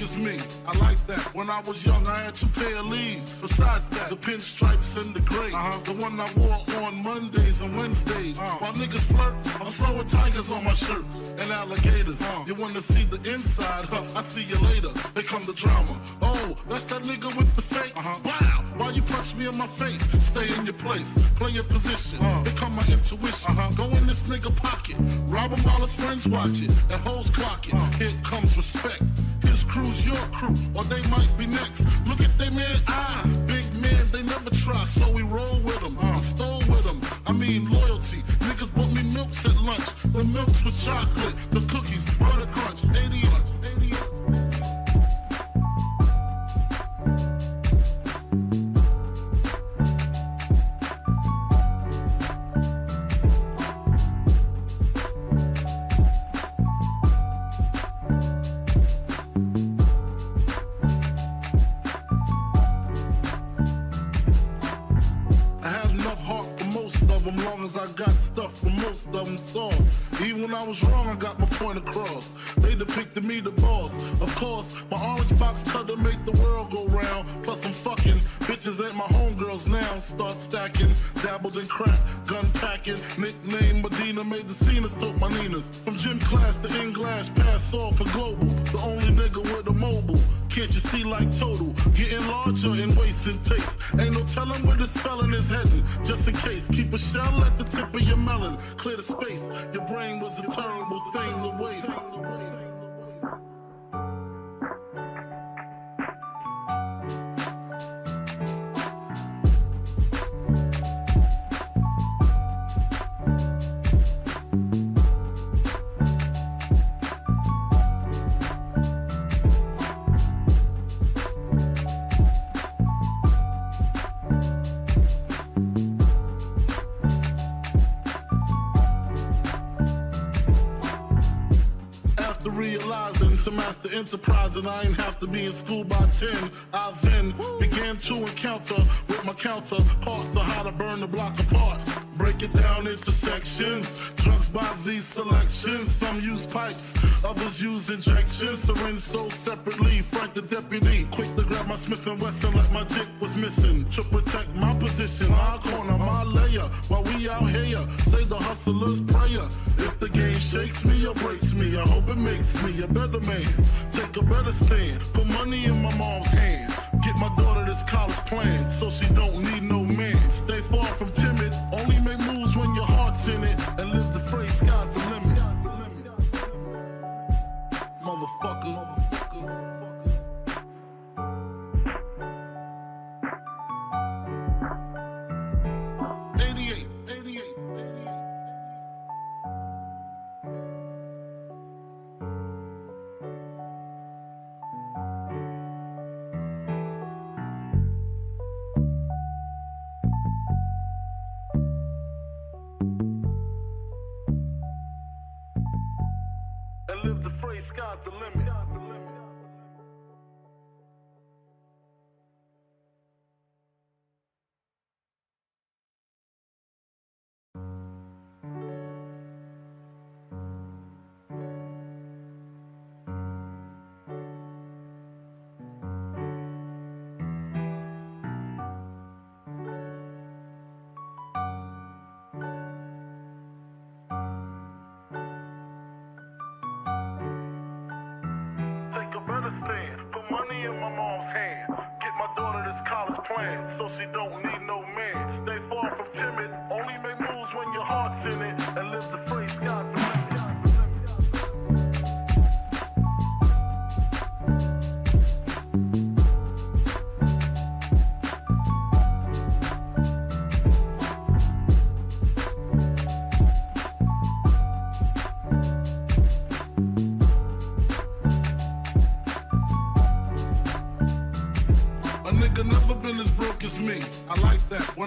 as me. I like that. When I was young, I had 2 pair of leaves. Besides that, the pinstripes and the gray. The one I wore on Mondays and Wednesdays. While niggas flirt, I'm throwing tigers on my shirt and alligators. You wanna see the inside? I see you later. They come the drama. Oh, that's that nigga with the fake. Wow, why you punch me in my face? Stay in your place, play your position. They come my intuition. Go in this nigga pocket, rob him while his friends watch it, and hoes clock it. Here comes respect. His crew's your crew, or they might be next. Look at they man, big man, they never try, so we roll with them, stole with them. I mean loyalty. Niggas bought me milks at lunch. The milks with chocolate, the cookies, butter crunch, 80. Long as I got stuff for most of them soft. Even when I was wrong, I got my point across. They depicted me the boss. Of course, my orange box cutter make the world go round. Plus I'm fucking bitches ain't my homegirls now. Start stacking, dabbled in crack, gun packing. Nickname Medina, made the scenes, took my Ninas. From gym class to in-glass, pass off for global. The only nigga with a mobile. Can't you see like total? Getting larger in waist and taste. Ain't no telling where this felon is heading. Just in case, keep a shell at the tip of your melon. Clear the space. Your brain was a terrible thing to waste. Realizing to master enterprise, and I ain't have to be in school by 10. I then began to encounter with my counterparts of how to burn the block apart. Break it down into sections. Drugs by these selections. Some use pipes, others use injections. Syringe sold separately. Frank the deputy, quick to grab my Smith & Wesson like my dick was missing. To protect my position, my corner, my layer. While we out here, say the hustler's prayer. If the game shakes me or breaks me, I hope it makes me a better man. Take a better stand, put money in my mom's hand. Get my daughter this college plan, so she don't need no man. Stay far from timid, only make moves when your heart's in it. And live the phrase, sky's the limit. Motherfucker. 88. And live the phrase, sky's the limit. Put money in my mom's hand. Get my daughter this college plan, so she don't need no man. Stay far from timid, only make moves when your heart's in it. And live the phrase, sky's the limit. Never been as broke as me. I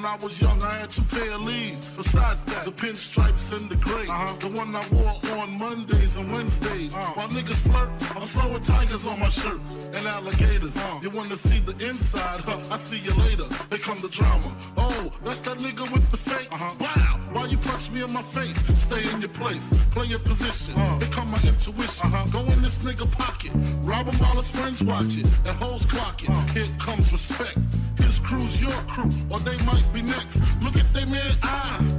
I was young, I had 2 pair of leaves. Besides that, the pinstripes and the gray. The one I wore on Mondays and Wednesdays. While niggas flirt, I'm throwing tigers on my shirt and alligators. You wanna see the inside? Huh? I see you later. Here come the drama. Oh, that's that nigga with the fake. Wow, why you punch me in my face? Stay in your place, play your position. Here come my intuition. Go in this nigga pocket, rob him while his friends watch it, and hoes clock it. Here comes respect. His crew's your crew, or they might be next. Look at they man,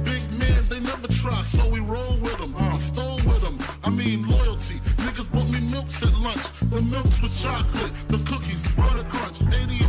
big man, they never try, so we roll with them. I stole with them, I mean loyalty. Niggas bought me milks at lunch. The milks with chocolate, the cookies, butter crunch, 80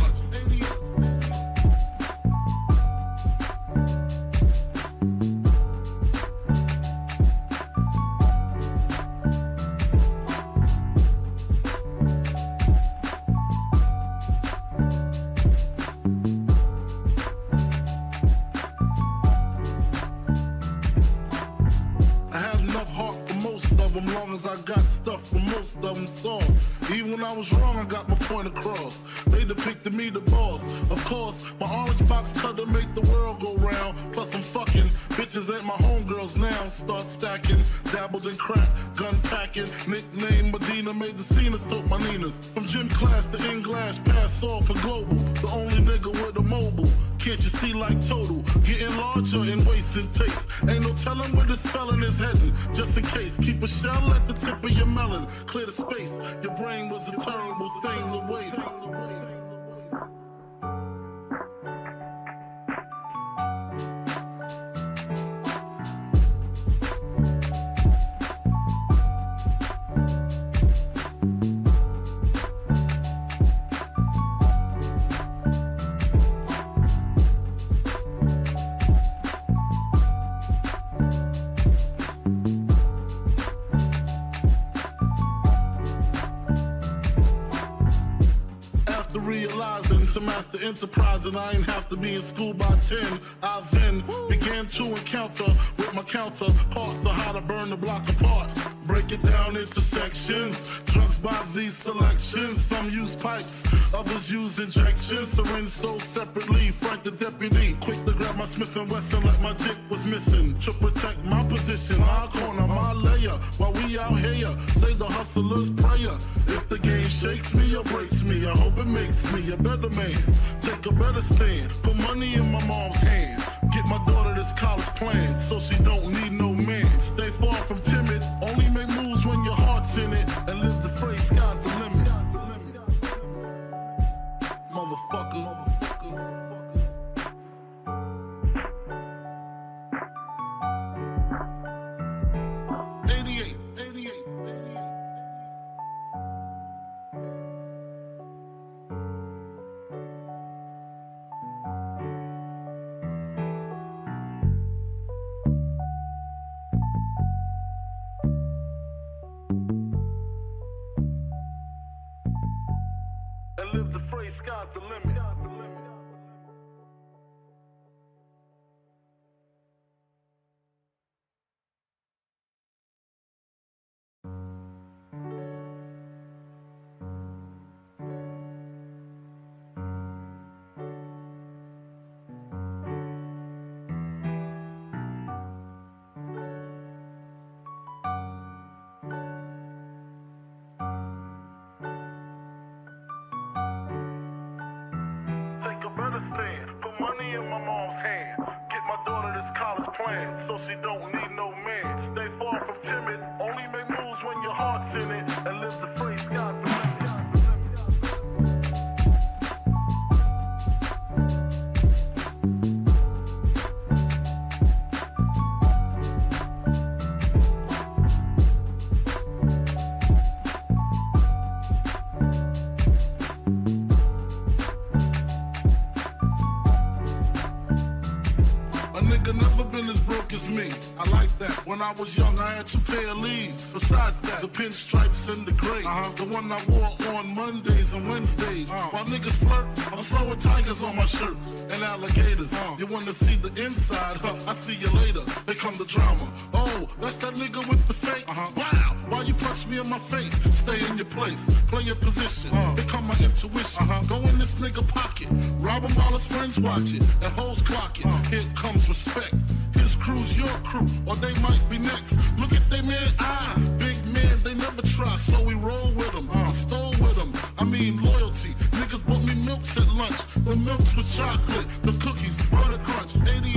long as I got stuff for most of them soft. Even when I was wrong, I got my point across. They depicted me the boss. Of course, my orange box cutter make the world go round. Plus I'm fucking bitches ain't my homegirls now. Start stacking, dabbled in crack, gun packing. Nickname Medina, made the scenes, took my Ninas. From gym class to English, pass off for global. The only nigga with a mobile. Can't you see like total? Getting larger in waist and taste. Ain't no telling where this felon is heading. Just in case, keep a shell at the tip of your melon. Clear the space. Your brain was a terrible thing to waste. To master enterprise, and I ain't have to be in school by 10. I then began to encounter with my counterparts on how to burn the block apart. Break it down into sections. Drugs by these selections. Some use pipes, others use injections. Syringe sold separately. Frank the deputy, quick to grab my Smith & Wesson like my dick was missing. To protect my position, my corner, my layer. While we out here, say the hustler's prayer. If the game shakes me or breaks me, I hope it makes me a better man. Take a better stand, put money in my mom's hand. Get my daughter this college plan, so she don't need no man. Stay far from timid, only make moves when your heart's in it. And live the phrase, sky's the limit. Motherfucker. 88. And live the phrase, sky's the limit. Put money in my mom's hand. Get my daughter this college plan, so she don't need no man. Stay far from timid, only make moves when your heart's in it. And live the phrase, sky's the limit. A nigga never been as broke as me. I like that. When I was young, I had 2 pair of leaves. Besides that, the pinstripes and the gray. The one I wore on Mondays and Wednesdays. While niggas flirt, I'm throwing tigers on my shirt and alligators. You wanna see the inside? I see you later. Here come the drama. Oh, that's that nigga with the fake. Wow, why you punch me in my face? Stay in your place, play your position. Here come my intuition. Go in this nigga pocket, rob him while his friends watch it, and hoes clock it. Here comes respect. His crew's your crew, or they might be next. Look at they man, big man, they never try, so we roll with them. I stole with them, I mean loyalty. Niggas bought me milks at lunch, the milks with chocolate, the cookies, butter crunch, 80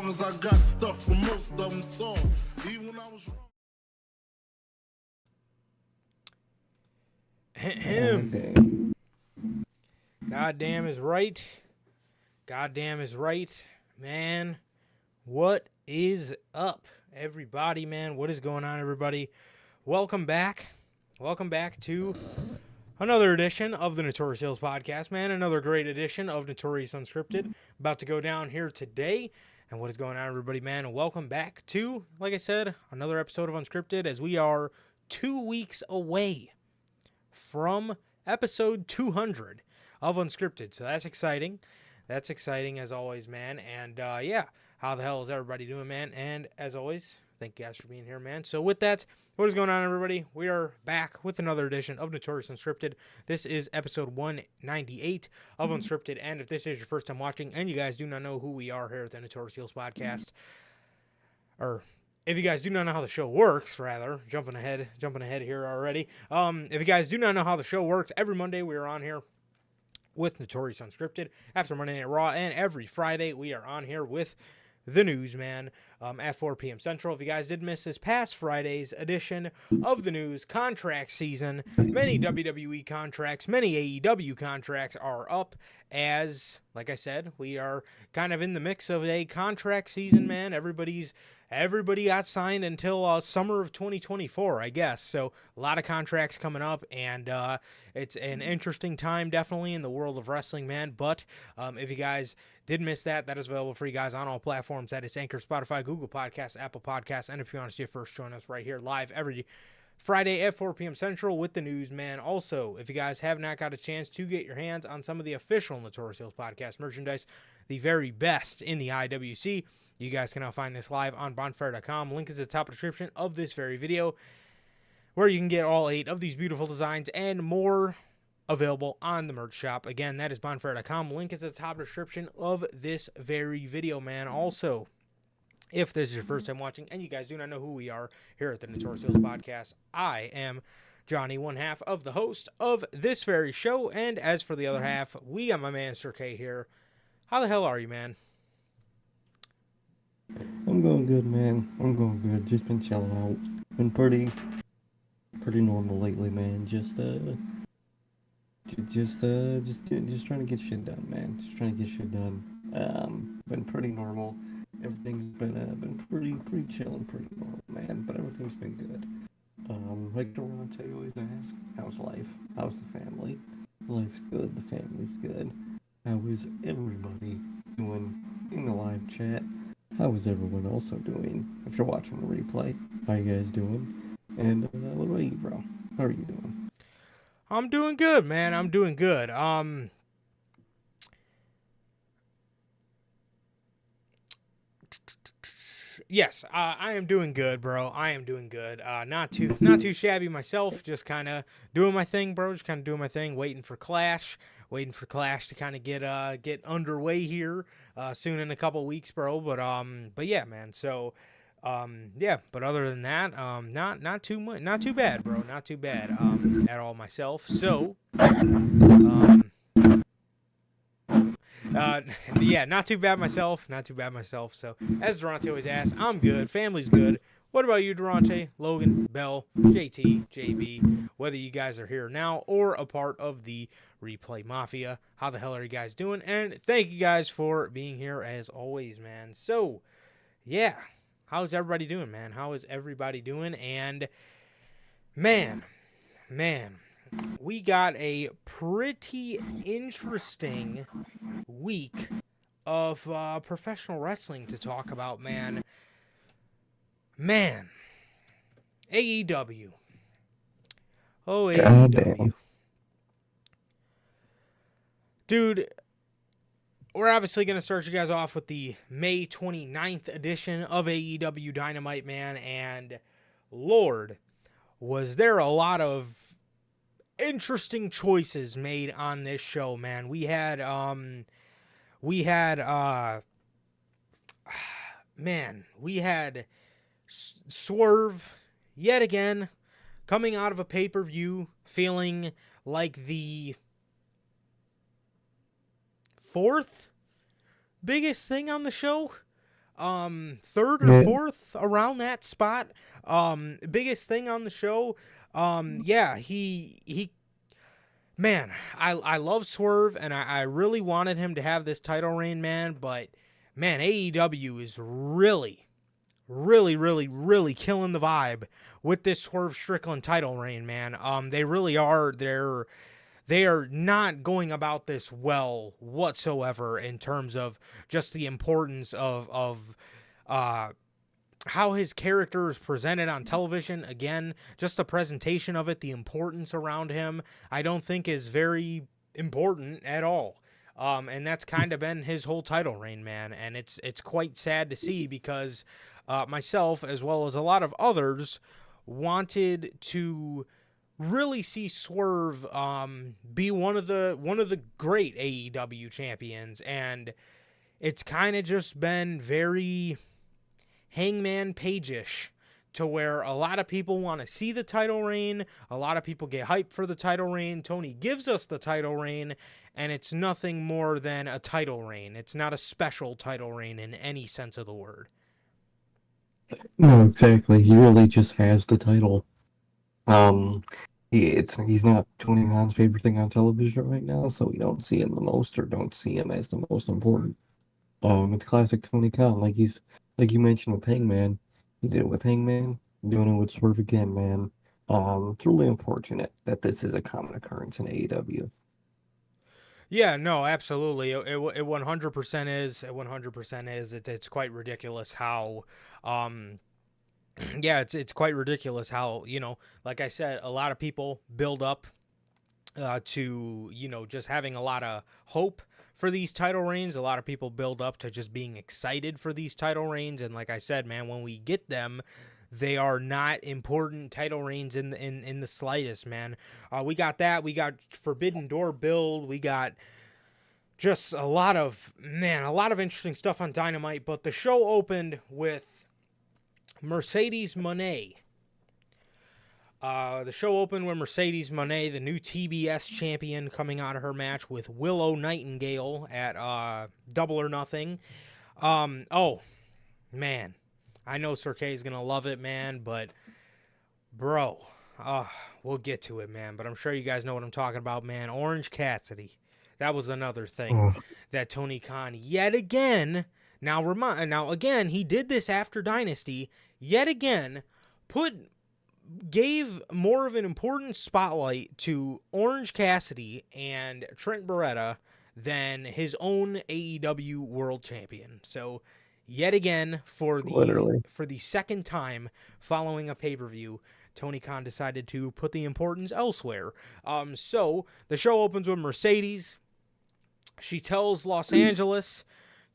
long as I got stuff for most of them soft. Even when I was wrong. Goddamn is right. Goddamn is right, man. What is up, everybody, man? What is going on, everybody? Welcome back. Welcome back to another edition of the Notorious Hills podcast, man. Another great edition of Notorious Unscripted. About to go down here today. And what is going on, everybody, man? And welcome back to, like I said, another episode of Unscripted, as we are 2 weeks away from episode 200 of Unscripted. So that's exciting. That's exciting, as always, man. And, yeah, how the hell is everybody doing, man? And, as always, thank you guys for being here, man. So with that, what is going on, everybody? We are back with another edition of Notorious Unscripted. This is episode 198 of Unscripted, and if this is your first time watching, and you guys do not know who we are here at the Notorious Hills podcast, or if you guys do not know how the show works, rather, jumping ahead here already. If you guys do not know how the show works, every Monday we are on here with Notorious Unscripted after Monday Night Raw, and every Friday we are on here with the news, man, at 4 p.m. Central. If you guys did miss this past Friday's edition of the news, contract season, many WWE contracts, many AEW contracts are up as, like I said, we are kind of in the mix of a contract season, man. Everybody got signed until summer of 2024, I guess. So a lot of contracts coming up, and it's an interesting time, definitely, in the world of wrestling, man. But if you guys did miss that, that is available for you guys on all platforms. That is Anchor, Spotify, Google Podcasts, Apple Podcasts, and if you want to see it first, join us right here live every Friday at 4 p.m. Central with the news, man. Also, if you guys have not got a chance to get your hands on some of the official Notorious Hills podcast merchandise, the very best in the IWC, you guys can now find this live on bonfire.com. Link is at the top of the description of this very video, where you can get all 8 of these beautiful designs and more available on the merch shop. Again, that is bonfire.com. Link is at the top of the description of this very video, man. Also, if this is your first time watching and you guys do not know who we are here at the Notorious Hills podcast, I am Johnny, one half of the host of this very show. And as for the other half, we got my man Sir K here. How the hell are you, man? I'm going good, man. I'm going good. Just been chilling out. Been pretty normal lately, man. Just trying to get shit done, man. Just trying to get shit done. Been pretty normal. Everything's been pretty chill and pretty normal, man. But everything's been good. Like Toronto always asks, how's life? How's the family? Life's good. The family's good. How is everybody doing in the live chat? How is everyone also doing? If you're watching the replay, how you guys doing? And what about you, bro? How are you doing? I'm doing good, man. I'm doing good. Yes, I am doing good, bro. I am doing good. Not too shabby myself. Just kind of doing my thing, bro. Just kind of doing my thing. Waiting for Clash to kind of get underway here soon in a couple weeks, bro. But yeah, man. So yeah. But other than that, not too much, not too bad, bro. Not too bad at all myself. So yeah, not too bad myself. So, as Durante always asks, I'm good. Family's good. What about you, Durante, Logan, Bell, JT, JB? Whether you guys are here now or a part of the Replay Mafia, how the hell are you guys doing? And thank you guys for being here as always, man. So, yeah, how's everybody doing, man? How is everybody doing? And, man, we got a pretty interesting week of professional wrestling to talk about, man. AEW. Oh, AEW. Dude, we're obviously going to start you guys off with the May 29th edition of AEW Dynamite, man. And, Lord, was there a lot of interesting choices made on this show, man. We had Swerve yet again coming out of a pay-per-view feeling like the fourth biggest thing on the show, third or fourth, around that spot, biggest thing on the show. Man, I love Swerve, and I really wanted him to have this title reign, man, but, man, AEW is really killing the vibe with this Swerve Strickland title reign, man. They really are. They are not going about this well whatsoever in terms of just the importance of how his character is presented on television. Again, just the presentation of it, the importance around him, I don't think is very important at all. And that's kind of been his whole title reign, man. And it's quite sad to see because myself, as well as a lot of others, wanted to really see Swerve be one of the great AEW champions, and it's kind of just been very Hangman Page-ish, to where a lot of people want to see the title reign, a lot of people get hyped for the title reign. Tony gives us the title reign, and it's nothing more than a title reign. It's not a special title reign in any sense of the word. No, exactly. He really just has the title. He's not Tony Khan's favorite thing on television right now, so we don't see him the most, or don't see him as the most important. It's classic Tony Khan, like you mentioned with Hangman. He did it with Hangman, doing it with Swerve again, man. It's really unfortunate that this is a common occurrence in AEW. Yeah, no, absolutely. It 100% is. It 100% is. It's quite ridiculous how, it's quite ridiculous how, like I said, a lot of people build up to, just having a lot of hope for these title reigns. A lot of people build up to just being excited for these title reigns. And like I said, man, when we get them, they are not important title reigns in the slightest, man. We got that. We got Forbidden Door build. We got just a lot of interesting stuff on Dynamite. But the show opened with Mercedes Moné. The show opened with Mercedes Moné, the new TBS champion, coming out of her match with Willow Nightingale at Double or Nothing. Oh, man. I know Sir K is going to love it, man, but, bro, we'll get to it, man. But I'm sure you guys know what I'm talking about, man. Orange Cassidy. That was another thing that Tony Khan, yet again, now again, he did this after Dynasty, yet again, gave more of an important spotlight to Orange Cassidy and Trent Beretta than his own AEW World Champion. So, yet again, for the second time following a pay-per-view, Tony Khan decided to put the importance elsewhere. So the show opens with Mercedes. She tells Los Angeles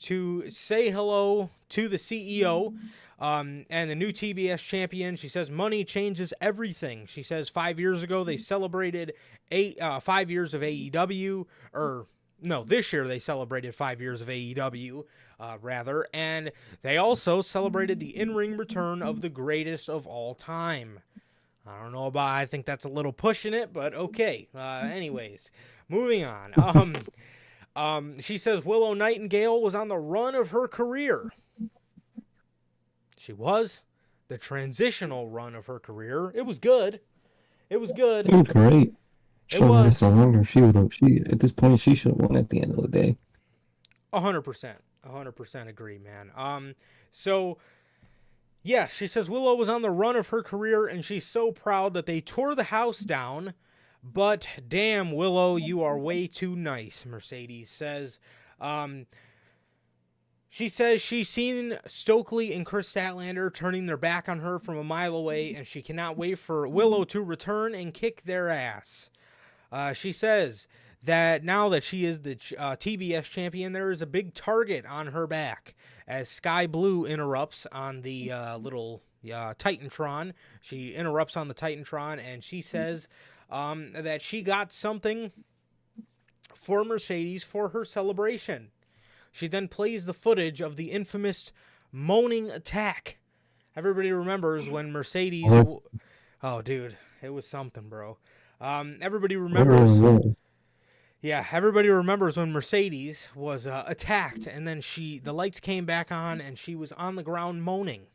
to say hello to the CEO and the new TBS champion. She says money changes everything. She says 5 years ago they celebrated 5 years of AEW, this year they celebrated 5 years of AEW, and they also celebrated the in-ring return of the greatest of all time. I think that's a little pushing it, but okay. Anyways, moving on. She says Willow Nightingale was on the run of her career. She was. the transitional run of her career. It was good. It was good. It was great. It Should have was. lasted longer. She would have. She at this point she should have won at the end of the day. 100%. 100% agree, man. So yeah, she says Willow was on the run of her career and she's so proud that they tore the house down. But damn, Willow, you are way too nice, Mercedes says. She says she's seen Stokely and Chris Statlander turning their back on her from a mile away, and she cannot wait for Willow to return and kick their ass. She says that now that she is the TBS champion, there is a big target on her back. As Sky Blue interrupts on the little Titantron, she interrupts on the Titantron, and she says that she got something for Mercedes for her celebration. She then plays the footage of the infamous moaning attack. Everybody remembers when Mercedes... Oh, dude, it was something, bro. Everybody remembers... Yeah, everybody remembers when Mercedes was attacked, and then the lights came back on, and she was on the ground moaning.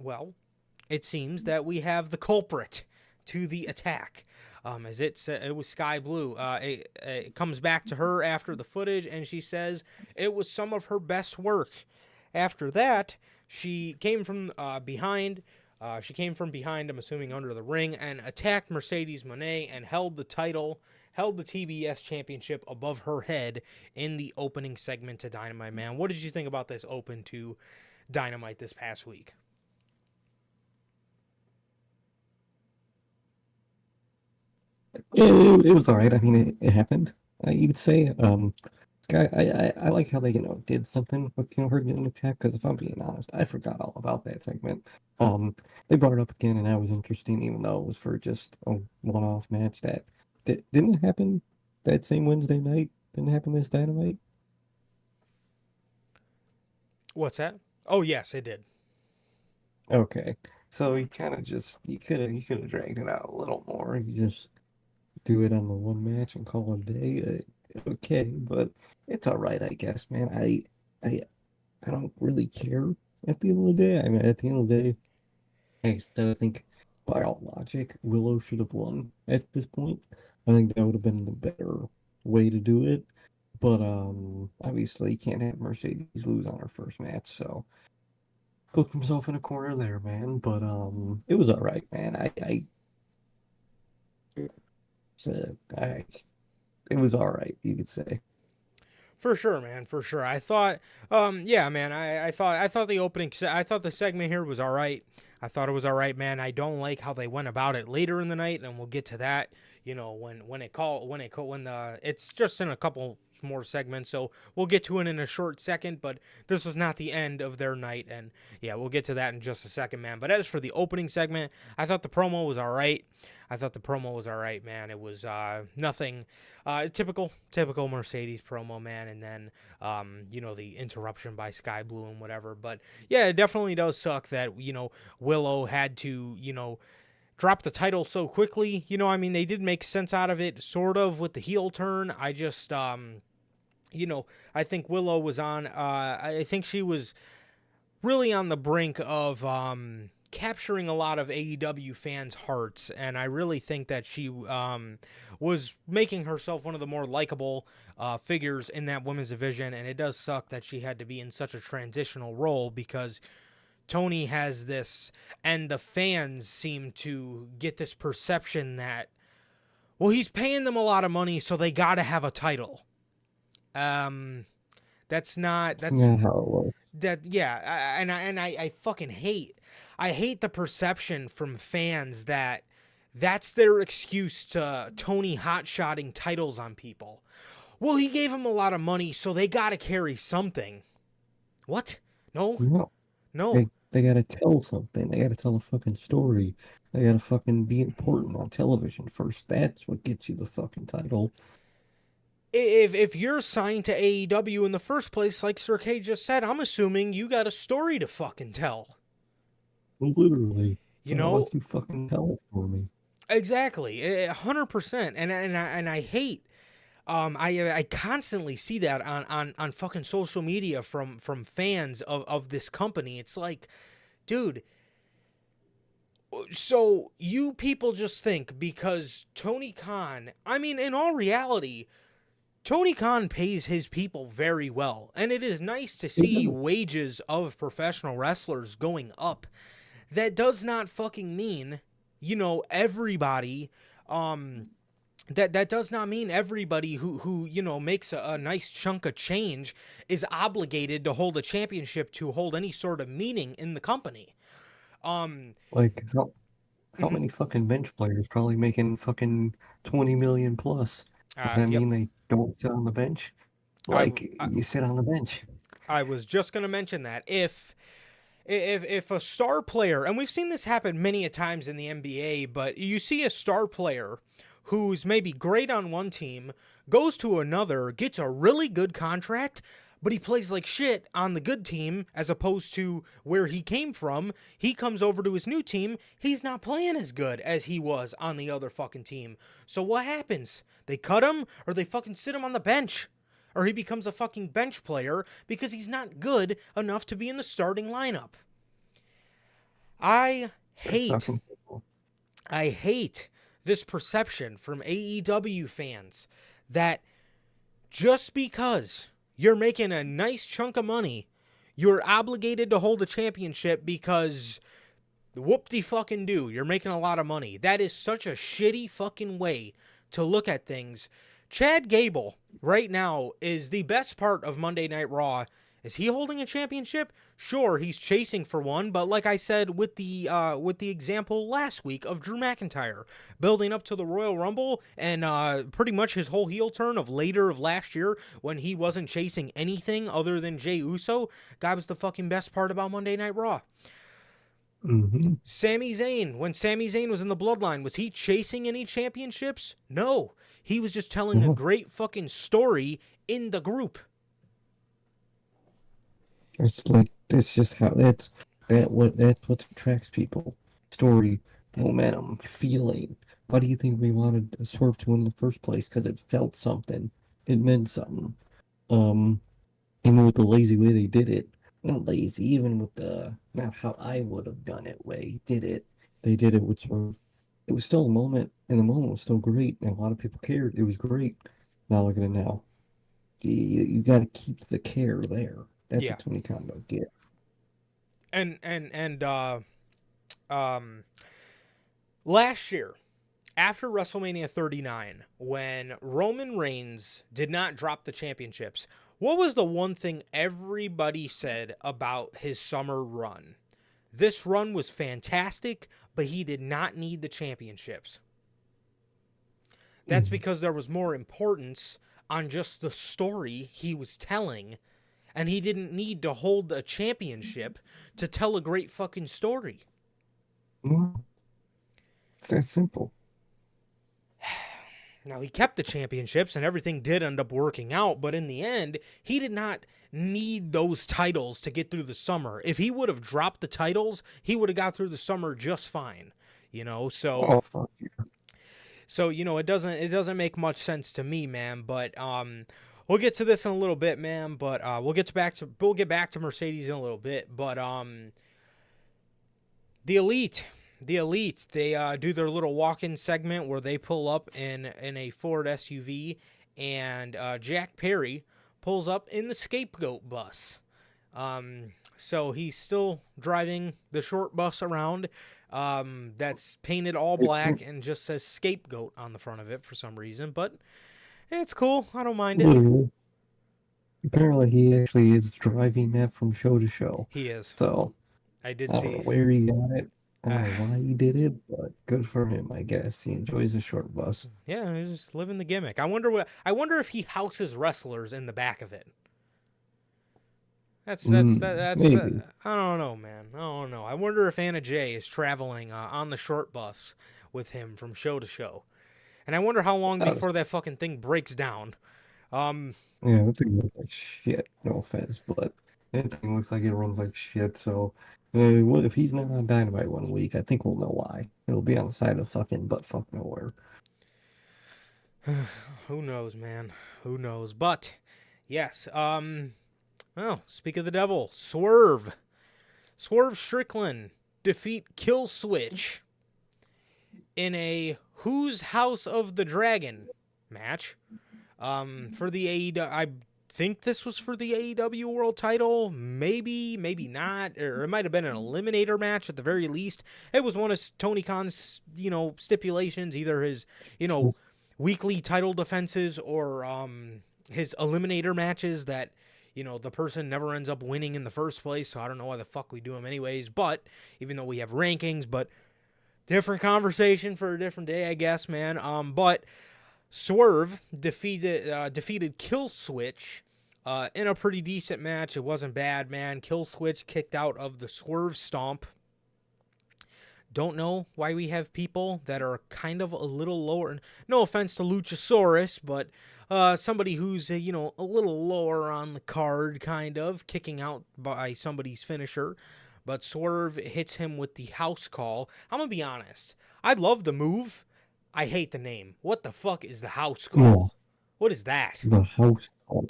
Well, it seems that we have the culprit to the attack. As it was Sky Blue. It comes back to her after the footage, and she says it was some of her best work. After that, she came from behind. She came from behind, I'm assuming under the ring, and attacked Mercedes Moné and held the TBS championship above her head in the opening segment to Dynamite, man. What did you think about this open to Dynamite this past week? It was all right. I mean, it happened. You could say. I like how they did something with her getting attacked. Because if I'm being honest, I forgot all about that segment. They brought it up again, and that was interesting, even though it was for just a one-off match. That didn't happen that same Wednesday night. Didn't happen this Dynamite. What's that? Oh yes, it did. Okay, so you kind of you could have dragged it out a little more. You just do it on the one match and call it a day. Okay, but it's all right, I guess, man. I don't really care at the end of the day. I mean, at the end of the day, I think by all logic, Willow should have won at this point. I think that would have been the better way to do it. But obviously, you can't have Mercedes lose on her first match, so hooked himself in a corner there, man. But it was all right, man. It was all right, you could say. For sure, man. For sure. I thought, yeah, man. I thought the segment here was all right. I thought it was all right, man. I don't like how they went about it later in the night, and we'll get to that. It's just in a couple more segments, so we'll get to it in a short second. But this was not the end of their night, and yeah, we'll get to that in just a second, man. But as for the opening segment, I thought the promo was all right. Man. It was nothing typical Mercedes promo, man. And then the interruption by Sky Blue and whatever. But yeah, it definitely does suck that Willow had to drop the title so quickly. I mean, they did make sense out of it, sort of, with the heel turn. I just I think Willow was on. I think she was really on the brink of capturing a lot of AEW fans' hearts, and I really think that she was making herself one of the more likable figures in that women's division, and it does suck that she had to be in such a transitional role because Tony has this, and the fans seem to get this perception that, well, he's paying them a lot of money, so they got to have a title. That's not how it works. I fucking hate. I hate the perception from fans that that's their excuse to Tony hotshotting titles on people. Well, he gave them a lot of money, so they got to carry something. What? No. They got to tell something. They got to tell a fucking story. They got to fucking be important on television first. That's what gets you the fucking title. If you're signed to AEW in the first place, like Sir K just said, I'm assuming you got a story to fucking tell. Literally. Why don't you fucking tell it for me? Exactly. 100%. And I hate. I constantly see that on fucking social media from fans of this company. It's like, dude. So you people just think because Tony Khan, I mean, in all reality, Tony Khan pays his people very well, and it is nice to see wages of professional wrestlers going up. That does not fucking mean, everybody, that does not mean everybody who makes a nice chunk of change is obligated to hold a championship to hold any sort of meaning in the company. Like how many fucking bench players probably making fucking 20 million plus? Does that Yep. mean they don't sit on the bench? I, Like you sit on the bench. I was just gonna mention that if a star player, and we've seen this happen many a times in the NBA, but you see a star player who's maybe great on one team, goes to another, gets a really good contract, but he plays like shit on the good team as opposed to where he came from. He comes over to his new team, he's not playing as good as he was on the other fucking team. So what happens? They cut him or they fucking sit him on the bench. Or he becomes a fucking bench player because he's not good enough to be in the starting lineup. I hate this perception from AEW fans that just because you're making a nice chunk of money, you're obligated to hold a championship because whoop-de-fucking-do, you're making a lot of money. That is such a shitty fucking way to look at things. Chad Gable, right now, is the best part of Monday Night Raw. Is he holding a championship? Sure, he's chasing for one, but like I said with the example last week of Drew McIntyre, building up to the Royal Rumble, and pretty much his whole heel turn of later of last year when he wasn't chasing anything other than Jey Uso, that was the fucking best part about Monday Night Raw. Mm-hmm. Sami Zayn, when Sami Zayn was in the Bloodline, was he chasing any championships? No. He was just telling a great fucking story in the group. It's like that's just how that's what attracts people. Story, momentum, feeling. Why do you think we wanted Swerve to win in the first place? Because it felt something. It meant something. Even with the lazy way they did it, not lazy, even with the not how I would have done it way did it. They did it with Swerve. It was still a moment, and the moment was still great, and a lot of people cared. It was great. Now look at it now. You got to keep the care there. That's what Tony Khan don't get. Last year, after WrestleMania 39, when Roman Reigns did not drop the championships, what was the one thing everybody said about his summer run? This run was fantastic, but he did not need the championships. That's because there was more importance on just the story he was telling, and he didn't need to hold a championship to tell a great fucking story. No. It's that simple. Now, he kept the championships, and everything did end up working out, but in the end, he did not need those titles to get through the summer. If he would have dropped the titles, he would have got through the summer just fine, so... Oh, fuck yeah. So, it doesn't make much sense to me, man, but we'll get to this in a little bit, man, but we'll get back to Mercedes in a little bit, but the Elite, they do their little walk-in segment where they pull up in a Ford SUV, and Jack Perry pulls up in the Scapegoat bus. So he's still driving the short bus around. That's painted all black and just says Scapegoat on the front of it for some reason, but it's cool. I don't mind it. Literally. Apparently, he actually is driving that from show to show. He is. So, I did I see don't know where he got it. I don't know why he did it, but good for him, I guess. He enjoys the short bus. Yeah, he's just living the gimmick. I wonder if he houses wrestlers in the back of it. That's maybe. I don't know, man. I don't know. I wonder if Anna Jay is traveling on the short bus with him from show to show, and I wonder how long before that fucking thing breaks down. Yeah, that thing looks like shit. No offense, but that thing looks like it runs like shit. So, if he's not on Dynamite 1 week, I think we'll know why. It'll be on the side of fucking butt fuck nowhere. Who knows, man? Who knows? But yes, well, speak of the devil, Swerve. Swerve Strickland defeat Kill Switch in a Who's House of the Dragon match. For the AEW, I think this was for the AEW World Title. Maybe not, or it might have been an eliminator match at the very least. It was one of Tony Khan's, stipulations, either his, weekly title defenses or his eliminator matches that, the person never ends up winning in the first place. So I don't know why the fuck we do them anyways. But even though we have rankings, but different conversation for a different day, I guess, man. But Swerve defeated Kill Switch in a pretty decent match. It wasn't bad, man. Kill Switch kicked out of the Swerve Stomp. Don't know why we have people that are kind of a little lower. No offense to Luchasaurus, but somebody who's a little lower on the card, kind of kicking out by somebody's finisher. But Swerve hits him with the house call. I'm gonna be honest. I love the move. I hate the name. What the fuck is the house call? Yeah. What is that? The house call.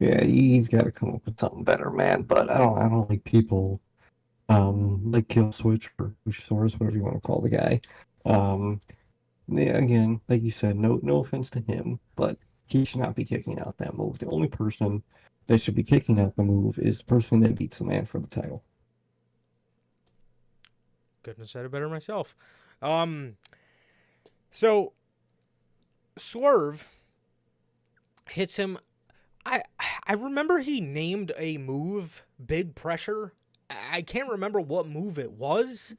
Yeah, he's got to come up with something better, man. But I don't like people like Kill Switch or Luchasaurus, whatever you want to call the guy. Yeah, again, like you said, no offense to him, but he should not be kicking out that move. The only person that should be kicking out the move is the person that beats the man for the title. Couldn't have said it better myself. So Swerve hits him. I remember he named a move Big Pressure. I can't remember what move it was,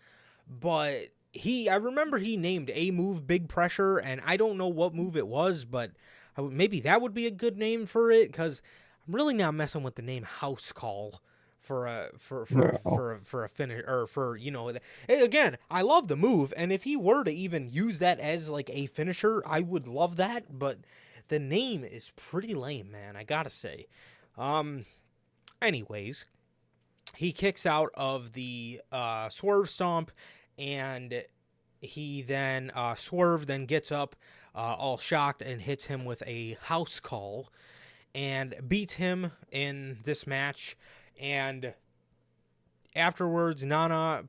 but I remember he named a move Big Pressure, and I don't know what move it was, but maybe that would be a good name for it, because I'm really not messing with the name House Call for a finish, or for, again, I love the move, and if he were to even use that as like a finisher, I would love that, but the name is pretty lame, man, I gotta say. Anyways, he kicks out of the Swerve Stomp, and he then Swerve then gets up all shocked and hits him with a house call and beats him in this match. And afterwards, Nana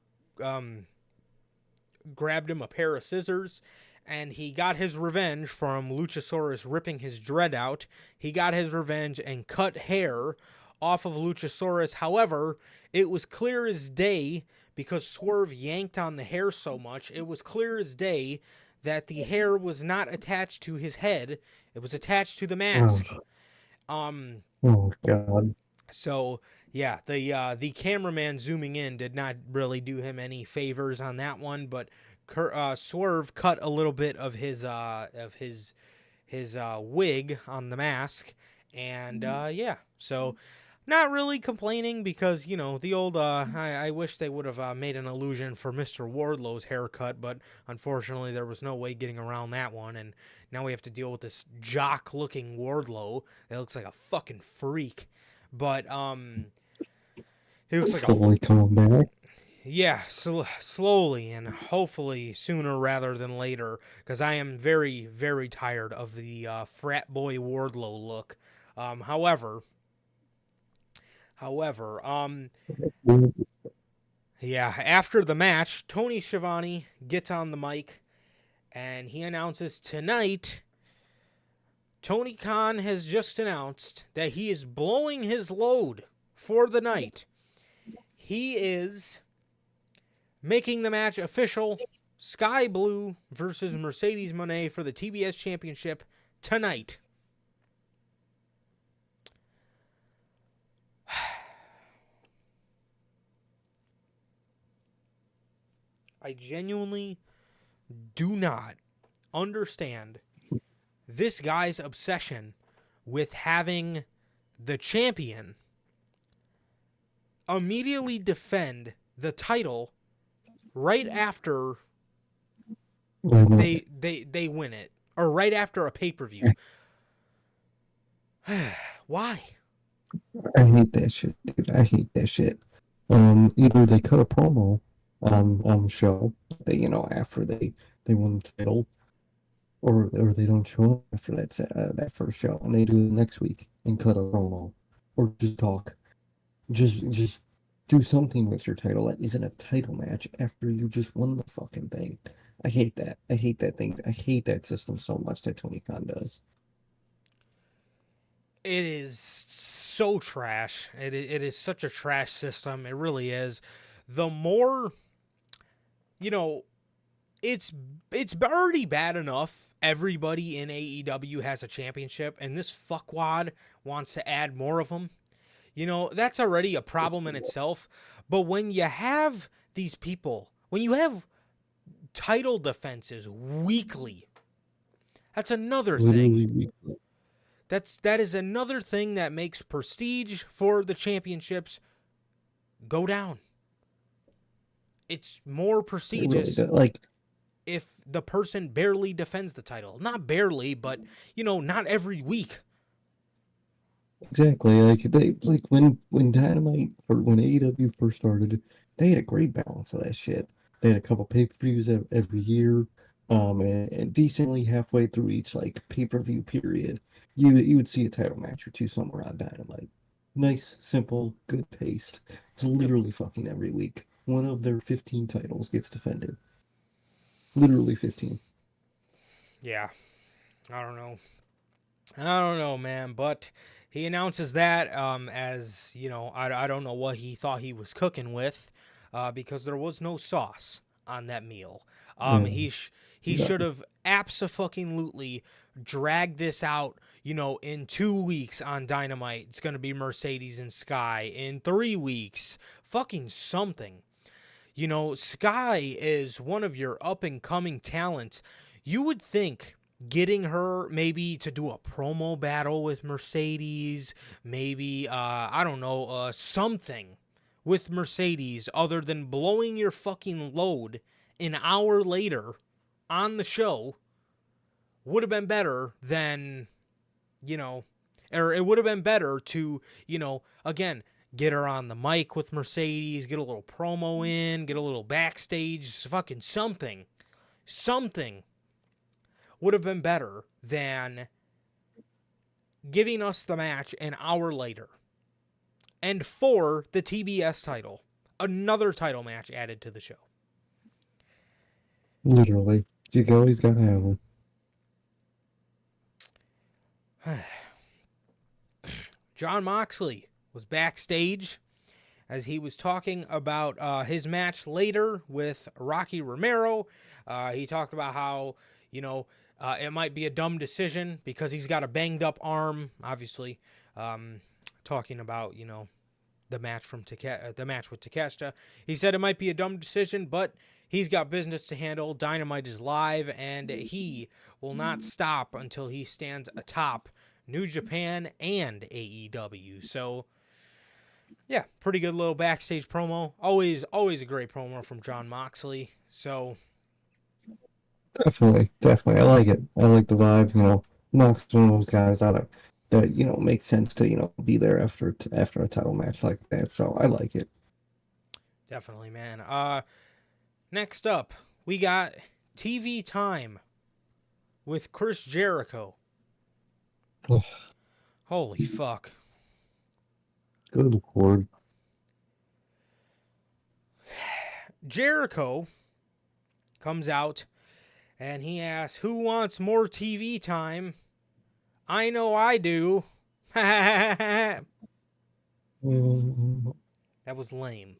grabbed him a pair of scissors, and he got his revenge from Luchasaurus ripping his dread out. He got his revenge and cut hair off of Luchasaurus. However, it was clear as day, because Swerve yanked on the hair so much, it was clear as day that the hair was not attached to his head. It was attached to the mask. Oh God. So yeah, the cameraman zooming in did not really do him any favors on that one, but Swerve cut a little bit of his wig on the mask, and yeah, so not really complaining, because the old I wish they would have made an illusion for Mr. Wardlow's haircut, but unfortunately there was no way getting around that one, and now we have to deal with this jock looking Wardlow that looks like a fucking freak. But he looks like slowly coming back. Yeah, slowly, and hopefully sooner rather than later, because I am very, very tired of the frat boy Wardlow look. However, yeah, after the match, Tony Schiavone gets on the mic, and he announces tonight, Tony Khan has just announced that he is blowing his load for the night. He is making the match official: Sky Blue versus Mercedes Moné for the TBS Championship tonight. I genuinely do not understand this guy's obsession with having the champion immediately defend the title right after they win it, or right after a pay-per-view. Why? I hate that shit, dude. I hate that shit. Either they cut a promo on the show, after they won the title, or they don't show up after that first show, and they do it next week and cut a promo, or just talk. Just Do something with your title that isn't a title match after you just won the fucking thing. I hate that. I hate that thing. I hate that system so much that Tony Khan does. It is so trash. It is such a trash system. It really is. The more, you know, it's already bad enough. Everybody in AEW has a championship, and this fuckwad wants to add more of them. You know, that's already a problem in itself. But when you have these people, when you have title defenses weekly, that's another thing. Literally, That is another thing that makes prestige for the championships go down. It's more it really prestigious does. Like, if the person barely defends the title. Not barely, but not every week. exactly. Like when Dynamite or when AEW first started, they had a great balance of that shit. They had a couple pay-per-views every year, and decently halfway through each like pay-per-view period, you would see a title match or two somewhere on Dynamite. Nice, simple, good paced. It's Yep. literally fucking every week. One of their 15 titles gets defended. Literally 15. Yeah. I don't know. I don't know, man, but he announces that as, I don't know what he thought he was cooking with because there was no sauce on that meal. Um, He no, should have abso-fucking-lutely dragged this out, in 2 weeks on Dynamite. It's going to be Mercedes and Sky. In 3 weeks, fucking something. Sky is one of your up-and-coming talents. You would think getting her maybe to do a promo battle with Mercedes, maybe, I don't know, something with Mercedes other than blowing your fucking load an hour later on the show would have been better than, or it would have been better to, again, get her on the mic with Mercedes, get a little promo in, get a little backstage, fucking something. Something would have been better than giving us the match an hour later. And for the TBS title, another title match added to the show. literally. You always gotta have one. Jon Moxley was backstage as he was talking about his match later with Rocky Romero. He talked about how, it might be a dumb decision because he's got a banged up arm, obviously. Talking about, the match the match with Takeshita. He said it might be a dumb decision, but he's got business to handle. Dynamite is live, and he will not stop until he stands atop New Japan and AEW. So, yeah, pretty good little backstage promo. Always a great promo from Jon Moxley. So, Definitely. I like it. I like the vibe. Knox one of those guys that makes sense to be there after a title match like that. So I like it. definitely, man. Next up, we got TV Time with Chris Jericho. Ugh, Holy fuck. good lord. Jericho comes out and he asks, "Who wants more TV time? I know I do." That Mm, was lame.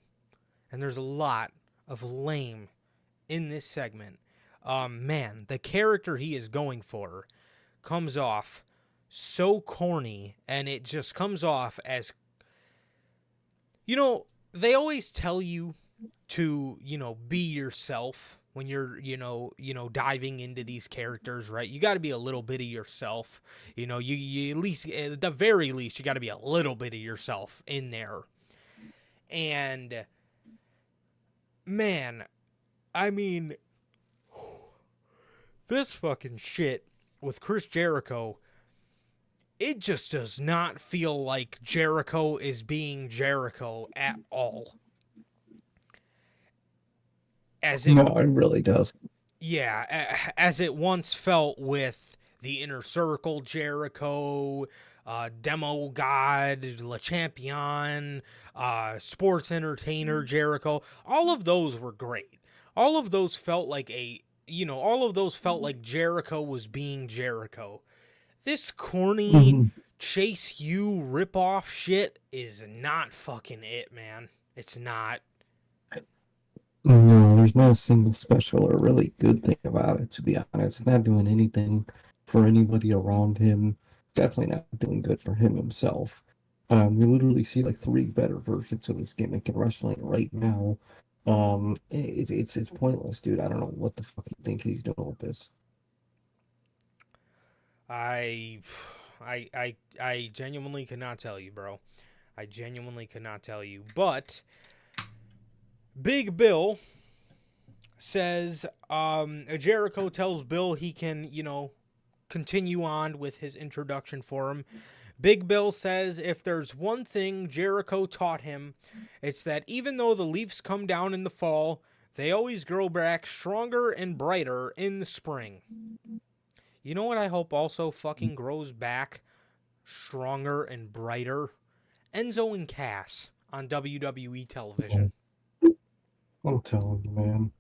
And there's a lot of lame in this segment. Man, the character he is going for comes off so corny, and it just comes off as, they always tell you to, be yourself when you're, diving into these characters, right? You got to be a little bit of yourself. You at least, at the very least, you got to be a little bit of yourself in there. And man, I mean, this fucking shit with Chris Jericho, it just does not feel like Jericho is being Jericho at all. As it, no, it really does. yeah, as it once felt with the Inner Circle Jericho, Demo God, Le Champion, Sports Entertainer Jericho. All of those were great. All of those felt like Jericho was being Jericho. This corny Chase U ripoff shit is not fucking it, man. It's not. No, there's not a single special or really good thing about it, to be honest. It's not doing anything for anybody around him. Definitely not doing good for him himself. We literally see like 3 better versions of this gimmick in wrestling right now. It's pointless, dude. I don't know what the fuck you think he's doing with this. I genuinely cannot tell you, bro. I genuinely cannot tell you. But Big Bill says Jericho tells Bill he can, continue on with his introduction for him. Big Bill says if there's one thing Jericho taught him, it's that even though the leaves come down in the fall, they always grow back stronger and brighter in the spring. You know what I hope also fucking grows back stronger and brighter? Enzo and Cass on WWE television. I'm telling you, man.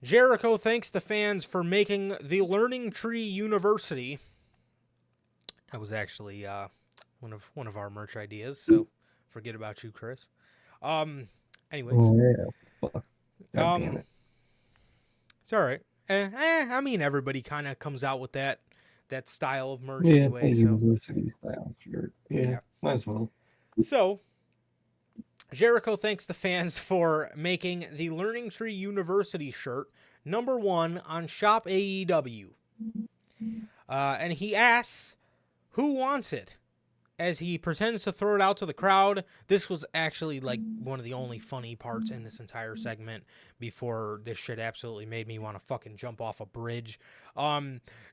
Jericho thanks the fans for making the Learning Tree University. That was actually one of our merch ideas, so forget about you, Chris. Anyways. Oh, yeah. Fuck. God damn it. It's all right. I mean, everybody kind of comes out with that style of merch Yeah, anyway. So. university style shirt. Yeah, might as well. So, Jericho thanks the fans for making the Learning Tree University shirt #1 on Shop AEW. And he asks, who wants it? As he pretends to throw it out to the crowd. This was actually like one of the only funny parts in this entire segment before this shit absolutely made me want to fucking jump off a bridge.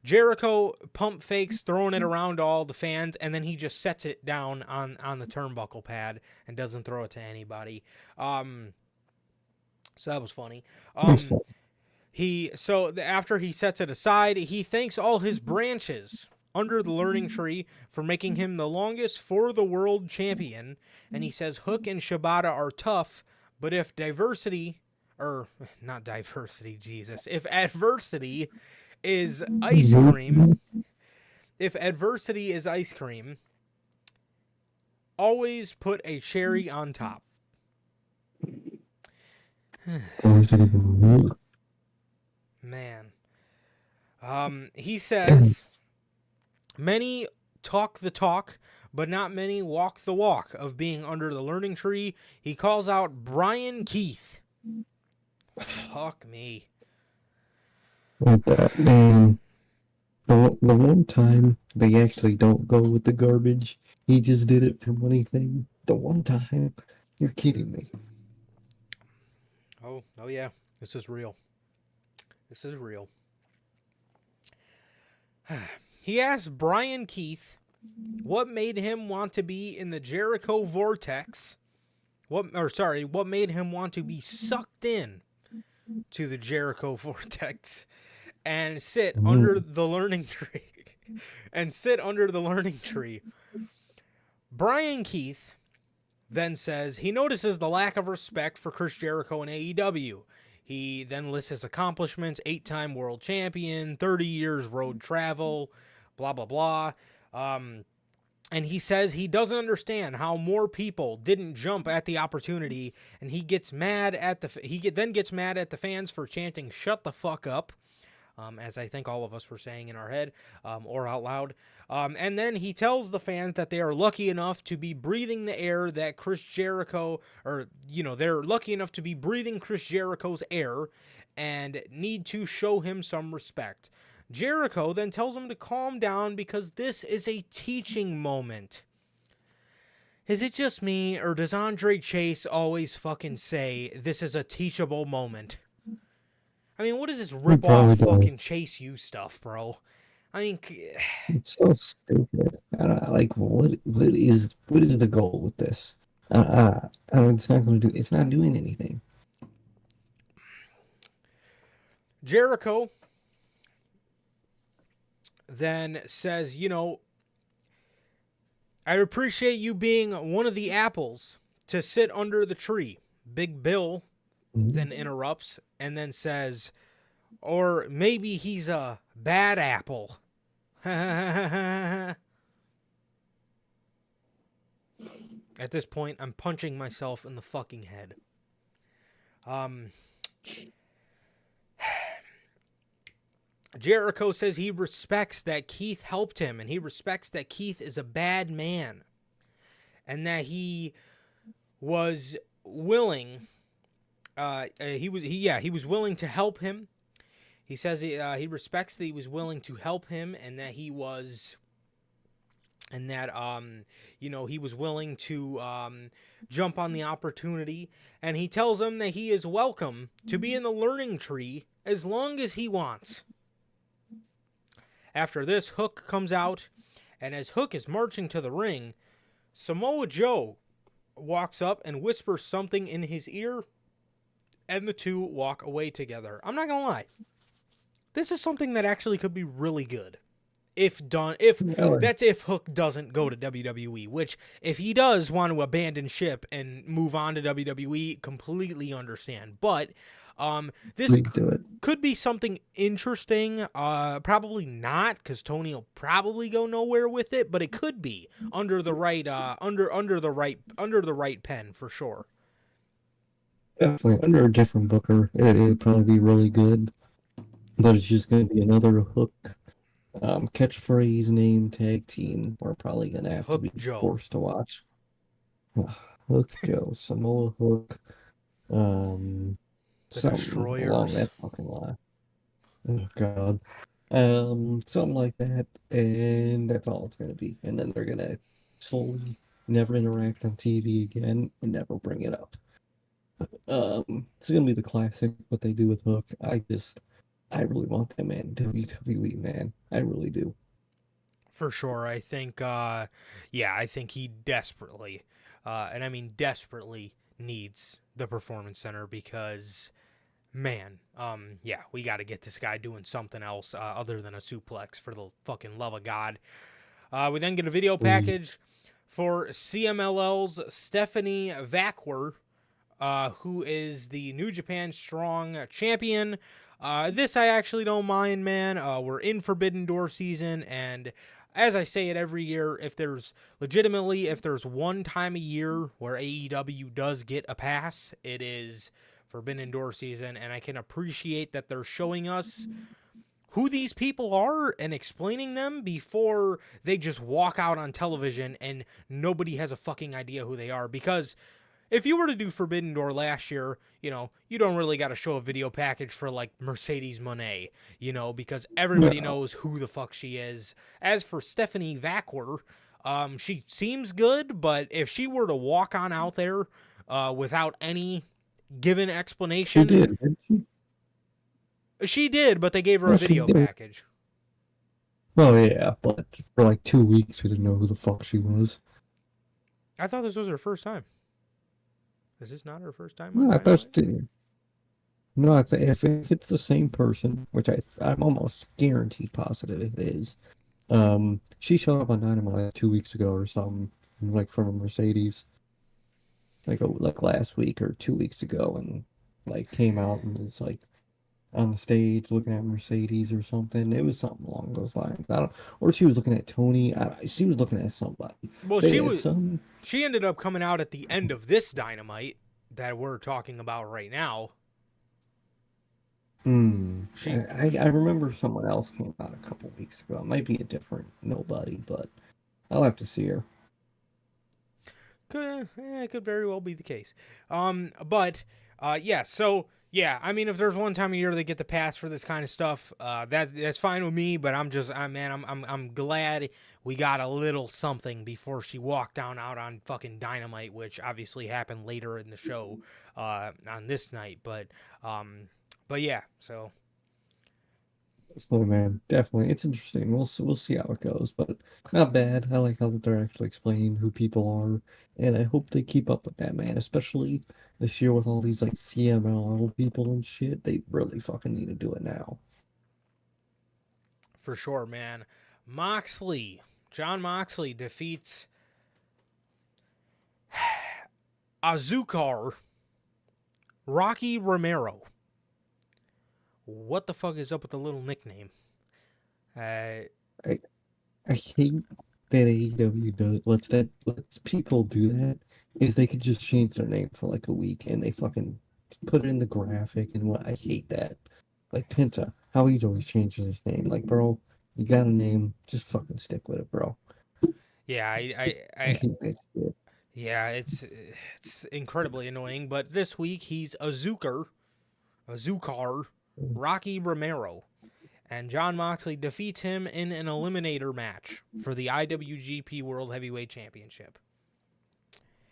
Jericho pump fakes throwing it around all the fans, and then he just sets it down on the turnbuckle pad and doesn't throw it to anybody. So that was funny. After he sets it aside, he thanks all his branches under the Learning Tree for making him the longest for the world champion. And he says Hook and Shibata are tough, but if adversity is ice cream, always put a cherry on top. Man. He says, many talk the talk, but not many walk the walk of being under the Learning Tree. He calls out Brian Keith. Fuck me. Like that, man. The one time they actually don't go with the garbage, he just did it for money thing. The one time, you're kidding me. Oh yeah. This is real. This is real. He asked Brian Keith what made him want to be in the Jericho vortex. What made him want to be sucked in to the Jericho vortex and sit under the Learning Tree. Brian Keith then says he notices the lack of respect for Chris Jericho in AEW. He then lists his accomplishments: 8-time world champion, 30 years road travel, blah, blah, blah. And he says he doesn't understand how more people didn't jump at the opportunity, and he gets mad at the fans for chanting "shut the fuck up," as I think all of us were saying in our head or out loud. And then he tells the fans that they are lucky enough to be breathing the air that Chris Jericho, they're lucky enough to be breathing Chris Jericho's air and need to show him some respect. Jericho then tells him to calm down because this is a teaching moment. Is it just me, or does Andre Chase always fucking say this is a teachable moment? I mean, what is this rip-off fucking Chase U stuff, bro? I mean, it's so stupid. What is the goal with this? It's not doing anything. Jericho then says, I appreciate you being one of the apples to sit under the tree. Big Bill then interrupts and then says, or maybe he's a bad apple. At this point, I'm punching myself in the fucking head. Jericho says he respects that Keith helped him, and he respects that Keith is a bad man, and that he was willing. He was willing to help him. He says he respects that he was willing to help him, and that he was, and that he was willing to jump on the opportunity. And he tells him that he is welcome to be in the learning tree as long as he wants. After this, Hook comes out, and as Hook is marching to the ring, Samoa Joe walks up and whispers something in his ear, and the two walk away together. I'm not gonna lie, this is something that actually could be really good if Hook doesn't go to WWE, which if he does want to abandon ship and move on to WWE, completely understand. But this could be something interesting. Probably not, because Tony will probably go nowhere with it, but it could be under the right under the right pen for sure. Definitely under a different booker, it would probably be really good. But it's just going to be another Hook catchphrase name tag team. We're probably going to have Hook to be Joe. forced to watch. Hook Joe, Samoa Hook, The Destroyers. Along that fucking line. Oh god. Something like that, and that's all it's gonna be. And then they're gonna slowly never interact on TV again and never bring it up. It's gonna be the classic what they do with Hook. I really want that man in WWE, man. I really do. For sure. I think I think he desperately, and I mean desperately, needs the Performance Center because, man, we got to get this guy doing something else other than a suplex, for the fucking love of God. We then get a video package for CMLL's Stephanie Vaquer, who is the New Japan Strong Champion. This I actually don't mind, man. We're in Forbidden Door season, and as I say it every year, if there's one time a year where AEW does get a pass, it is Forbidden Door season, and I can appreciate that they're showing us who these people are and explaining them before they just walk out on television and nobody has a fucking idea who they are. Because if you were to do Forbidden Door last year, you don't really got to show a video package for like Mercedes Moné, because everybody knows who the fuck she is. As for Stephanie Vaquer, she seems good, but if she were to walk on out there without any given explanation. She did, didn't she? She did, but they gave her a video package. Oh yeah, but for like 2 weeks we didn't know who the fuck she was. I thought this was her first time. Is this not her first time? No, I thought No, I think if it's the same person, which I'm almost guaranteed positive it is. She showed up on Dynamite 2 weeks ago or something, like from a Mercedes, like last week or 2 weeks ago, and like came out and was like on the stage looking at Mercedes or something. It was something along those lines. Or she was looking at Tony. She was looking at somebody. Well, she ended up coming out at the end of this Dynamite that we're talking about right now. I remember someone else came out a couple weeks ago. It might be a different nobody, but I'll have to see her. It could very well be the case. Yeah, I mean, if there's one time a year they get the pass for this kind of stuff, that's fine with me. But I'm glad we got a little something before she walked out on fucking Dynamite, which obviously happened later in the show on this night. But yeah, so. Definitely, man. Definitely. It's interesting. We'll see how it goes, but not bad. I like how they're actually explaining who people are, and I hope they keep up with that, man. Especially this year with all these like CMLL people and shit. They really fucking need to do it now. For sure, man. Jon Moxley defeats Azúcar Rocky Romero. What the fuck is up with the little nickname? I hate that AEW does lets people do that. Is they could just change their name for like a week and they fucking put it in the graphic and what I hate that. Like Penta, how he's always changing his name. Like, bro, you got a name, just fucking stick with it, bro. Yeah, I hate that shit. yeah, it's incredibly annoying. But this week he's Azúcar Rocky Romero, and Jon Moxley defeats him in an eliminator match for the IWGP World Heavyweight Championship.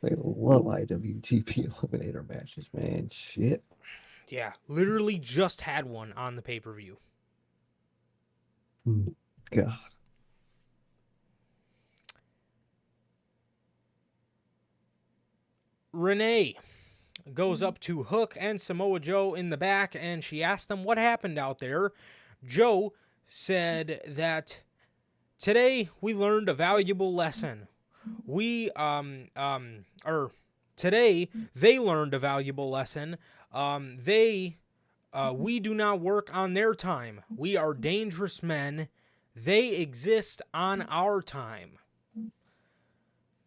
I love IWGP Eliminator matches, man. Shit. Yeah, literally just had one on the pay-per-view. God. Renee goes up to Hook and Samoa Joe in the back, and she asked them what happened out there. Joe said that today we learned a valuable lesson. Today they learned a valuable lesson. We do not work on their time. We are dangerous men. They exist on our time.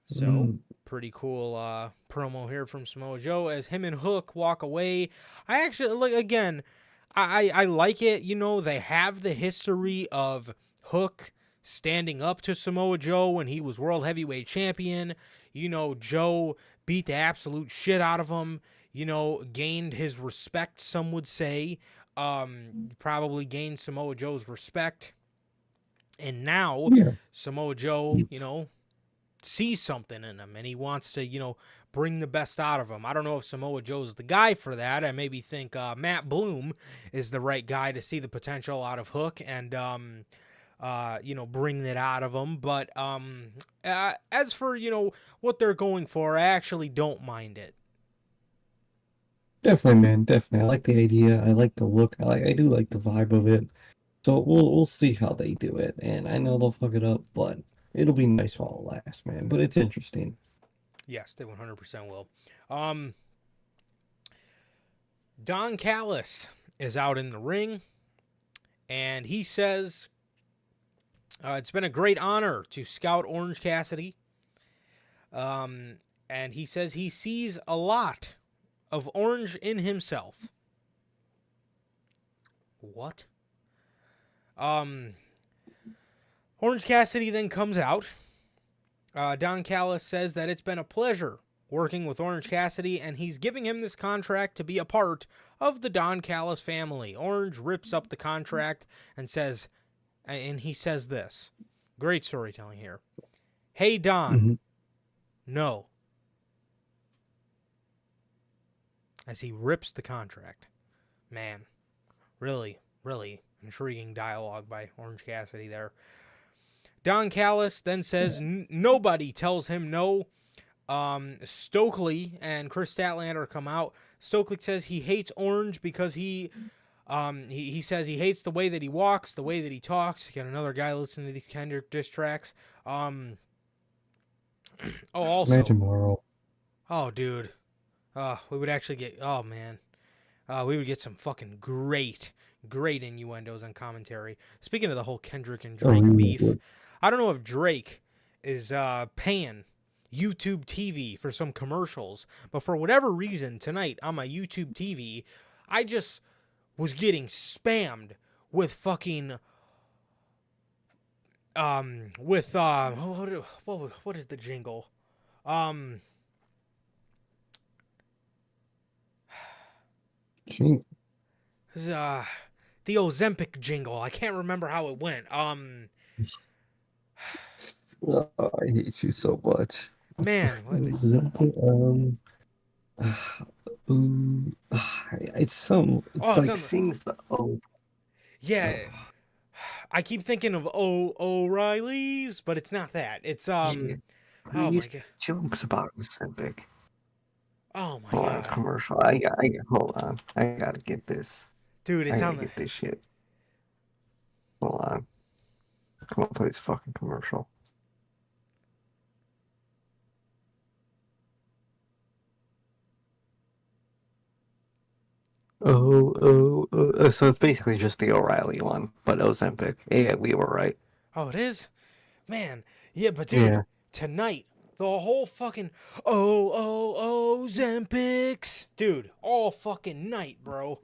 So, pretty cool promo here from Samoa Joe as him and Hook walk away. I actually, like, again, I like it. You know, they have the history of Hook standing up to Samoa Joe when he was World Heavyweight Champion. You know, Joe beat the absolute shit out of him. You know, gained his respect, some would say. Probably gained Samoa Joe's respect. And now, Samoa Joe, you know, sees something in him and he wants to, you know, bring the best out of him. I don't know if Samoa Joe's the guy for that. I maybe think Matt Bloom is the right guy to see the potential out of Hook and, you know, bring that out of him. But as for, you know, what they're going for, I actually don't mind it. Definitely, man. Definitely. I like the idea. I like the look. I do like the vibe of it. So we'll see how they do it. And I know they'll fuck it up, but it'll be nice while it lasts, man. But it's interesting. Yes, they 100% will. Don Callis is out in the ring, and he says it's been a great honor to scout Orange Cassidy. And he says he sees a lot of Orange in himself. What? Orange Cassidy then comes out. Don Callis says that it's been a pleasure working with Orange Cassidy, and he's giving him this contract to be a part of the Don Callis family. Orange rips up the contract and says, and he says this. Great storytelling here. Hey, Don. No. As he rips the contract. Man, really, really intriguing dialogue by Orange Cassidy there. Don Callis then says nobody tells him no. Stokely and Chris Statlander come out. Stokely says he hates Orange because he says he hates the way that he walks, the way that he talks. You got another guy listening to these Kendrick diss tracks. Also. Imagine tomorrow. Oh, dude. We would actually get. Oh, man. We would get some fucking great innuendos on commentary. Speaking of the whole Kendrick and Drake beef, I don't know if Drake is paying YouTube TV for some commercials, but for whatever reason tonight on my YouTube TV, I just was getting spammed with fucking what is the jingle? The Ozempic jingle. I can't remember how it went. Oh, I hate you so much. Man, what is it's some. It's like sings the O. Yeah, I keep thinking of O'Reilly's, but it's not that. It's Oh my god. Jokes about Ozempic. Oh my god. Commercial. I hold on. I gotta get this. Dude, it's on get this shit. Hold on. Come on, play this fucking commercial. So it's basically just the O'Reilly one, but Ozempic. Yeah, we were right. Oh, it is? Man. Yeah, but dude, Yeah. tonight, the whole fucking Zempics. Dude, all fucking night, bro.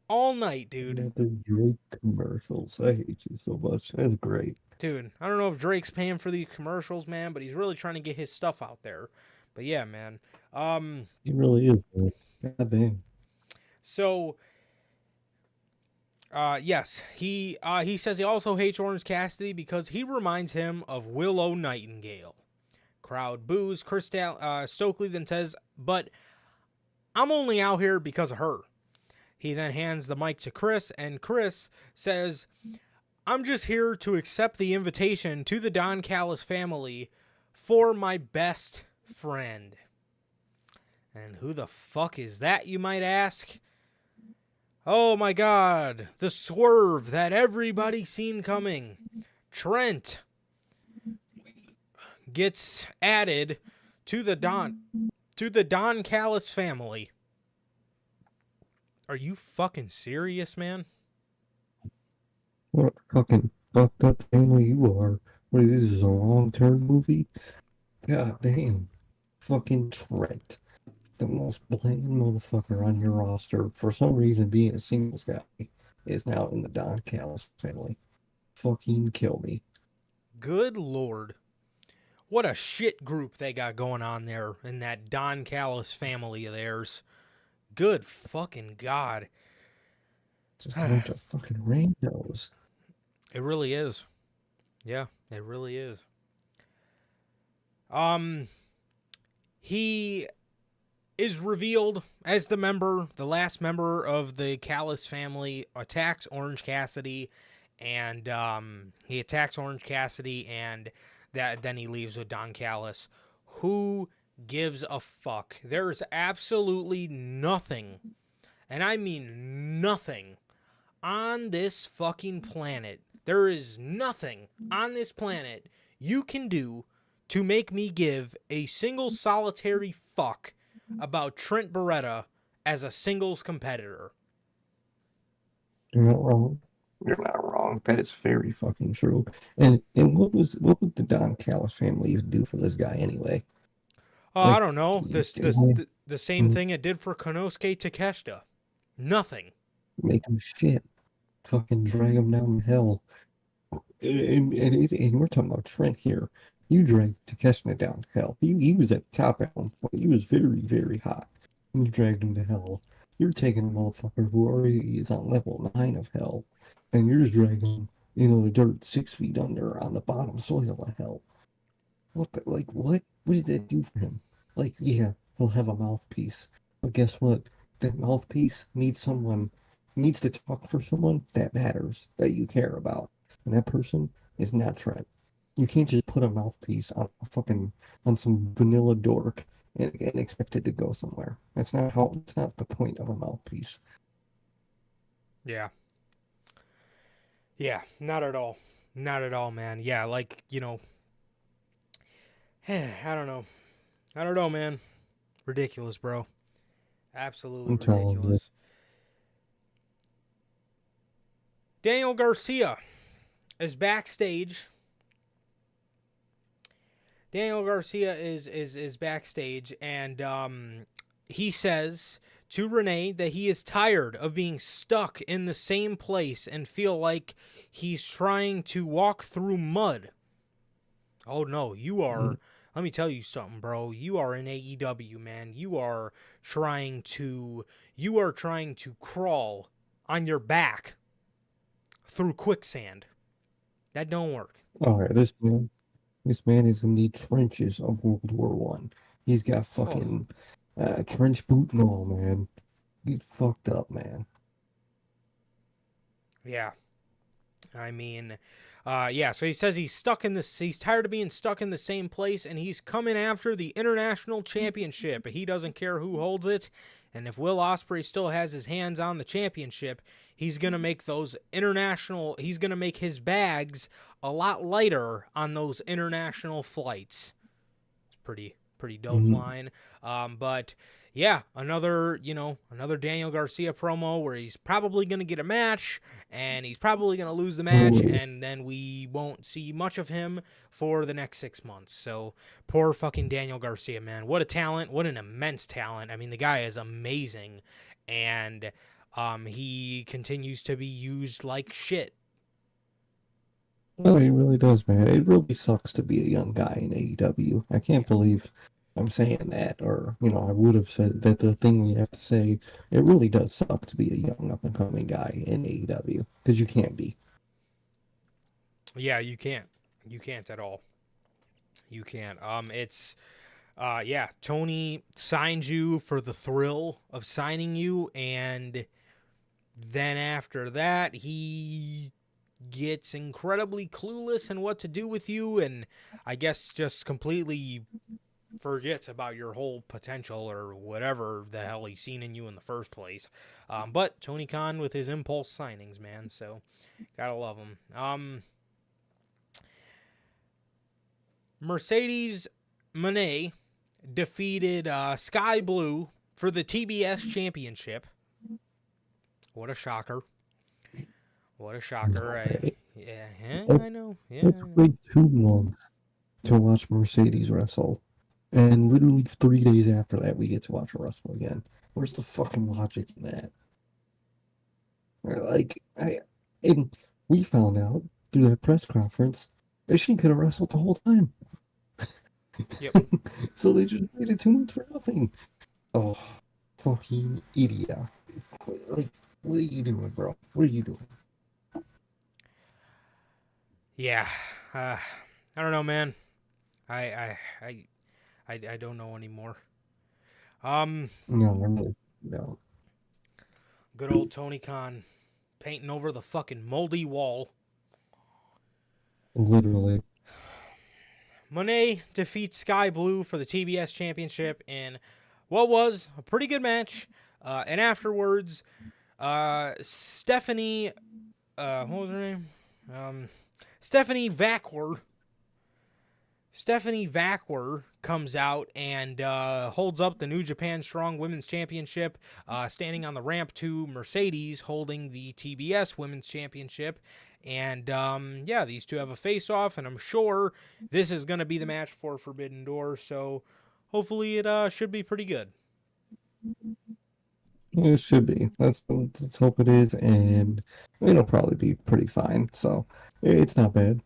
All night, dude. Yeah, the Drake commercials. I hate you so much. That's great. Dude, I don't know if Drake's paying for these commercials, man, but he's really trying to get his stuff out there. But yeah, man. He really is, man. God damn. So yes, he says he also hates Orange Cassidy because he reminds him of Willow Nightingale. Crowd boos. Stokely then says, "But I'm only out here because of her." He then hands the mic to Chris, and Chris says, "I'm just here to accept the invitation to the Don Callis family for my best friend." And who the fuck is that, you might ask? Oh my god, the Swerve that everybody seen coming. Trent gets added to the Don Callis family. Are you fucking serious, man? What a fucking fucked up family you are. What is this, a long-term movie? God damn. Fucking Trent. The most bland motherfucker on your roster, for some reason being a singles guy, is now in the Don Callis family. Fucking kill me. Good lord. What a shit group they got going on there in that Don Callis family of theirs. Good fucking god. Just a bunch of fucking randos. It really is. Yeah, it really is. He is revealed as the last member of the Callis family, attacks Orange Cassidy, and he attacks Orange Cassidy, and then he leaves with Don Callis. Who gives a fuck? There's absolutely nothing, and I mean nothing, on this fucking planet. There is nothing on this planet you can do to make me give a single solitary fuck about Trent Beretta as a singles competitor. You're not wrong. You're not wrong. That is very fucking true. And what would the Don Callis family do for this guy anyway? Oh, Like, I don't know. The same thing it did for Konosuke Takeshita. Nothing. make him shit. Fucking drag him down to hell. And we're talking about Trent here. You dragged Takeshita down to hell. He was at the top at one point. He was very, very hot. And you dragged him to hell. You're taking a motherfucker who already is on level 9 of hell. And you're just dragging him, the dirt 6 feet under on the bottom soil of hell. What? What does that do for him? Yeah, he'll have a mouthpiece. But guess what? That mouthpiece needs to talk for someone that matters, that you care about. And that person is not Trent. You can't just put a mouthpiece on some vanilla dork and expect it to go somewhere. It's not the point of a mouthpiece. Yeah. Yeah, not at all. Not at all, man. Yeah, I don't know. I don't know, man. Ridiculous, bro. Absolutely I'm telling you. ridiculous. Daniel Garcia is backstage. Daniel Garcia is backstage, and he says to Renee that he is tired of being stuck in the same place and feel like he's trying to walk through mud. Oh no, you are. Let me tell you something, bro. You are in AEW, man. You are trying to crawl on your back through quicksand. That don't work. All right, this man is in the trenches of World War One. He's got fucking trench boot and all, man. He's fucked up, man. Yeah. I mean, so he says he's tired of being stuck in the same place, and he's coming after the International Championship. He doesn't care who holds it, and if Will Ospreay still has his hands on the championship, he's going to make he's going to make his bags a lot lighter on those international flights. It's pretty dope line. But yeah, another Daniel Garcia promo where he's probably going to get a match and he's probably going to lose the match, and then we won't see much of him for the next 6 months. So poor fucking Daniel Garcia, man. What a talent. What an immense talent. I mean, the guy is amazing, and he continues to be used like shit. No, it really does, man. It really sucks to be a young guy in AEW. I can't believe I'm saying that, or, I would have said that the thing we have to say, it really does suck to be a young up-and-coming guy in AEW, because you can't be. Yeah, you can't. You can't at all. You can't. Tony signed you for the thrill of signing you, and then after that, he gets incredibly clueless in what to do with you, and I guess just completely forgets about your whole potential or whatever the hell he's seen in you in the first place. But Tony Khan with his impulse signings, man, so gotta love him. Mercedes Moné defeated Sky Blue for the TBS Championship. What a shocker. What a shocker. I know. Yeah. Let's wait 2 months to watch Mercedes wrestle. And literally 3 days after that, we get to watch her wrestle again. Where's the fucking logic in that? And we found out through that press conference that she could have wrestled the whole time. Yep. So they just waited 2 months for nothing. Oh, fucking idiot. Like, what are you doing, bro? What are you doing? Yeah. I don't know, man. I don't know anymore. No, I really don't. Good old Tony Khan painting over the fucking moldy wall. Literally. Moné defeats Sky Blue for the TBS Championship in what was a pretty good match. And afterwards, Stephanie, what was her name? Stephanie Vacquer comes out and holds up the New Japan Strong Women's Championship, standing on the ramp to Mercedes holding the TBS Women's Championship. And, these two have a face-off, and I'm sure this is going to be the match for Forbidden Door, so hopefully it should be pretty good. It should be. Let's hope it is, and it'll probably be pretty fine. So it's not bad.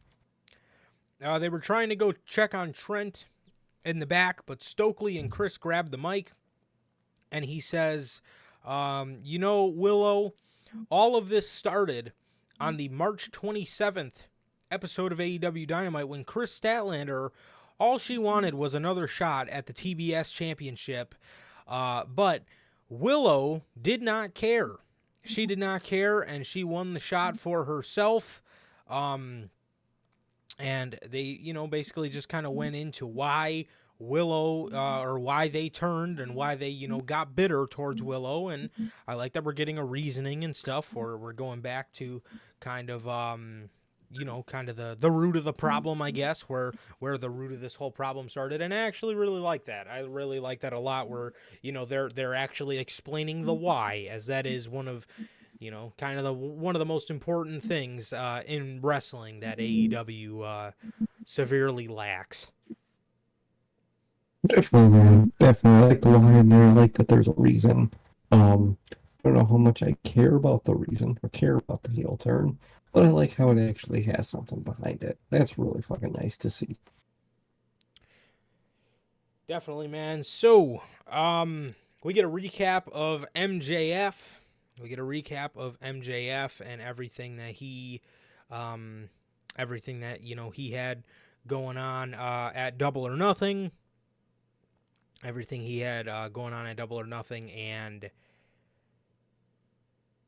They were trying to go check on Trent in the back, but Stokely and Chris grabbed the mic, and he says, Willow, all of this started on the March 27th episode of AEW Dynamite when Chris Statlander, all she wanted was another shot at the TBS Championship, but Willow did not care. She did not care, and she won the shot for herself. And they, basically just kind of went into why Willow, or why they turned and why they, got bitter towards Willow. And I like that we're getting a reasoning and stuff, or we're going back to kind of, kind of the root of the problem, I guess, where the root of this whole problem started. And I actually really like that. I really like that a lot, where, they're actually explaining the why, as that is one of, kind of one of the most important things in wrestling that AEW severely lacks. Definitely, man. Definitely. I like the why in there. I like that there's a reason. I don't know how much I care about the reason or care about the heel turn, but I like how it actually has something behind it. That's really fucking nice to see. Definitely, man. So, we get a recap of MJF. We get a recap of MJF and everything that he had going on at Double or Nothing. Everything he had going on at Double or Nothing, and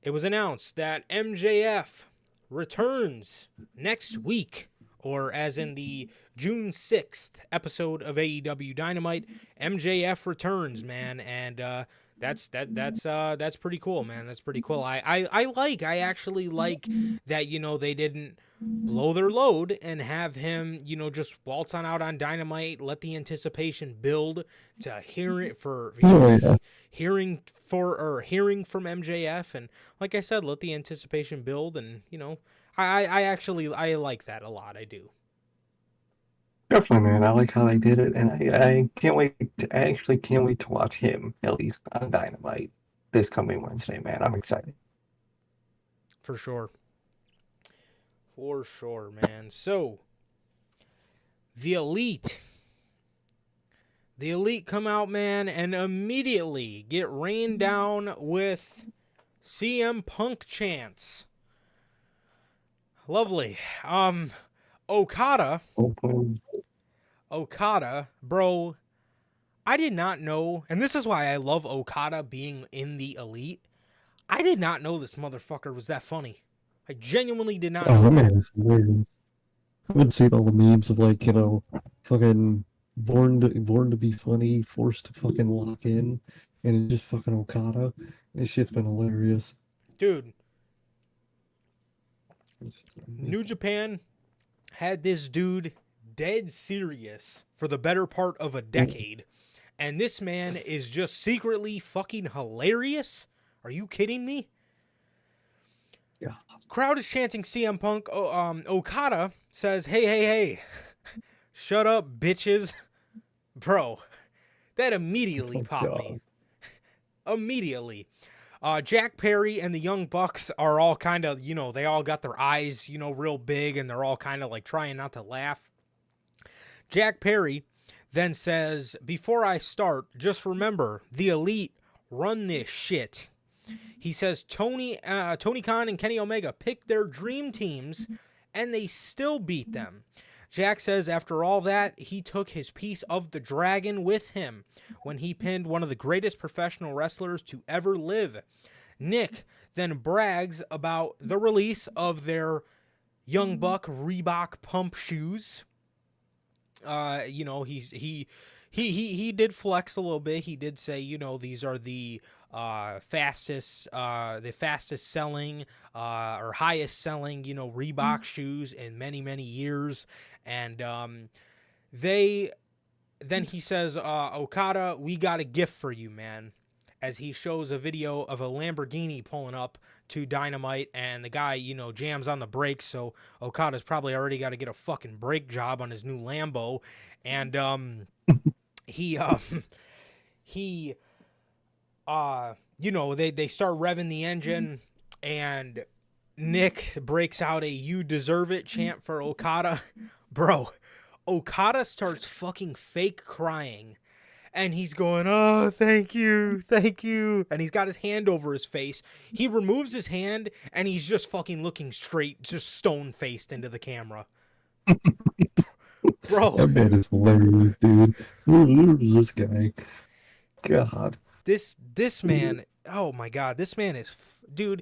it was announced that MJF returns next week, or as in the June 6th episode of AEW Dynamite, MJF returns, man, and That's pretty cool, man. That's pretty cool. I actually like that, you know, they didn't blow their load and have him, you know, just waltz on out on Dynamite, let the anticipation build to hearing from MJF, and like I said, let the anticipation build, and you know, I actually like that a lot. I do. Definitely, man. I like how they did it, and I can't wait. I actually can't wait to watch him at least on Dynamite this coming Wednesday, man. I'm excited. For sure. For sure, man. So, the Elite come out, man, and immediately get rained down with CM Punk chants. Lovely. Okada, bro, I did not know, and this is why I love Okada being in the Elite. I did not know this motherfucker was that funny. I genuinely did not know Oh, that. man, it's hilarious. I've been seeing all the memes of like, you know, fucking born to be funny, forced to fucking lock in, and it's just fucking Okada. This shit's been hilarious. Dude, New Japan had this dude dead serious for the better part of a decade, and this man is just secretly fucking hilarious. Are you kidding me? Yeah. Crowd is chanting CM Punk. Okada says, hey, shut up, bitches. Bro, that immediately popped me. Immediately. Jack Perry and the Young Bucks are all kind of, you know, they all got their eyes, you know, real big, and they're all kind of like trying not to laugh. Jack Perry then says, before I start, just remember, the Elite run this shit. He says Tony Khan and Kenny Omega picked their dream teams, and they still beat them. Jack says after all that, he took his piece of the dragon with him when he pinned one of the greatest professional wrestlers to ever live. Nick then brags about the release of their Young Buck Reebok pump shoes. You know, he did flex a little bit. He did say, you know, these are the fastest selling or highest selling, you know, Reebok shoes in many years. And then he says, Okada, we got a gift for you, man, as he shows a video of a Lamborghini pulling up to Dynamite, and the guy, you know, jams on the brakes, so Okada's probably already got to get a fucking brake job on his new Lambo. And you know, they start revving the engine, and Nick breaks out a "You deserve it" chant for Okada. Bro, Okada starts fucking fake crying, and he's going, oh, thank you, and he's got his hand over his face. He removes his hand, and he's just fucking looking straight, just stone-faced into the camera. Bro. That man is hilarious, dude. Who's this guy? God. This man, oh my God, this man is, dude,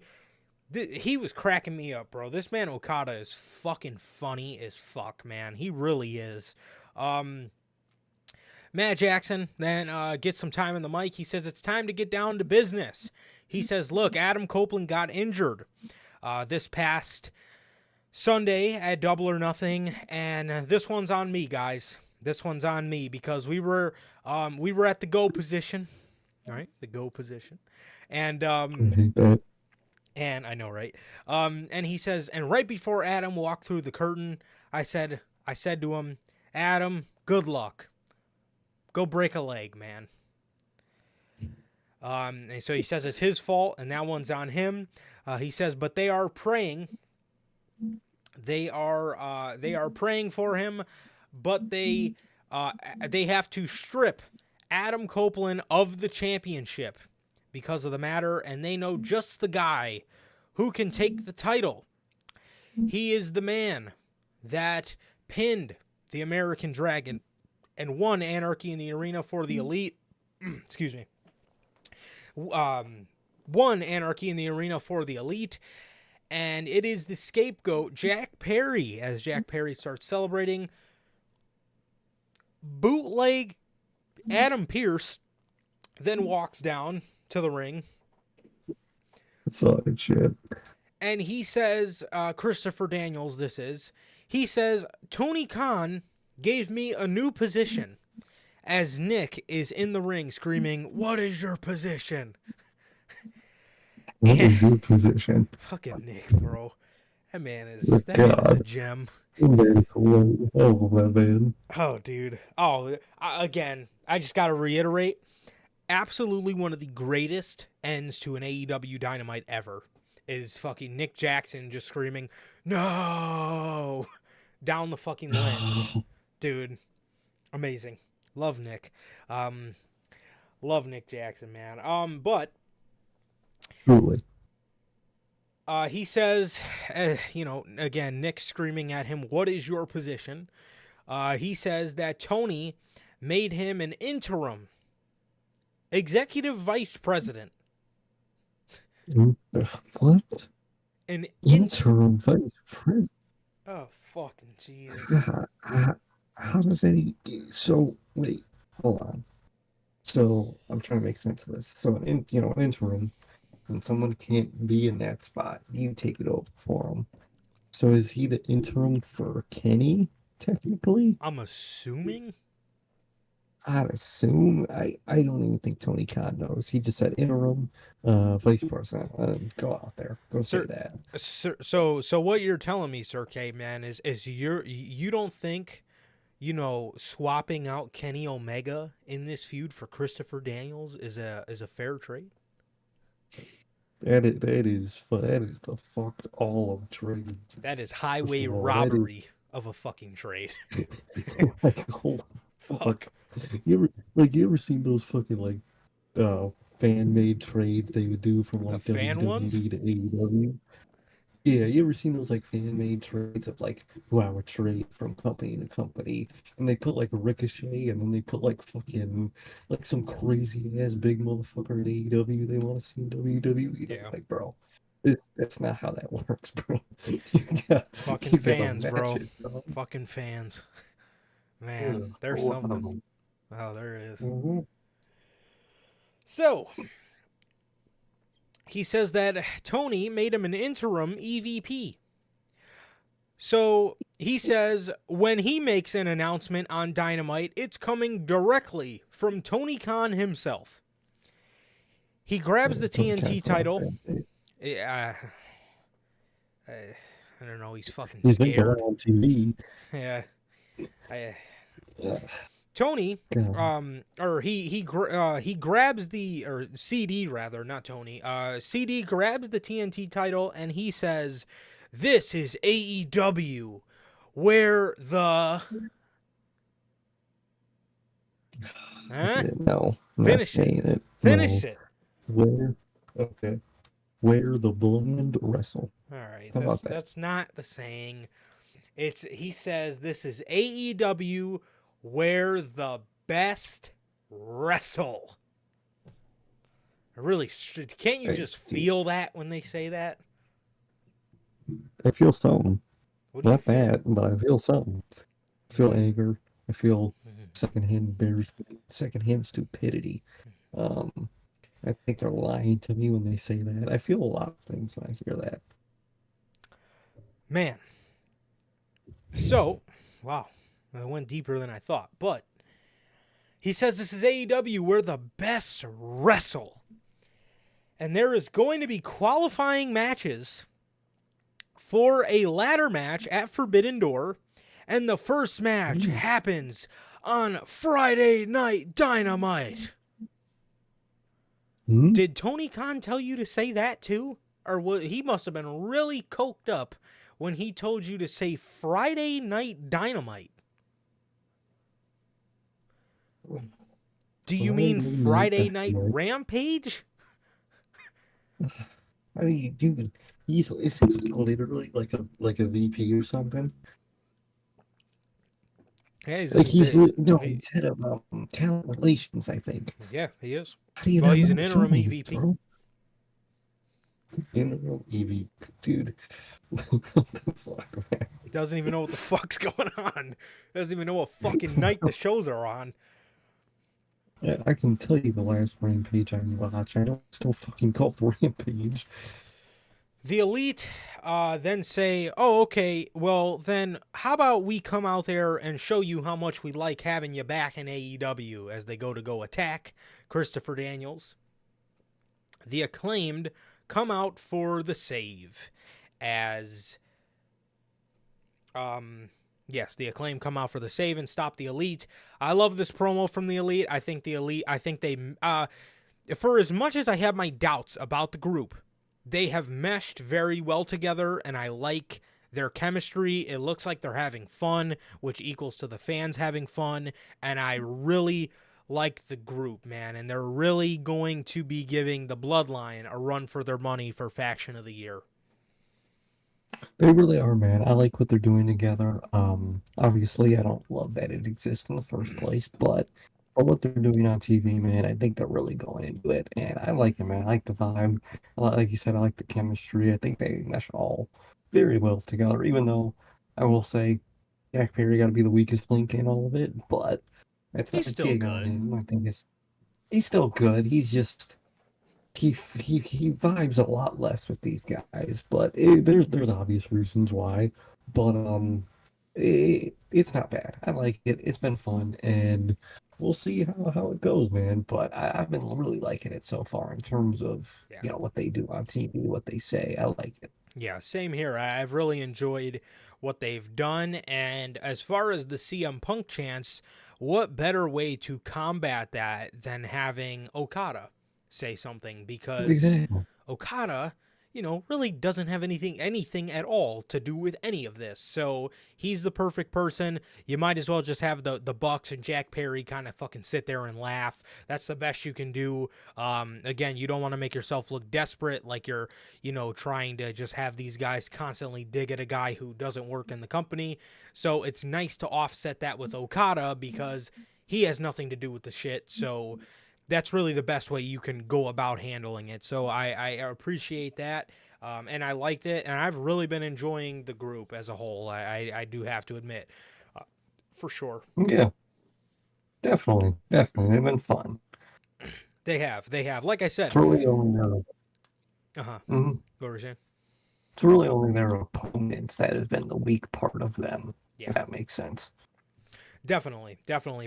he was cracking me up, bro. This man Okada is fucking funny as fuck, man. He really is. Matt Jackson then gets some time in the mic. He says it's time to get down to business. He says, look, Adam Copeland got injured this past Sunday at Double or Nothing, and this one's on me, guys. This one's on me because we were at the go position. All right, the go position. And and I know, right? And he says, and right before Adam walked through the curtain, I said to him, Adam, good luck. Go break a leg, man. And so he says it's his fault, and that one's on him. He says, but they are praying. They are praying for him, but they have to strip Adam Copeland of the championship because of the matter, and they know just the guy who can take the title. He is the man that pinned the American Dragon and won Anarchy in the Arena for the Elite. Excuse me. Won Anarchy in the Arena for the Elite, and it is the scapegoat, Jack Perry, as Jack Perry starts celebrating. Bootleg Adam Pearce then walks down to the ring. Solid shit. And he says, Christopher Daniels, he says, Tony Khan gave me a new position, as Nick is in the ring screaming, "What is your position?" What is your position? Fucking Nick, bro. That man is a gem. That is one hell of that man. Oh, dude. Oh, again, I just got to reiterate, absolutely one of the greatest ends to an AEW Dynamite ever is fucking Nick Jackson just screaming, "No!" down the fucking lens. Dude, amazing. Love Nick. Love Nick Jackson, man. But Truly. he says, again, Nick screaming at him, "What is your position?" He says that Tony made him an interim executive vice president. What? An Interim vice president? Oh, fucking Jesus. How does any... So, wait, hold on. So, I'm trying to make sense of this. So, an interim, when someone can't be in that spot, you take it over for them. So, is he the interim for Kenny, technically? I'm assuming? I'd assume. I don't even think Tony Khan knows. He just said interim vice president. Go out there. Go say that. So what you're telling me, Sir K, man, is you don't think, swapping out Kenny Omega in this feud for Christopher Daniels is a fair trade? That is the fucked all of trade. That is highway robbery of a fucking trade. Like, hold on. Fuck. You ever seen those fucking fan made trades they would do from The fan ones? WWE to AEW? Yeah, you ever seen those fan made trades of who I would trade from company to company, and they put Ricochet, and then they put fucking some crazy ass big motherfucker in AEW they want to see in WWE. Yeah. Bro, that's not how that works, bro. Fucking fans, bro. Fucking fans. Man, there's something. Oh, there is. Mm-hmm. So, he says that Tony made him an interim EVP. So, he says when he makes an announcement on Dynamite, it's coming directly from Tony Khan himself. He grabs the TNT title. I don't know, he's fucking scared. On TV. Yeah. Tony, he grabs CD rather, not Tony. CD grabs the TNT title and he says, "This is AEW, where the..." Huh? No. Finish it. Finish it. Where? Okay. Where the blind wrestle. All right. How about that? That's not the saying. He says this is AEW, where the best wrestle. Really, can't you just feel that when they say that? I feel something. feel? Not that, but I feel something. I feel anger. I feel secondhand embarrassment, secondhand stupidity. I think they're lying to me when they say that. I feel a lot of things when I hear that. Man. So, wow. I went deeper than I thought. But he says this is AEW, where the best wrestle. And there is going to be qualifying matches for a ladder match at Forbidden Door. And the first match happens on Friday Night Dynamite. Did Tony Khan tell you to say that too? Or he must have been really coked up when he told you to say Friday Night Dynamite. Do you mean Friday Night Rampage? I mean, dude, is he literally like a VP or something? Yeah, he's head of talent relations, I think. Yeah, he is. Well, he's an interim EVP. Bro? Interim EVP, dude. What the fuck, man? He doesn't even know what the fuck's going on. Doesn't even know what fucking night the shows are on. I can tell you the last Rampage I watched. I know it's still fucking called Rampage. The Elite then say, oh, okay, well, then how about we come out there and show you how much we like having you back in AEW as they go attack Christopher Daniels. The Acclaimed come out for the save as, yes, the Acclaim come out for the save and stop the Elite. I love this promo from the Elite. I think they, for as much as I have my doubts about the group, they have meshed very well together, and I like their chemistry. It looks like they're having fun, which equals to the fans having fun, and I really like the group, man, and they're really going to be giving the Bloodline a run for their money for Faction of the Year. They really are, man. I like what they're doing together. Obviously, I don't love that it exists in the first place, but for what they're doing on TV, man, I think they're really going into it, and I like it, man. I like the vibe. Like you said, I like the chemistry. I think they mesh all very well together. Even though I will say, Jack Perry got to be the weakest link in all of it, but that's He's not a still dig on good. him. I think he's still good. He's just he vibes a lot less with these guys, but there's obvious reasons why. But it's not bad. I like it. It's been fun, and we'll see how it goes, man. But I've been really liking it so far in terms of Yeah. what they do on TV, what they say. I like it. Yeah, same here. I've really enjoyed what they've done. And as far as the CM Punk chance, what better way to combat that than having Okada say something? Because Exactly. Okada, really doesn't have anything at all to do with any of this. So he's the perfect person. You might as well just have the Bucks and Jack Perry kind of fucking sit there and laugh. That's the best you can do. Again, you don't want to make yourself look desperate, like you're, trying to just have these guys constantly dig at a guy who doesn't work in the company. So it's nice to offset that with Okada because he has nothing to do with the shit. So that's really the best way you can go about handling it. So I appreciate that, and I liked it, and I've really been enjoying the group as a whole. I do have to admit, for sure. Yeah, definitely. They've been fun. They have. Like I said, It's really only What were you saying? it's really only their opponents that have been the weak part of them, Yeah. if that makes sense. Definitely.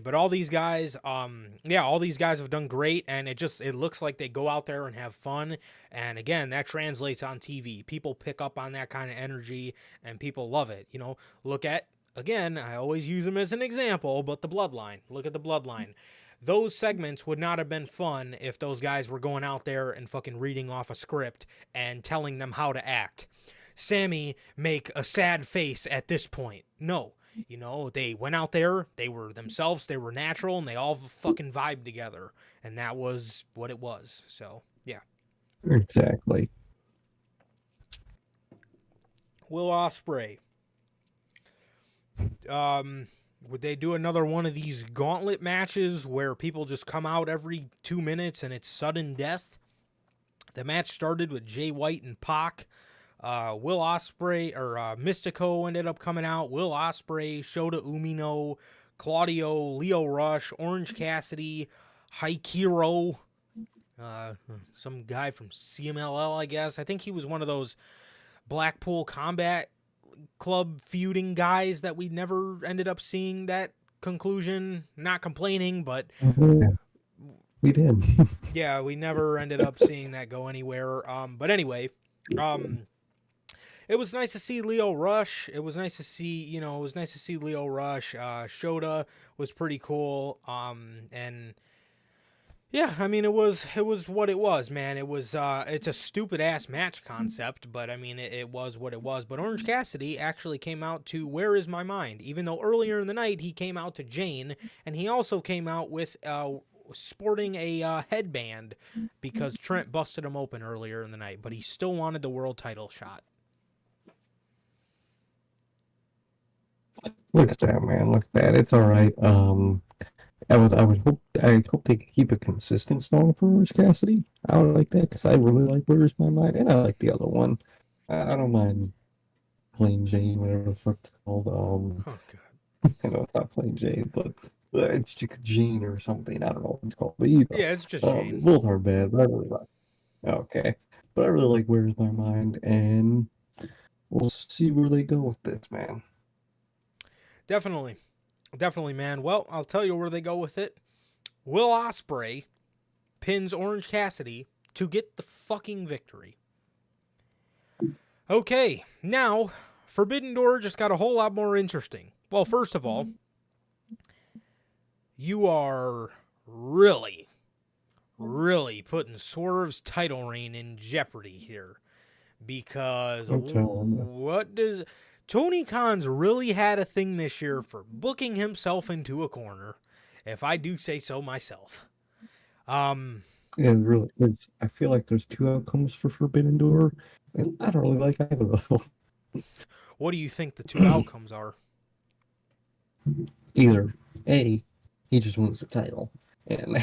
But all these guys, all these guys have done great, and it looks like they go out there and have fun. And again, that translates on TV. People pick up on that kind of energy, and people love it. Look at, again, I always use them as an example, but the Bloodline. Look at the Bloodline. Those segments would not have been fun if those guys were going out there and fucking reading off a script and telling them how to act. Sammy, make a sad face at this point. No. They went out there, they were themselves, they were natural, and they all fucking vibed together. And that was what it was. So, yeah. Exactly. Will Ospreay. Would they do another one of these gauntlet matches where people just come out every 2 minutes and it's sudden death? The match started with Jay White and Pac. Will Ospreay or Mystico ended up coming out. Will Ospreay, Shota Umino, Claudio, Lio Rush, Orange Cassidy, Haikiro, some guy from CMLL, I guess. I think he was one of those Blackpool Combat Club feuding guys that we never ended up seeing that conclusion. Not complaining, but Yeah, we did. yeah, we never ended up seeing that go anywhere. But anyway, it was nice to see Lio Rush. It was nice to see, Lio Rush. Shota was pretty cool. And yeah, I mean, it was what it was, man. It was, it's a stupid ass match concept, but I mean, it was what it was. But Orange Cassidy actually came out to Where Is My Mind? Even though earlier in the night he came out to Jane, and he also came out with, sporting a headband because Trent busted him open earlier in the night, but he still wanted the world title shot. Look at that, man. Look at that. It's all right. I hope they keep a consistent song for Orange Cassidy. I would like that because I really like Where's My Mind, and I like the other one. I don't mind Plain Jane, whatever the fuck it's called. Oh god. I know it's not Plain Jane, but It's Gene or something. I don't know what it's called, but you know, Yeah, it's just Jane. both are bad. But I really like. Okay, but I really like Where's My Mind, and we'll see where they go with this, man. Definitely. Definitely, man. Well, I'll tell you where they go with it. Will Ospreay pins Orange Cassidy to get the fucking victory. Okay, now Forbidden Door just got a whole lot more interesting. Well, first of all, you are really putting Swerve's title reign in jeopardy here. Because I'm telling you. what does Tony Khan's really had a thing this year for booking himself into a corner, if I do say so myself. Yeah, really, I feel like there's two outcomes for Forbidden Door, and I don't really like either of them. What do you think the two outcomes are? Either A, he just wins the title, and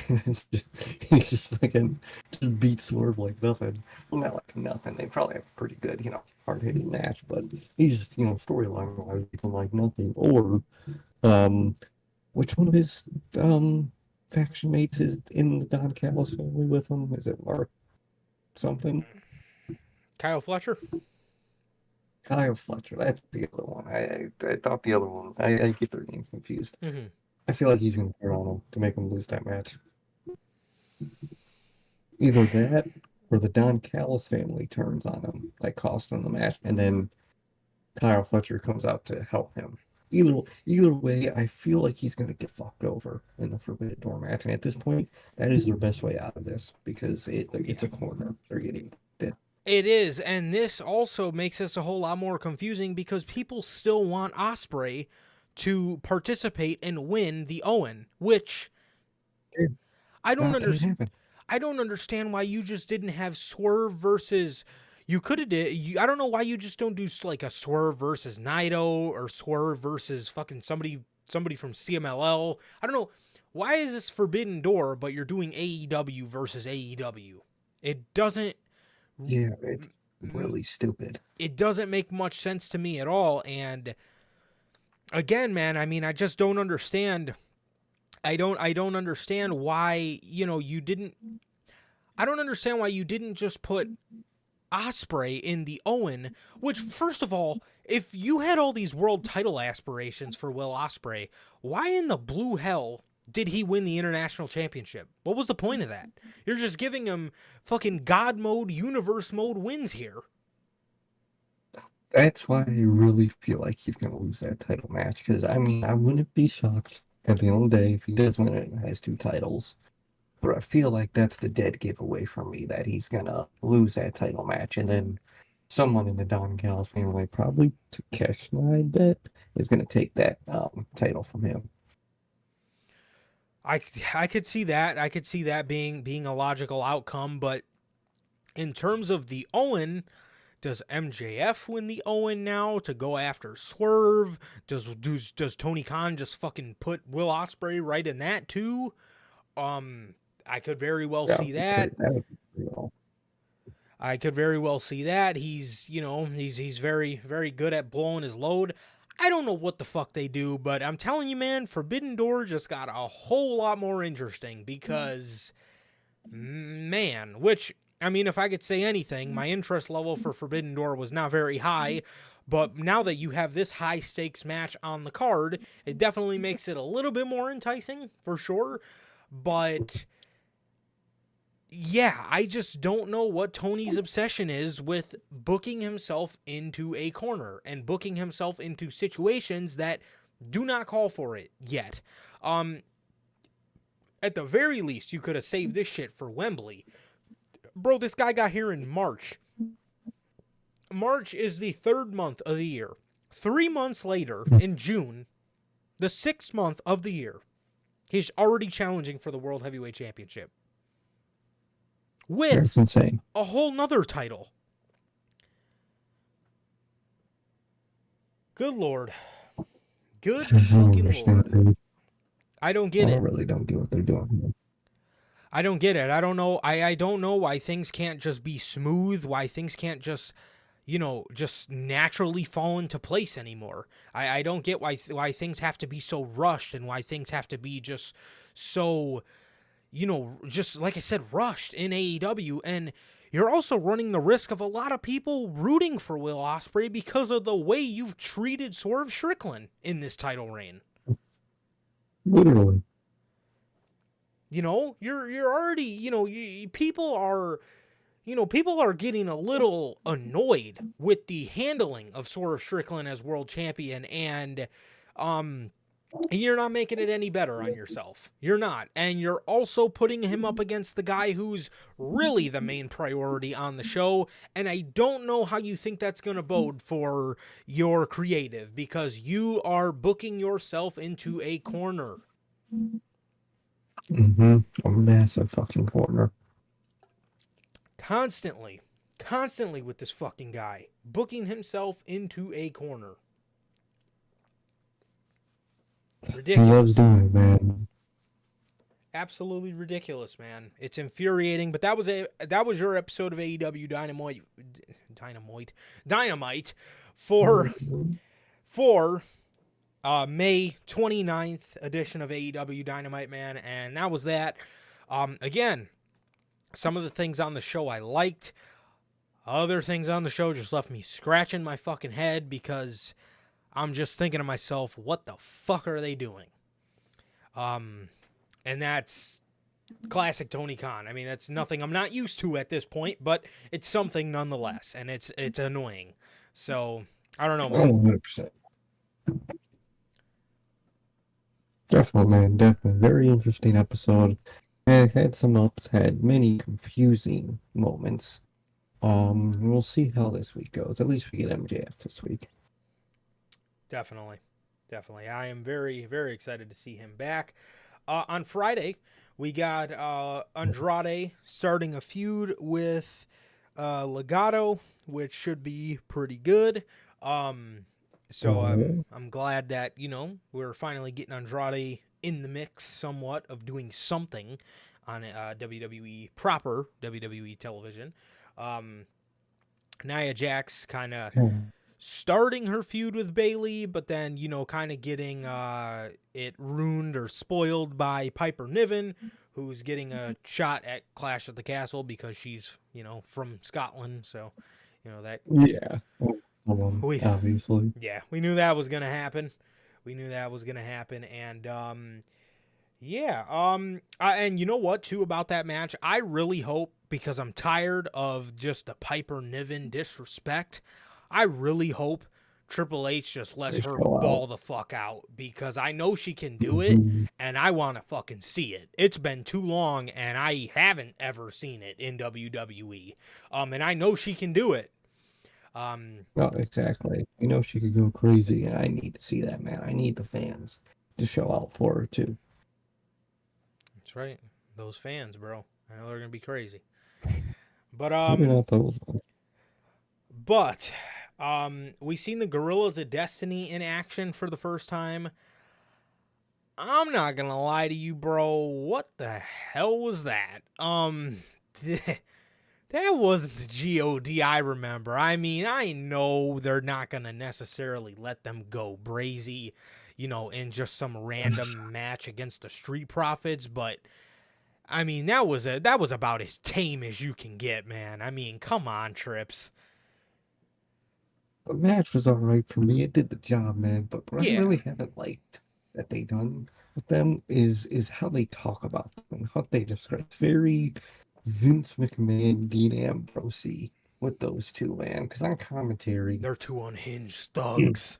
he just fucking just beats Swerve like nothing. Well, not like nothing. They probably have a pretty good, hard hitting match, but he's just, storyline wise, like nothing. Or, which one of his faction mates is in the Don Callis family with him? Is it Mark something? Kyle Fletcher? Kyle Fletcher. That's the other one. I thought the other one. I get their names confused. Mm-hmm. I feel like he's going to turn on him to make him lose that match. Either that or the Don Callis family turns on him, like cost him the match, and then Kyle Fletcher comes out to help him. Either way, I feel like he's going to get fucked over in the Forbidden Door match. And at this point, that is their best way out of this because it's a corner. They're getting dead. It is, and this also makes this a whole lot more confusing because people still want Ospreay to participate and win the Owen, which I don't understand. I don't understand why you just didn't have Swerve versus. You could have did. I don't know why you just don't do like a Swerve versus Naito or Swerve versus fucking somebody from CMLL. I don't know why is this Forbidden Door, but you're doing AEW versus AEW. It doesn't. Yeah, it's really stupid. It doesn't make much sense to me at all. And again, man, I mean, I just don't understand. I don't understand why, you didn't. I don't understand why you didn't just put Ospreay in the Owen, which, first of all, if you had all these world title aspirations for Will Ospreay, why in the blue hell did he win the international championship? What was the point of that? You're just giving him fucking God mode, universe mode wins here. That's why I really feel like he's going to lose that title match. Because, I mean, I wouldn't be shocked at the end of the day if he does win it and has two titles. But I feel like that's the dead giveaway for me, that he's going to lose that title match. And then someone in the Don Callis family, probably Takeshita, I bet, is going to take that title from him. I could see that. I could see that being a logical outcome, but in terms of the Owen, does MJF win the Owen now to go after Swerve? Does Tony Khan just fucking put Will Ospreay right in that too? I could very well see that. I could very well see that. He's very, very good at blowing his load. I don't know what the fuck they do, but I'm telling you, man, Forbidden Door just got a whole lot more interesting because, man, which, I mean, if I could say anything, my interest level for Forbidden Door was not very high, but now that you have this high stakes match on the card, it definitely makes it a little bit more enticing, for sure, but yeah, I just don't know what Tony's obsession is with booking himself into a corner and booking himself into situations that do not call for it yet. At the very least, you could have saved this shit for Wembley. Bro, this guy got here in March. March is the 3rd month of the year. 3 months later, in June, the 6th month of the year, he's already challenging for the World Heavyweight Championship. With That's insane. A whole nother title. Good Lord. Good fucking Lord. I don't get it. I really don't get what they're doing. I don't get it. I don't know. I don't know why things can't just be smooth, why things can't just, just naturally fall into place anymore. I don't get why things have to be so rushed and why things have to be just so, just like I said, rushed in AEW. And you're also running the risk of a lot of people rooting for Will Ospreay because of the way you've treated Swerve Strickland in this title reign. Literally. You're already, people are getting a little annoyed with the handling of Swerve Strickland as world champion, and you're not making it any better on yourself. You're not. And you're also putting him up against the guy who's really the main priority on the show, and I don't know how you think that's going to bode for your creative, because you are booking yourself into a corner. A massive fucking corner. Constantly with this fucking guy, booking himself into a corner. Ridiculous. He loves doing it, man. Absolutely ridiculous, man. It's infuriating, but that was your episode of AEW Dynamite for May 29th edition of AEW Dynamite, man, and that was that. Again, some of the things on the show I liked. Other things on the show just left me scratching my fucking head because I'm just thinking to myself, what the fuck are they doing? And that's classic Tony Khan. I mean, that's nothing I'm not used to at this point, but it's something nonetheless, and it's annoying. So, I don't know, man. 100%. Definitely, man. Definitely. Very interesting episode. And had some ups, had many confusing moments. We'll see how this week goes. At least we get MJF this week. Definitely. I am very, very excited to see him back. On Friday, we got Andrade starting a feud with Legado, which should be pretty good. I'm glad that, we're finally getting Andrade in the mix somewhat of doing something on WWE, proper WWE television. Nia Jax kind of starting her feud with Bayley, but then, kind of getting it ruined or spoiled by Piper Niven, who's getting a shot at Clash at the Castle because she's, from Scotland. So, that... Yeah. Obviously. Yeah, we knew that was going to happen. And, and you know what, too, about that match? I really hope, because I'm tired of just the Piper Niven disrespect, I really hope Triple H just lets her ball the fuck out, because I know she can do it, and I want to fucking see it. It's been too long, and I haven't ever seen it in WWE. And I know she can do it. No, exactly. She could go crazy, and I need to see that, man. I need the fans to show out for her, too. That's right. Those fans, bro. I know they're going to be crazy. But, Maybe not those ones. But, we seen the Gorillas of Destiny in action for the first time. I'm not going to lie to you, bro. What the hell was that? That wasn't the G.O.D. I remember. I mean, I know they're not going to necessarily let them go brazy, in just some random match against the Street Profits, but, I mean, that was about as tame as you can get, man. I mean, come on, Trips. The match was alright for me. It did the job, man, but what I really haven't liked that they done with them is how they talk about them and how they describe. It's very Vince McMahon, Dean Ambrose with those two, man. Because on commentary, they're two unhinged thugs.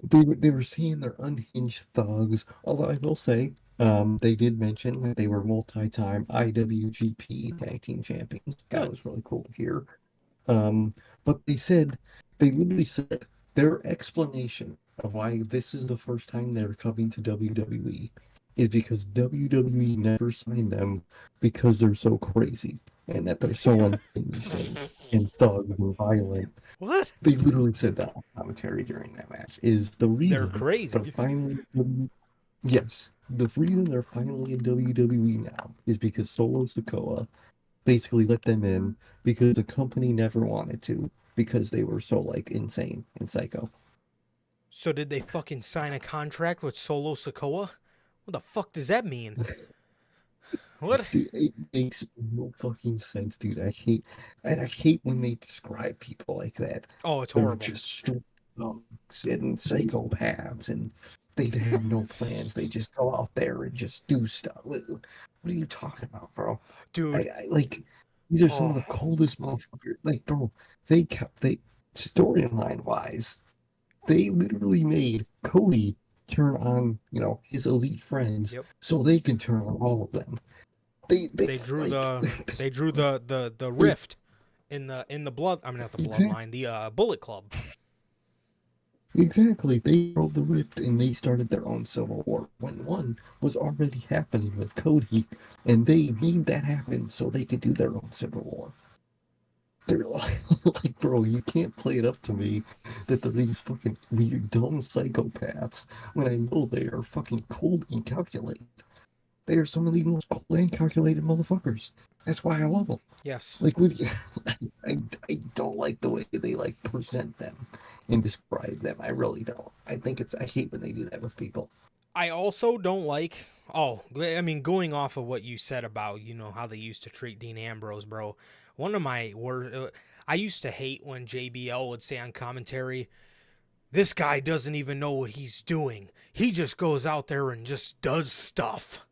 They were saying they're unhinged thugs. Although I will say, they did mention that they were multi-time IWGP Tag Team Champions. That was really cool to hear. But they literally said their explanation of why this is the first time they're coming to WWE is because WWE never signed them because they're so crazy and that they're so unhinged and thugs and violent. What? They literally said that on commentary during that match is the reason they're crazy. They're finally, yes, the reason they're finally in WWE now is because Solo Sikoa basically let them in because the company never wanted to because they were so like insane and psycho. So did they fucking sign a contract with Solo Sokoa? What the fuck does that mean? What? Dude, it makes no fucking sense, dude. I hate when they describe people like that. Oh, it's They're horrible. just straight thugs and psychopaths, and they have no plans. They just go out there and just do stuff. What are you talking about, bro? Dude, I like these are some of oh, the coldest motherfuckers. Like, bro, they storyline wise, they literally made Cody turn on, his elite friends yep. so they can turn on all of them. They They drew like the they drew the they, rift in the blood. I mean, not the exactly, bloodline, the Bullet Club. exactly. They drove the rift and they started their own civil war when one was already happening with Cody, and they made that happen so they could do their own civil war. They're like, bro, you can't play it up to me that they're these fucking weird, dumb psychopaths when I know they are fucking cold and calculated. They are some of the most cold and calculated motherfuckers. That's why I love them. Yes. Like, I don't like the way they like present them and describe them. I really don't. I hate when they do that with people. I also don't like. Oh, I mean, going off of what you said about how they used to treat Dean Ambrose, bro. One of my worst. I used to hate when JBL would say on commentary, "This guy doesn't even know what he's doing. He just goes out there and just does stuff."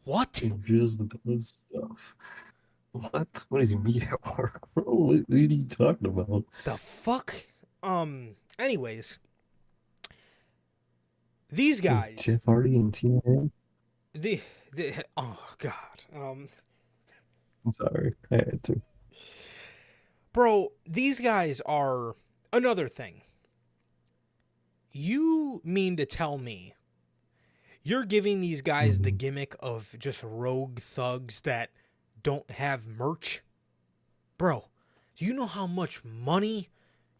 What? It just does stuff. What? What does he mean at work, bro? What are you talking about? The fuck? Anyways, these guys. Jeff Hardy and TNA? The oh god. I'm sorry. I had to. Bro, these guys are another thing. You mean to tell me you're giving these guys the gimmick of just rogue thugs that don't have merch? Bro, do you know how much money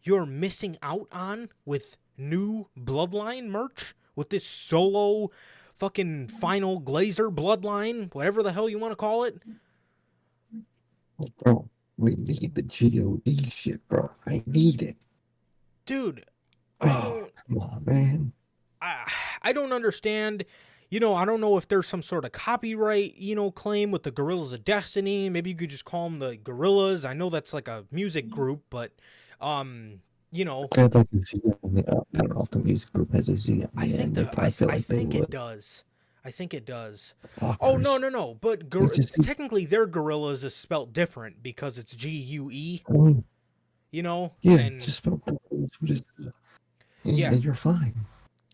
you're missing out on with new Bloodline merch? With this Solo fucking final Glazer Bloodline, whatever the hell you want to call it? Bro, we need the GOD shit, bro. I need it. Dude, Oh, come on, man. I don't understand. I don't know if there's some sort of copyright, claim with the Gorillas of Destiny. Maybe you could just call them the Gorillas. I know that's like a music group, but, I have like a Z on the, I don't know if the music group has a Z on the I think end. They probably feel like they it would. does. I think it does. Fuckers. Oh, no. But It's just- technically their Gorillas is spelt different because it's GUE, Oh, Yeah. and just spell what is Yeah. and you're fine.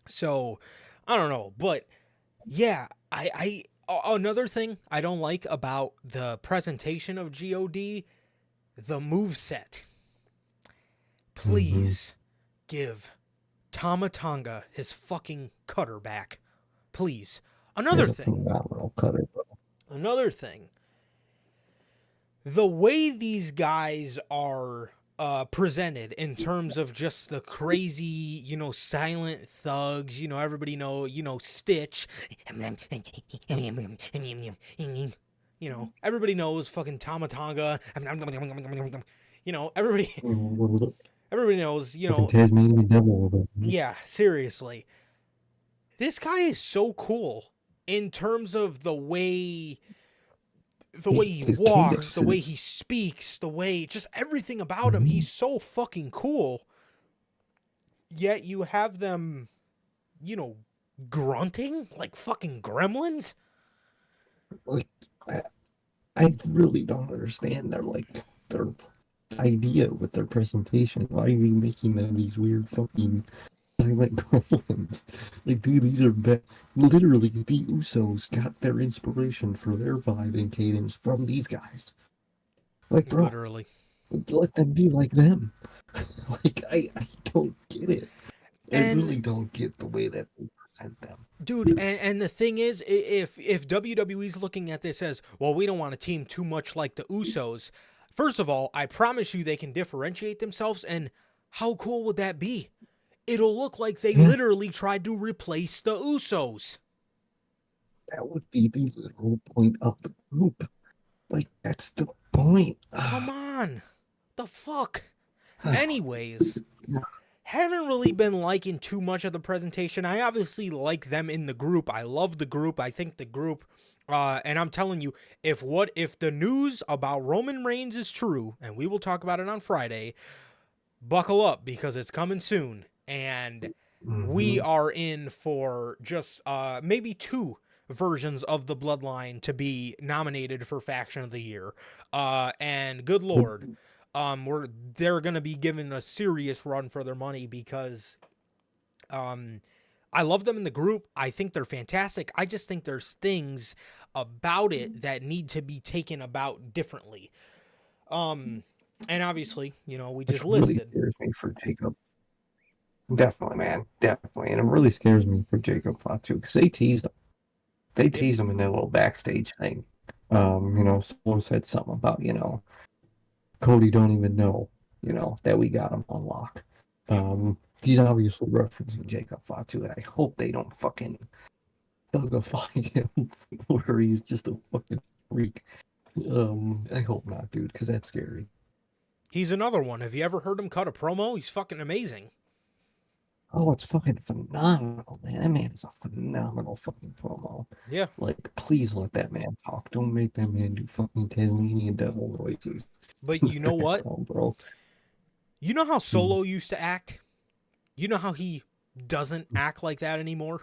So, I don't know. But, yeah, another thing I don't like about the presentation of GOD, the moveset. Please give Tama Tonga his fucking cutter back. Please. Another There's a thing. phenomenal cutter, bro. Another thing. The way these guys are presented in terms of just the crazy, silent thugs, everybody Stitch. Everybody knows fucking Tama Tonga. Everybody knows, Fucking Tasmanian devil over there. Yeah, seriously. This guy is so cool in terms of the way he His walks, cadence the way is- he speaks, the way just everything about him. He's so fucking cool. Yet you have them, grunting like fucking gremlins. Like, I really don't understand their idea with their presentation. Why are you making them these weird fucking silent gremlins? Like, dude, these are literally the Usos got their inspiration for their vibe and cadence from these guys. Like, bro, Literally. let them be like them. Like, I don't get it. I And- really don't get the way that they present them. Dude, and the thing is, if WWE's looking at this as, well, we don't want a team too much like the Usos, first of all, I promise you they can differentiate themselves, and how cool would that be? It'll look like they literally tried to replace the Usos. That would be the literal point of the group. Like, that's the point. Come on. The fuck? Anyways, haven't really been liking too much of the presentation. I obviously like them in the group. I love the group. I think the group, and I'm telling you, if the news about Roman Reigns is true, and we will talk about it on Friday, buckle up because it's coming soon. And we are in for just maybe 2 versions of the Bloodline to be nominated for Faction of the Year. And good Lord, they're going to be given a serious run for their money because I love them in the group. I think they're fantastic. I just think there's things about it that need to be taken about differently. And obviously, we just really listed. scares me for Jacob. Definitely, man. Definitely. And it really scares me for Jacob Fatu because they teased him. They teased him in that little backstage thing. Someone said something about, Cody don't even know, that we got him on lock. He's obviously referencing Jacob Fatu, and I hope they don't fucking thugify him where he's just a fucking freak. I hope not, dude, because that's scary. He's another one. Have you ever heard him cut a promo? He's fucking amazing. Oh, it's fucking phenomenal, man. That man is a phenomenal fucking promo. Yeah. Like, please let that man talk. Don't make that man do fucking Tasmanian devil noises. But you know what? Bro. You know how Solo used to act? You know how he doesn't act like that anymore?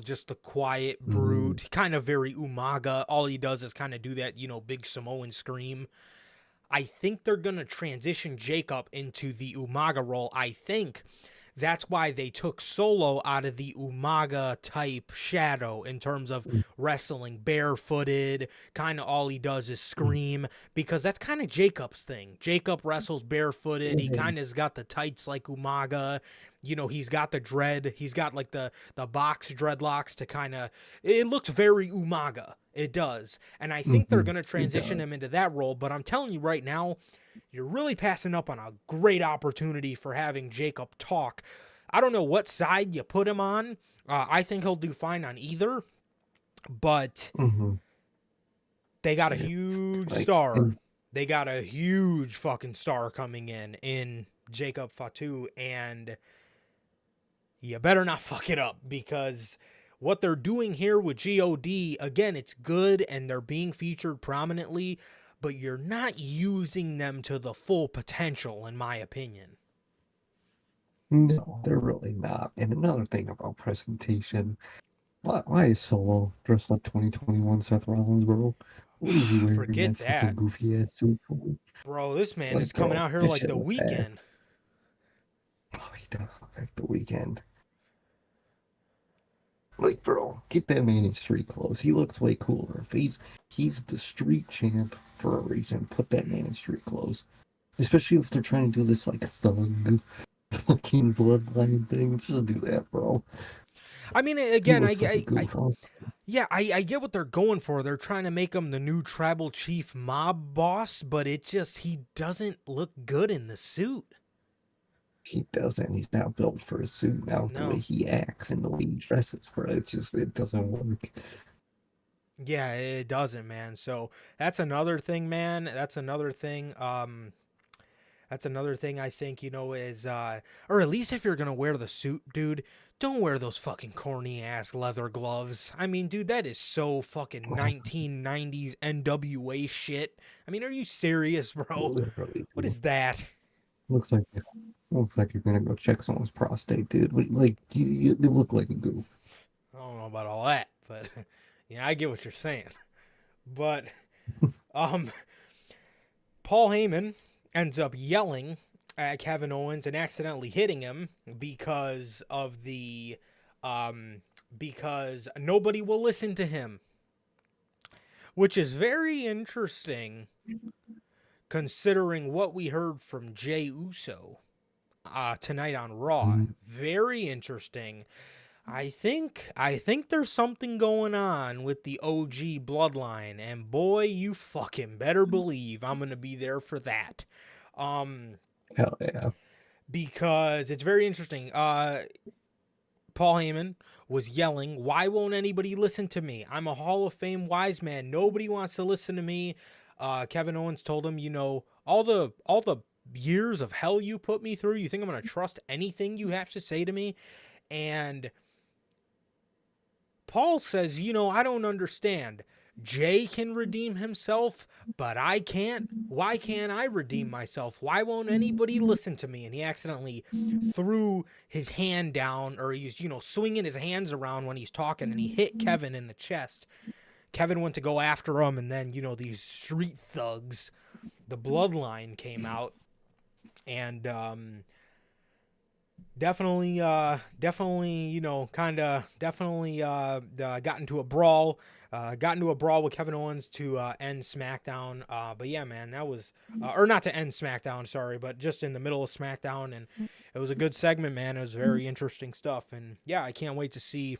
Just the quiet brood, kind of very Umaga. All he does is kind of do that, big Samoan scream. I think they're going to transition Jacob into the Umaga role. I think that's why they took Solo out of the Umaga type shadow in terms of wrestling barefooted. Kind of all he does is scream because that's kind of Jacob's thing. Jacob wrestles barefooted. He kind of has got the tights like Umaga. He's got the dread. He's got like the box dreadlocks to kind of, it looks very Umaga. It does. And I think they're going to transition him into that role. But I'm telling you right now, you're really passing up on a great opportunity for having Jacob talk. I don't know what side you put him on. I think he'll do fine on either. But they got a huge star. They got a huge fucking star coming in Jacob Fatu. And you better not fuck it up because what they're doing here with GOD, again, it's good and they're being featured prominently, but you're not using them to the full potential, in my opinion. No, they're really not. And another thing about presentation, why is Solo dressed like 2021 Seth Rollins, bro? What is he wearing? Forget that. Goofy ass suit for? Bro, this man is coming out here like the Weeknd. Oh, he does look like the Weeknd. Like, bro, get that man in street clothes. He looks way cooler. If he's the street champ for a reason, put that man in street clothes. Especially if they're trying to do this, like, thug fucking bloodline thing. Just do that, bro. I mean, again, I get what they're going for. They're trying to make him the new tribal chief mob boss, but he doesn't look good in the suit. He doesn't. He's not built for a suit now. No. The way he acts and the way he dresses for it, it doesn't work. Yeah, it doesn't, man. So that's another thing, man. That's another thing. That's another thing I think, is, or at least if you're going to wear the suit, dude, don't wear those fucking corny ass leather gloves. I mean, dude, that is so fucking 1990s NWA shit. I mean, are you serious, bro? Literally, what is that? Looks like you're gonna go check someone's prostate, dude. Like you look like a goof. I don't know about all that, but yeah, I get what you're saying. But Paul Heyman ends up yelling at Kevin Owens and accidentally hitting him because nobody will listen to him, which is very interesting considering what we heard from Jey Uso tonight on Raw. Very interesting. I think there's something going on with the OG bloodline, and boy, you fucking better believe I'm gonna be there for that. Hell yeah. Because it's very interesting. Paul Heyman was yelling, "Why won't anybody listen to me? I'm a Hall of Fame wise man. Nobody wants to listen to me." Kevin Owens told him, "You know, all the years of hell you put me through, you think I'm going to trust anything you have to say to me?" And Paul says, "You know, I don't understand. Jay can redeem himself, but I can't. Why can't I redeem myself? Why won't anybody listen to me?" And he accidentally threw his hand down, or he's, you know, swinging his hands around when he's talking, and he hit Kevin in the chest. Kevin went to go after him, and then, you know, these street thugs, the bloodline, came out, and definitely, you know, got into a brawl. Got into a brawl with Kevin Owens to end SmackDown. But yeah, man, that was, or not to end SmackDown, sorry, but just in the middle of SmackDown, and it was a good segment, man. It was very interesting stuff, and yeah, I can't wait to see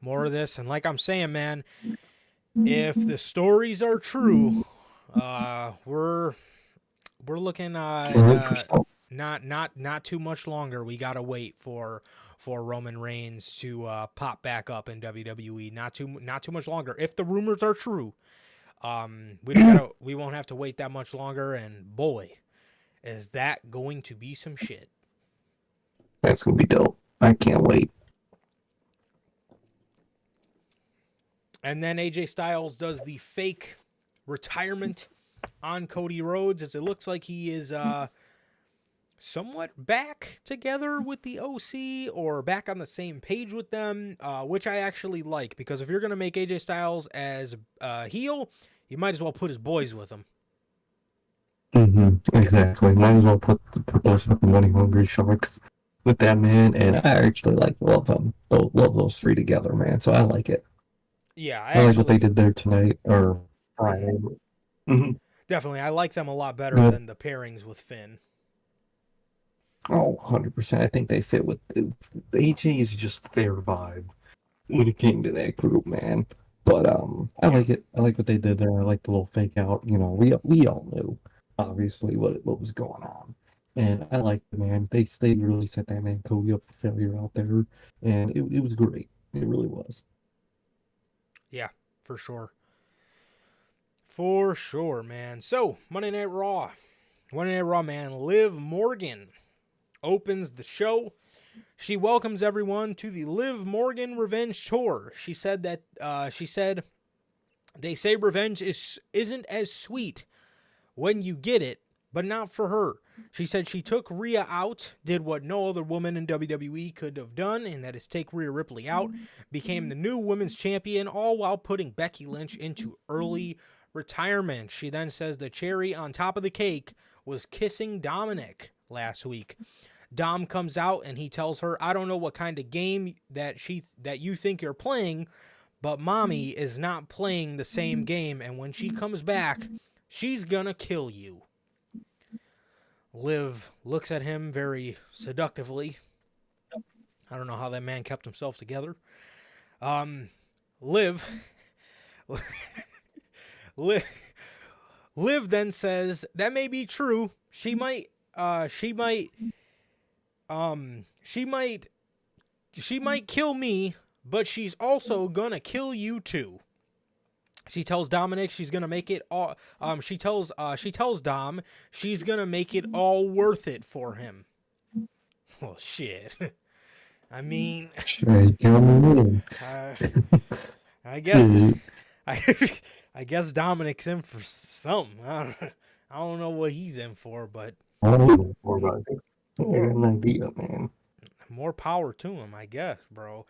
more of this. And like I'm saying, man, if the stories are true, we're looking not too much longer. We gotta wait for Roman Reigns to pop back up in WWE. Not too much longer. If the rumors are true, we won't have to wait that much longer. And boy, is that going to be some shit. That's gonna be dope. I can't wait. And then AJ Styles does the fake retirement on Cody Rhodes, as it looks like he is somewhat back together with the OC, or back on the same page with them, which I actually like, because if you're going to make AJ Styles as a heel, you might as well put his boys with him. Exactly. Might as well put those fucking money hungry sharks with that, man. And I actually love those three together, man. So I like it. Yeah, I like what they did there tonight, or Friday. Definitely, I like them a lot better than the pairings with Finn. Oh, 100%. I think they fit with AJ is just their vibe when it came to that group, man. But I like it. I like what they did there. I like the little fake out. You know, we all knew obviously what was going on, and I liked it, man. They really set that man Cody up for failure out there, and it was great. It really was. Yeah, for sure. For sure, man. So, Monday Night Raw, man. Liv Morgan opens the show. She welcomes everyone to the Liv Morgan Revenge Tour. She said they say revenge isn't as sweet when you get it, but not for her. She said she took Rhea out, did what no other woman in WWE could have done, and that is take Rhea Ripley out, became the new women's champion, all while putting Becky Lynch into early retirement. She then says the cherry on top of the cake was kissing Dominic last week. Dom comes out and he tells her, "I don't know what kind of game that you think you're playing, but mommy is not playing the same game, and when she comes back, she's gonna kill you." Liv looks at him very seductively. I don't know how that man kept himself together. Liv then says that may be true. She might kill me, but she's also gonna kill you too. She tells Dominic she's gonna make it all. She tells Dom she's gonna make it all worth it for him. Well, shit. I mean, I guess Dominic's in for something. I don't know what he's in for, but I don't know an idea, man. More power to him, I guess, bro.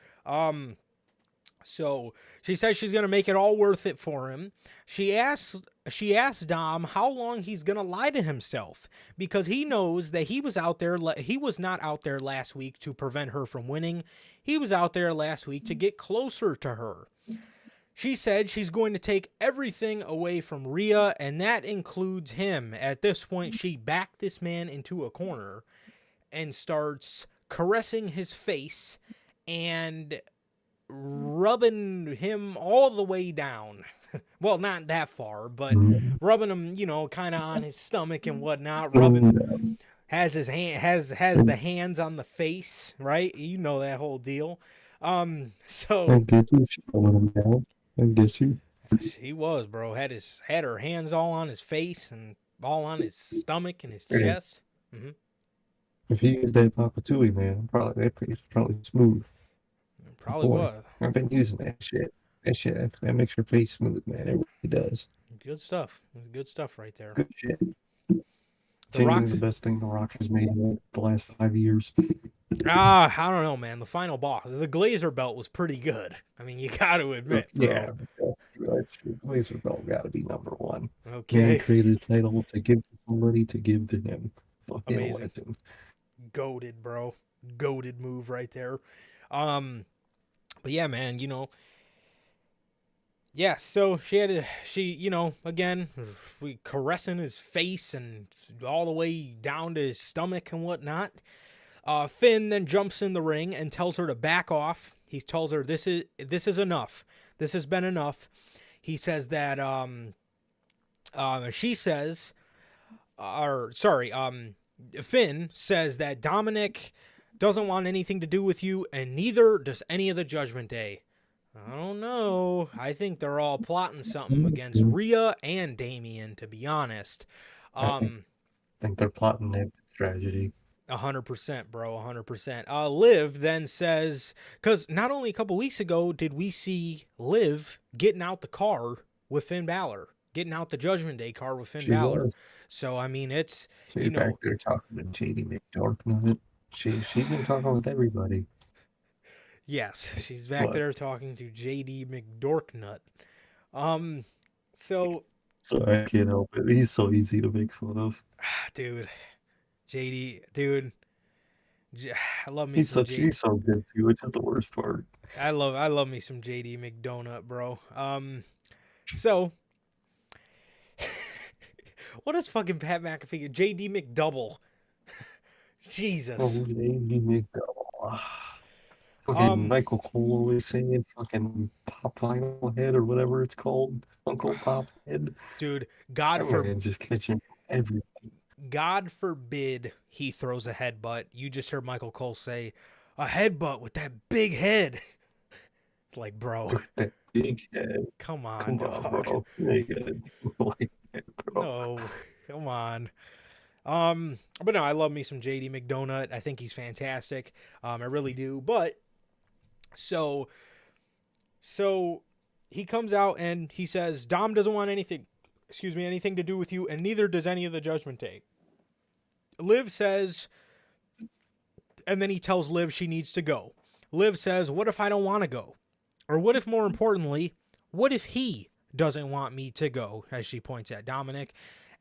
So she says she's gonna make it all worth it for him. She asks Dom how long he's gonna lie to himself, because he knows that he was not out there last week to prevent her from winning. He was out there last week to get closer to her. She said she's going to take everything away from Rhea, and that includes him. At this point, she backed this man into a corner and starts caressing his face and rubbing him all the way down. Well, not that far, but rubbing him, kind of on his stomach and whatnot, rubbing has his hand has the hands on the face, right? You know that whole deal. I So get you. She let him down. I get you. he was, bro, had her hands all on his face and all on his stomach and his Yeah. chest. Hmm. If he used that Papa Tui, man, it's probably smooth. Probably Boy, was. I've been using that shit. That makes your face smooth, man. It really does. Good stuff. Good stuff right there. Good shit. The Genuinely the Rock's best thing The Rock has made in the last 5 years. I don't know, man. The final boss, the Glazer belt was pretty good. I mean, you got to admit, Yeah, bro. that's true. Glazer Belt got to be number one. Man Okay, created a title to give to somebody to give to him. Fucking amazing, legend. goaded, bro, goaded move right there. But yeah, man, yeah. So again, we caressing his face and all the way down to his stomach and whatnot. Finn then jumps in the ring and tells her to back off. He tells her this is enough. This has been enough. He says that she says, or sorry, Finn says that Dominic doesn't want anything to do with you, and neither does any of the Judgment Day. I don't know. I think they're all plotting something against Rhea and Damien, to be honest. I think they're plotting that tragedy. 100%, bro. 100%. Liv then says, because not only a couple weeks ago did we see Liv getting out the car with Finn Balor, getting out the Judgment Day car with Finn She Balor. was. So I mean, it's She's back there talking to JD McDarknut. She's been talking with everybody. yes, she's back But there talking to JD McDorknut. So so I can't help it. He's so easy to make fun of. dude, dude, I love me He's some JD. so good too, which is the worst part. I love me some JD McDonut, bro. So what is fucking Pat McAfee? JD McDouble. Jesus. Oh, JD McDowell. Fucking Michael Cole always saying fucking Pop Vinyl Head or whatever it's called. Uncle Pop Head. Dude, That man just catching everything. God forbid he throws a headbutt. You just heard Michael Cole say, a headbutt with that big head. It's like, bro. That big head. Come on, Come dog. on, bro. Like that, bro. No, come on. But no, I love me some JD McDonut. I think he's fantastic. I really do. But so he comes out and he says, Dom doesn't want anything to do with you, and neither does any of the Judgment Day. Liv says, and then he tells Liv she needs to go. Liv says, what if I don't want to go? Or what if, more importantly, what if he doesn't want me to go, as she points at Dominic.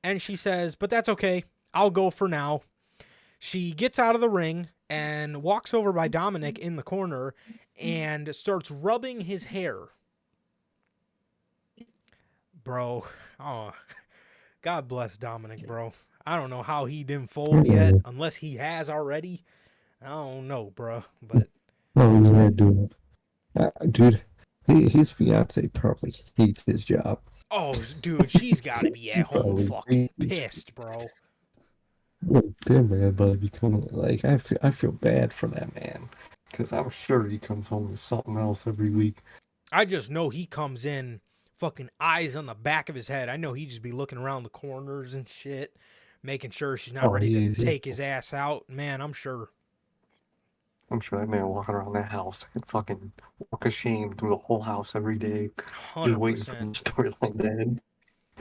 And she says, but that's okay. I'll go for now. She gets out of the ring and walks over by Dominic in the corner and starts rubbing his hair. Bro, oh, God bless Dominic, bro. I don't know how he didn't fold yet, unless he has already. I don't know, bro. But oh, he's not doing it. Dude, his fiance probably hates his job. oh, dude, she's got to be at home Probably fucking pissed, bro. Damn, man, but becoming like I feel bad for that man because I'm sure he comes home with something else every week. I just know he comes in fucking eyes on the back of his head. I know he just be looking around the corners and shit, making sure she's not ready to take his ass out. Man, I'm sure. I'm sure that man walking around that house can fucking walk ashamed through the whole house every day, 100%. just waiting for the story like that.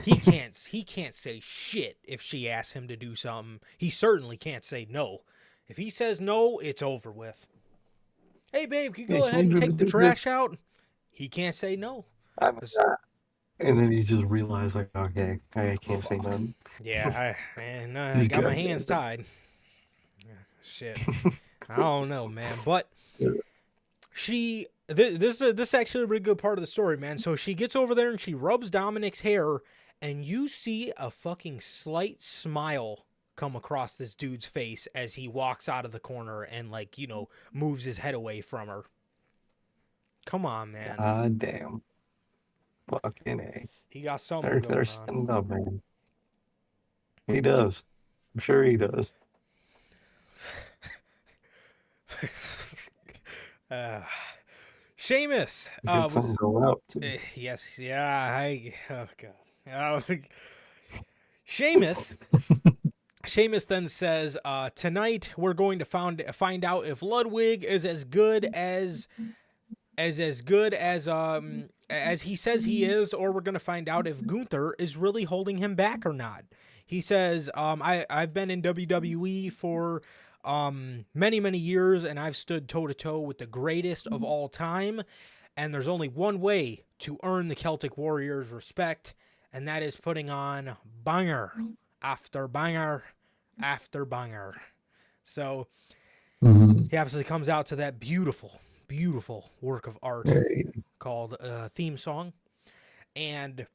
He can't say shit if she asks him to do something. He certainly can't say no. If he says no, it's over with. Hey, babe, can you go ahead and take the trash out? He can't say no. And then he just realized, like, okay, I can't say nothing. Yeah, I got my hands tied. Shit. I don't know, man. But this is actually a really good part of the story, man. So she gets over there and she rubs Dominic's hair, and you see a fucking slight smile come across this dude's face as he walks out of the corner and, like, you know, moves his head away from her. Come on, man. God damn. Fucking A. He got something going on. Up, man. He does. I'm sure he does. Uh, Sheamus. He's got something going up too. Yes. Yeah. Oh God. Sheamus. Sheamus then says, "Tonight we're going to find out if Ludwig is as good as he says he is, or we're going to find out if Gunther is really holding him back or not." He says, I've been in WWE for many years, and I've stood toe to toe with the greatest of all time, and there's only one way to earn the Celtic Warriors' respect, and that is putting on banger after banger after banger. So he obviously comes out to that beautiful work of art called Theme Song, and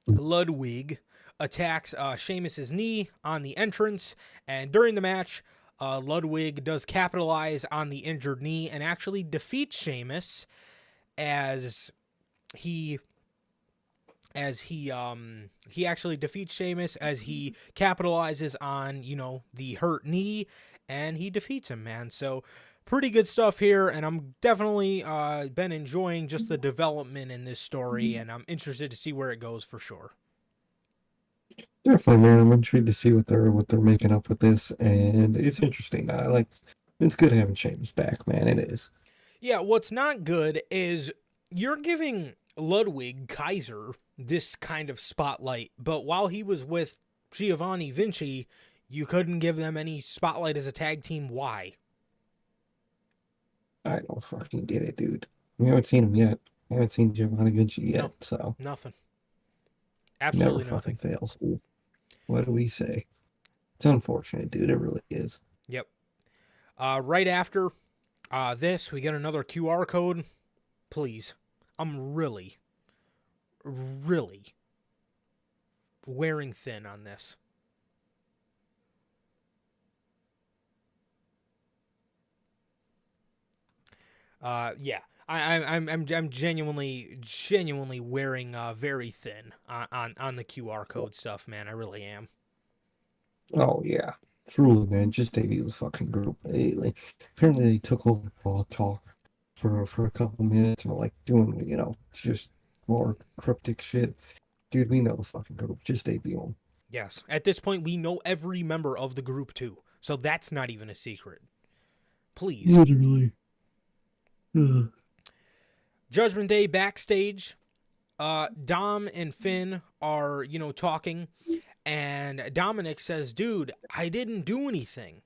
Ludwig attacks Sheamus's knee on the entrance, and during the match, Ludwig does capitalize on the injured knee and actually defeats Sheamus as he actually defeats Sheamus as he capitalizes on, the hurt knee, and he defeats him, man. So pretty good stuff here, and I'm definitely been enjoying just the development in this story, and I'm interested to see where it goes for sure. Definitely, man. I'm intrigued to see what they're making up with this, and it's interesting. It's good having Sheamus back, man. It is. Yeah, what's not good is you're giving Ludwig Kaiser this kind of spotlight, but while he was with Giovanni Vinci, you couldn't give them any spotlight as a tag team. Why? I don't fucking get it, dude. We haven't seen him yet. I haven't seen Giovanni Vinci yet, so nothing. Absolutely never nothing. Fucking fails, dude. What do we say? It's unfortunate, dude. It really is. Yep. Right after this, we get another QR code. Please. I'm really wearing thin on this. Yeah. I'm genuinely wearing very thin on the QR code stuff, man. I really am. Oh yeah, truly, man. Just debut the fucking group. Apparently they took over Raw Talk for a couple minutes and were like doing just more cryptic shit. Dude, we know the fucking group. Just debut them. Yes. At this point, we know every member of the group too, so that's not even a secret. Please. Literally. Judgment Day backstage, Dom and Finn are, talking, and Dominic says, "Dude, I didn't do anything."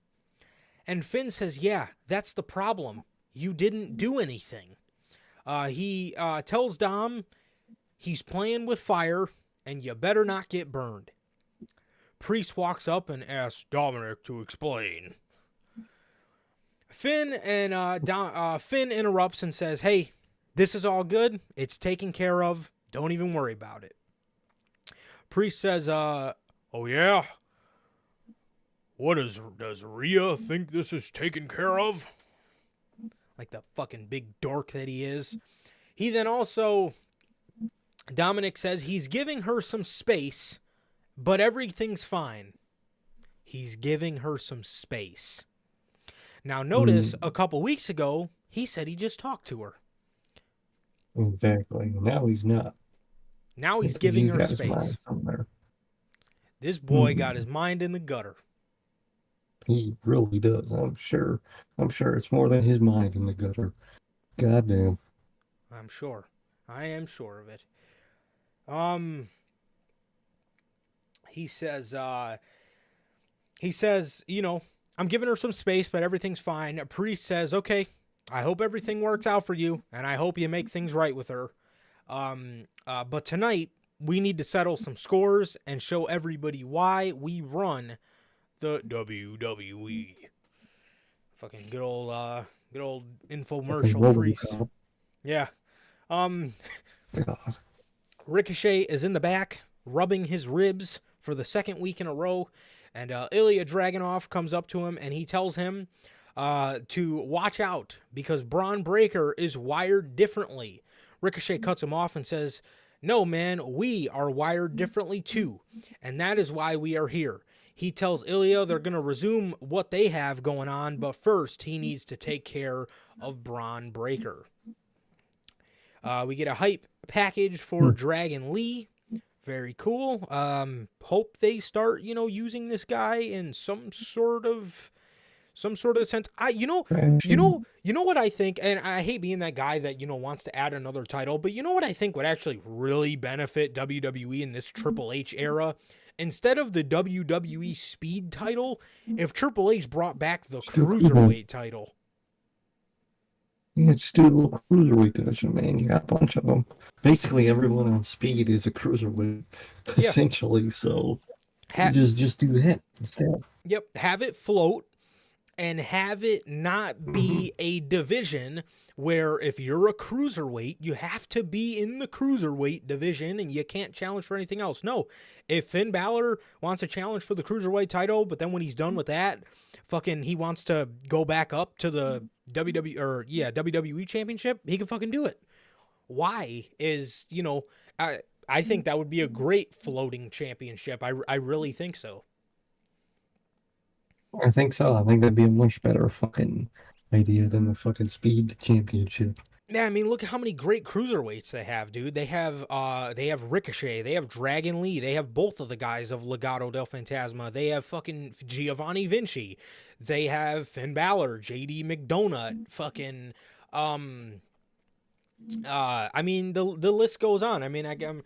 And Finn says, "Yeah, that's the problem. You didn't do anything." He tells Dom he's playing with fire, and you better not get burned. Priest walks up and asks Dominic to explain. Finn interrupts and says, "Hey, this is all good. It's taken care of. Don't even worry about it." Priest says, "Oh yeah? What does Rhea think this is taken care of?" Like the fucking big dork that he is. He then also, Dominic says he's giving her some space, but everything's fine. He's giving her some space. Now notice, a couple weeks ago, he said he just talked to her. Exactly. Now he's not. Now he's giving her space. This boy got his mind in the gutter. He really does. I'm sure it's more than his mind in the gutter. Goddamn. I'm sure. I am sure of it. He says, I'm giving her some space, but everything's fine. Priest says, "Okay, I hope everything works out for you, and I hope you make things right with her. But tonight, we need to settle some scores and show everybody why we run the WWE." Fucking good old infomercial Priest. Yeah. God. Ricochet is in the back, rubbing his ribs for the second week in a row, and Ilya Dragunov comes up to him and he tells him to watch out because Braun Breaker is wired differently. Ricochet cuts him off and says, "No, man, we are wired differently too, and that is why we are here. He tells Ilya they're going to resume what they have going on, but first he needs to take care of Braun Breaker. We get a hype package for Dragon Lee. Very cool. Hope they start, using this guy in some sort of sense. You know what I think, and I hate being that guy that, wants to add another title, but you know what I think would actually really benefit WWE in this Triple H era? Instead of the WWE Speed title, if Triple H brought back the Cruiserweight title. Yeah, just do a little cruiserweight division, man. You got a bunch of them. Basically, everyone on Speed is a cruiserweight, Yeah. essentially. So just do that instead. Yep, have it float and have it not be a division where if you're a cruiserweight, you have to be in the cruiserweight division and you can't challenge for anything else. No, if Finn Balor wants to challenge for the cruiserweight title, but then when he's done with that, he wants to go back up to the WWE championship, he can fucking do it. Why is, I think that would be a great floating championship. I really think so. I think so. I think that'd be a much better fucking idea than the fucking Speed Championship. Yeah, I mean, look at how many great cruiserweights they have, dude. They have Ricochet, they have Dragon Lee, they have both of the guys of Legado del Fantasma, they have fucking Giovanni Vinci, they have Finn Balor, JD McDonough, fucking, I mean, the list goes on. I mean, I'm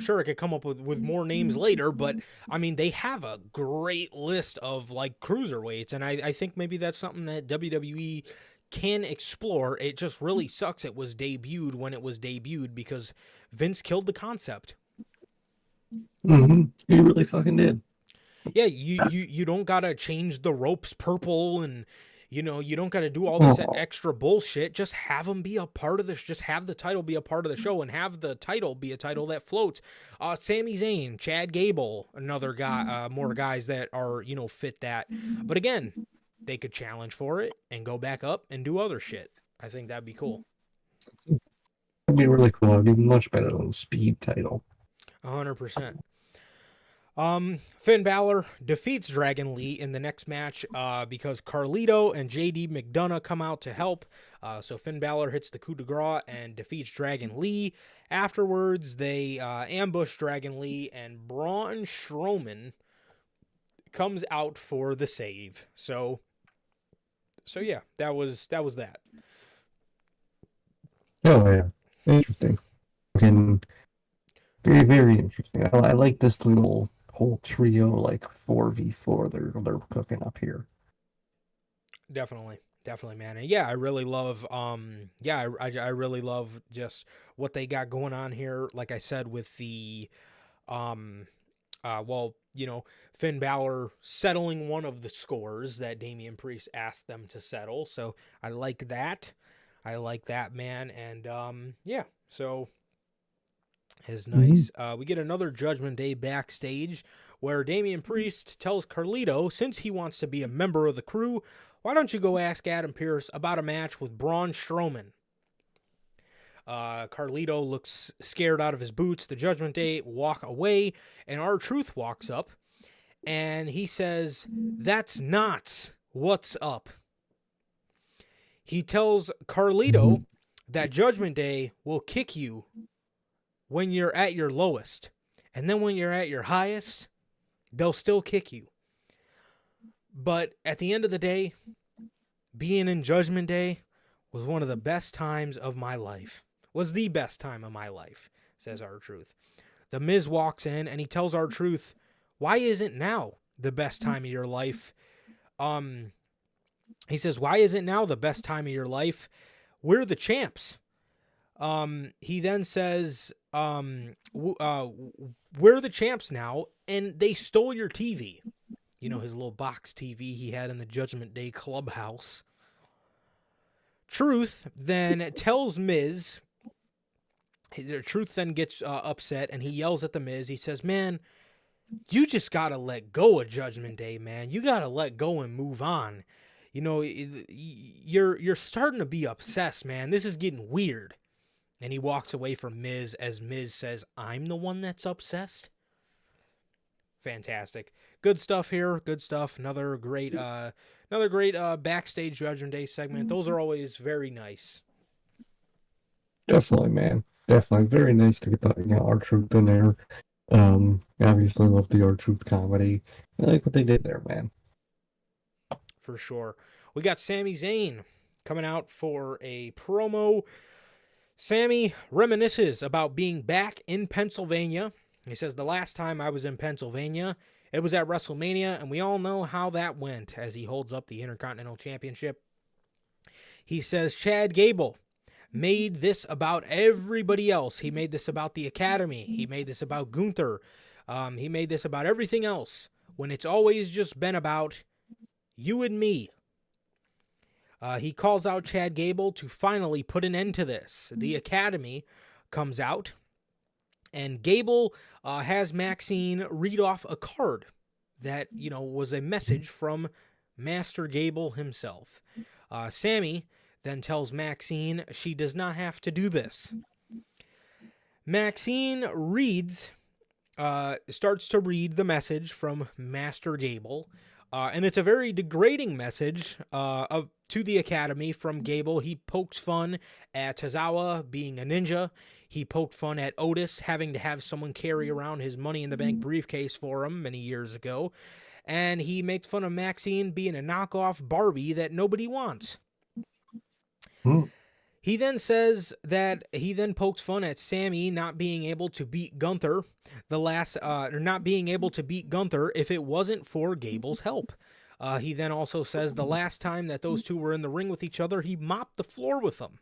sure I could come up with more names later, but I mean, they have a great list of like cruiserweights, and I think maybe that's something that WWE can explore. It just really sucks it was debuted when it was debuted because Vince killed the concept. He really fucking did. Yeah, you don't gotta change the ropes purple and you don't got to do all this extra bullshit. Just have them be a part of this. Just have the title be a part of the show and have the title be a title that floats. Sami Zayn, Chad Gable, another guy, more guys that are, fit that. But again, they could challenge for it and go back up and do other shit. I think that'd be cool. That'd be really cool. It'd be much better than the Speed title. 100%. Finn Balor defeats Dragon Lee in the next match because Carlito and JD McDonough come out to help. So Finn Balor hits the coup de grace and defeats Dragon Lee. Afterwards, they ambush Dragon Lee, and Braun Strowman comes out for the save. So yeah, that was that. Oh yeah, interesting. Fucking very, very interesting. I like this little whole trio, like 4v4 they're cooking up here. Definitely, man. And yeah, I really love I really love just what they got going on here. Like I said, with the Finn Balor settling one of the scores that Damian Priest asked them to settle. So I like that. Man. And so is nice. We get another Judgment Day backstage where Damian Priest tells Carlito, since he wants to be a member of the crew, why don't you go ask Adam Pearce about a match with Braun Strowman? Carlito looks scared out of his boots. The Judgment Day walk away, and R-Truth walks up, and he says, "That's not what's up." He tells Carlito that Judgment Day will kick you when you're at your lowest, and then when you're at your highest, they'll still kick you. But at the end of the day, being in Judgment Day was one of the best times of my life. Was the best time of my life, says R-Truth. The Miz walks in and he tells R-Truth, why isn't now the best time of your life? He says, why isn't now the best time of your life? We're the champs. He then says, we're the champs now, and they stole your TV. You know, his little box TV he had in the Judgment Day clubhouse. Truth then tells Miz, Truth then gets upset, and he yells at the Miz. He says, man, you just got to let go of Judgment Day, man. You got to let go and move on. You know, you're starting to be obsessed, man. This is getting weird. And he walks away from Miz as Miz says, I'm the one that's obsessed. fantastic. Good stuff here. Good stuff. Another great backstage Judgment Day segment. Those are always very nice. Definitely, man. Definitely. Very nice to get the R-Truth in there. Obviously love the R-Truth comedy. I like what they did there, man. For sure. We got Sami Zayn coming out for a promo. Sami reminisces about being back in Pennsylvania. He says, the last time I was in Pennsylvania, it was at WrestleMania, and we all know how that went, as he holds up the Intercontinental Championship. He says, Chad Gable made this about everybody else. He made this about the Academy. He made this about Gunther. He made this about everything else, when it's always just been about you and me. He calls out Chad Gable to finally put an end to this. The Academy comes out, and Gable has Maxine read off a card that, was a message from Master Gable himself. Sami then tells Maxine she does not have to do this. Maxine starts to read the message from Master Gable, and it's a very degrading message to the Academy from Gable. He pokes fun at Tozawa being a ninja. He poked fun at Otis having to have someone carry around his Money in the Bank briefcase for him many years ago. And he makes fun of Maxine being a knockoff Barbie that nobody wants. He then says that he then pokes fun at Sami not being able to beat Gunther not being able to beat Gunther if it wasn't for Gable's help. He then also says the last time that those two were in the ring with each other, he mopped the floor with them.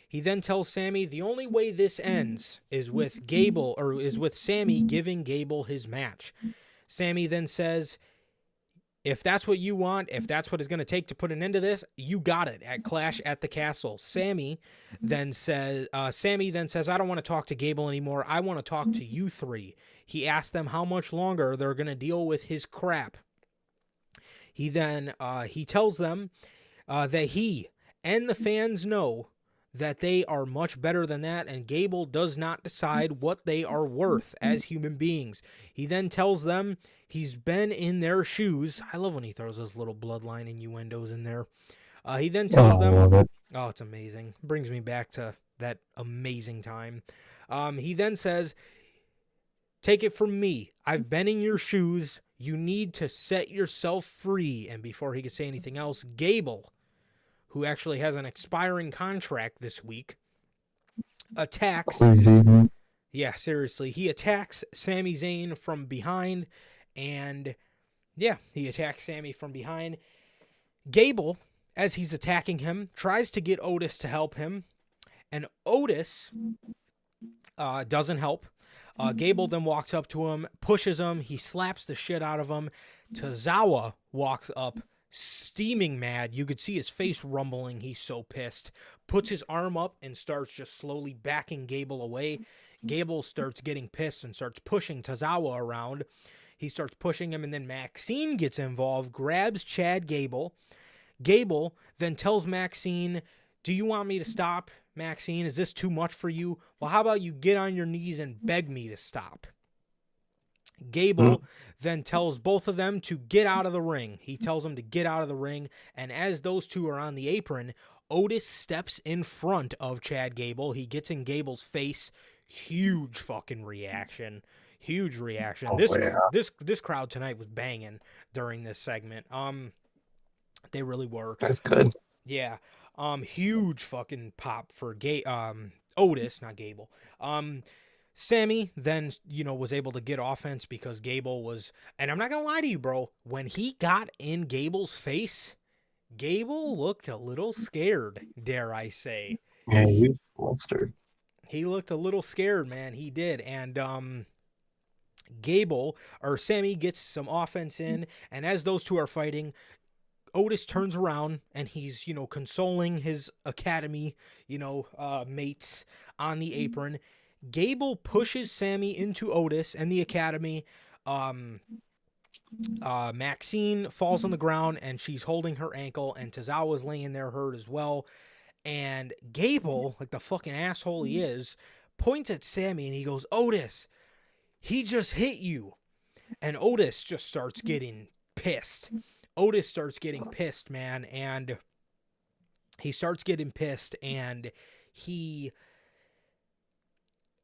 He then tells Sami the only way this ends is with Sami giving Gable his match. Sami then says, if that's what you want, if that's what it's going to take to put an end to this, you got it at Clash at the Castle. Sami then says, I don't want to talk to Gable anymore. I want to talk to you three. He asked them how much longer they're going to deal with his crap. He then, he tells them that he and the fans know that they are much better than that, and Gable does not decide what they are worth as human beings. He then tells them he's been in their shoes. I love when he throws those little bloodline innuendos in there. He then tells them, love it. Oh, it's amazing. Brings me back to that amazing time. He then says, take it from me. I've been in your shoes. You need to set yourself free. And before he could say anything else, Gable, who actually has an expiring contract this week, attacks. Crazy. Yeah, seriously. He attacks Sami Zayn from behind. And, yeah, he attacks Sami from behind. Gable, as he's attacking him, tries to get Otis to help him. And Otis doesn't help. Gable then walks up to him, pushes him. He slaps the shit out of him. Tozawa walks up, steaming mad. You could see his face rumbling. He's so pissed. Puts his arm up and starts just slowly backing Gable away. Gable starts getting pissed and starts pushing Tozawa around. He starts pushing him, and then Maxine gets involved, grabs Chad Gable. Gable then tells Maxine, do you want me to stop, Maxine? Is this too much for you? Well, how about you get on your knees and beg me to stop? Gable then tells both of them to get out of the ring. He tells them to get out of the ring, and as those two are on the apron, Otis steps in front of Chad Gable. He gets in Gable's face. Huge fucking reaction. Huge reaction. This crowd tonight was banging during this segment. They really were. That's good. Yeah. Huge fucking pop for Otis, not Gable. Sami then, was able to get offense because Gable was, and I'm not going to lie to you, bro, when he got in Gable's face, Gable looked a little scared, dare I say. Yeah, he was flustered. He looked a little scared, man. He did. And Sami gets some offense in, and as those two are fighting, Otis turns around and he's, consoling his Academy, mates on the apron. Gable pushes Sami into Otis and the Academy. Maxine falls on the ground and she's holding her ankle, and Tozawa's laying there hurt as well. And Gable, like the fucking asshole he is, points at Sami and he goes, Otis, he just hit you. And Otis just starts getting pissed. Otis starts getting pissed, man. And he starts getting pissed, and he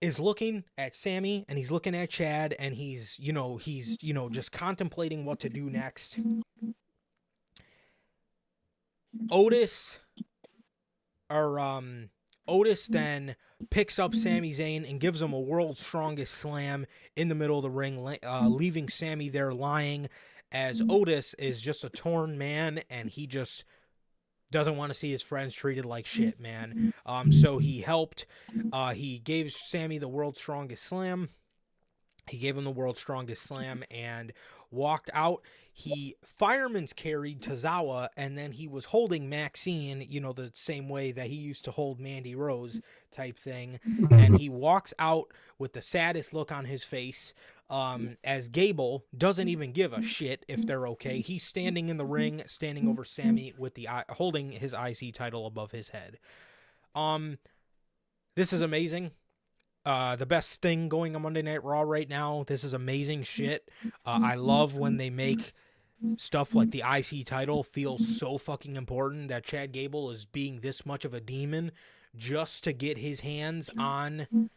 is looking at Sammy, and he's looking at Chad, and he's just contemplating what to do next. Otis then picks up Sami Zayn and gives him a world's strongest slam in the middle of the ring, leaving Sammy there lying, as Otis is just a torn man, and he just doesn't want to see his friends treated like shit, man. So he helped. He gave Sammy the world's strongest slam. He gave him the world's strongest slam and walked out. He fireman's carried Tozawa, and then he was holding Maxine, the same way that he used to hold Mandy Rose type thing. And he walks out with the saddest look on his face, as Gable doesn't even give a shit if they're okay. He's standing in the ring, standing over Sammy with holding his IC title above his head. This is amazing. The best thing going on Monday Night Raw right now. This is amazing shit. I love when they make stuff like the IC title feel so fucking important, that Chad Gable is being this much of a demon just to get his hands on the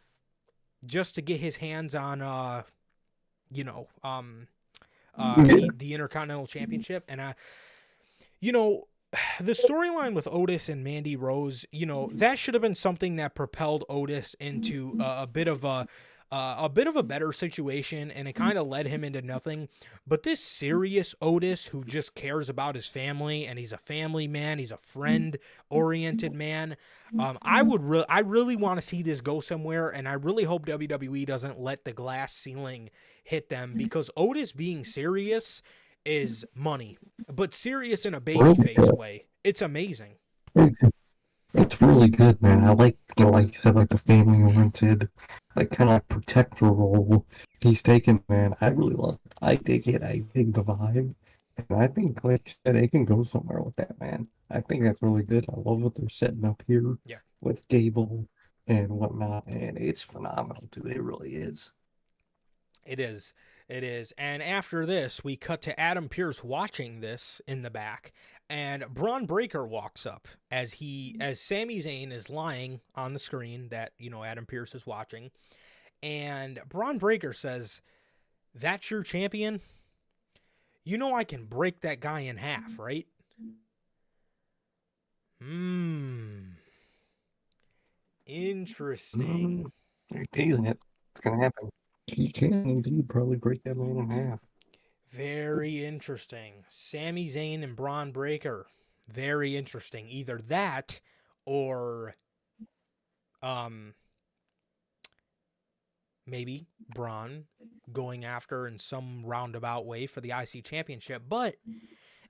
Intercontinental Championship. And the storyline with Otis and Mandy Rose, that should have been something that propelled Otis into a bit of a better situation, and it kind of led him into nothing. But this serious Otis, who just cares about his family, and he's a family man, he's a friend-oriented man. I really want to see this go somewhere, and I really hope WWE doesn't let the glass ceiling hit them, because Otis being serious is money, but serious in a babyface way. It's amazing. It's really good, man. I like, like you said, like the family-oriented, like kind of like protector role he's taken, man. I really love it. I dig it. I dig the vibe. And I think, like you said, it can go somewhere with that, man. I think that's really good. I love what they're setting up here with Gable and whatnot, and it's phenomenal, dude. It really is. It is. It is. And after this, we cut to Adam Pearce watching this in the back, and Braun Breaker walks up as Sami Zayn is lying on the screen that, Adam Pearce is watching. And Braun Breaker says, "That's your champion? I can break that guy in half, right?" Interesting. You're teasing it. It's going to happen. He can indeed probably break that man in half. Very interesting. Sami Zayn and Braun Breaker. Very interesting. Either that or maybe Braun going after in some roundabout way for the IC Championship. But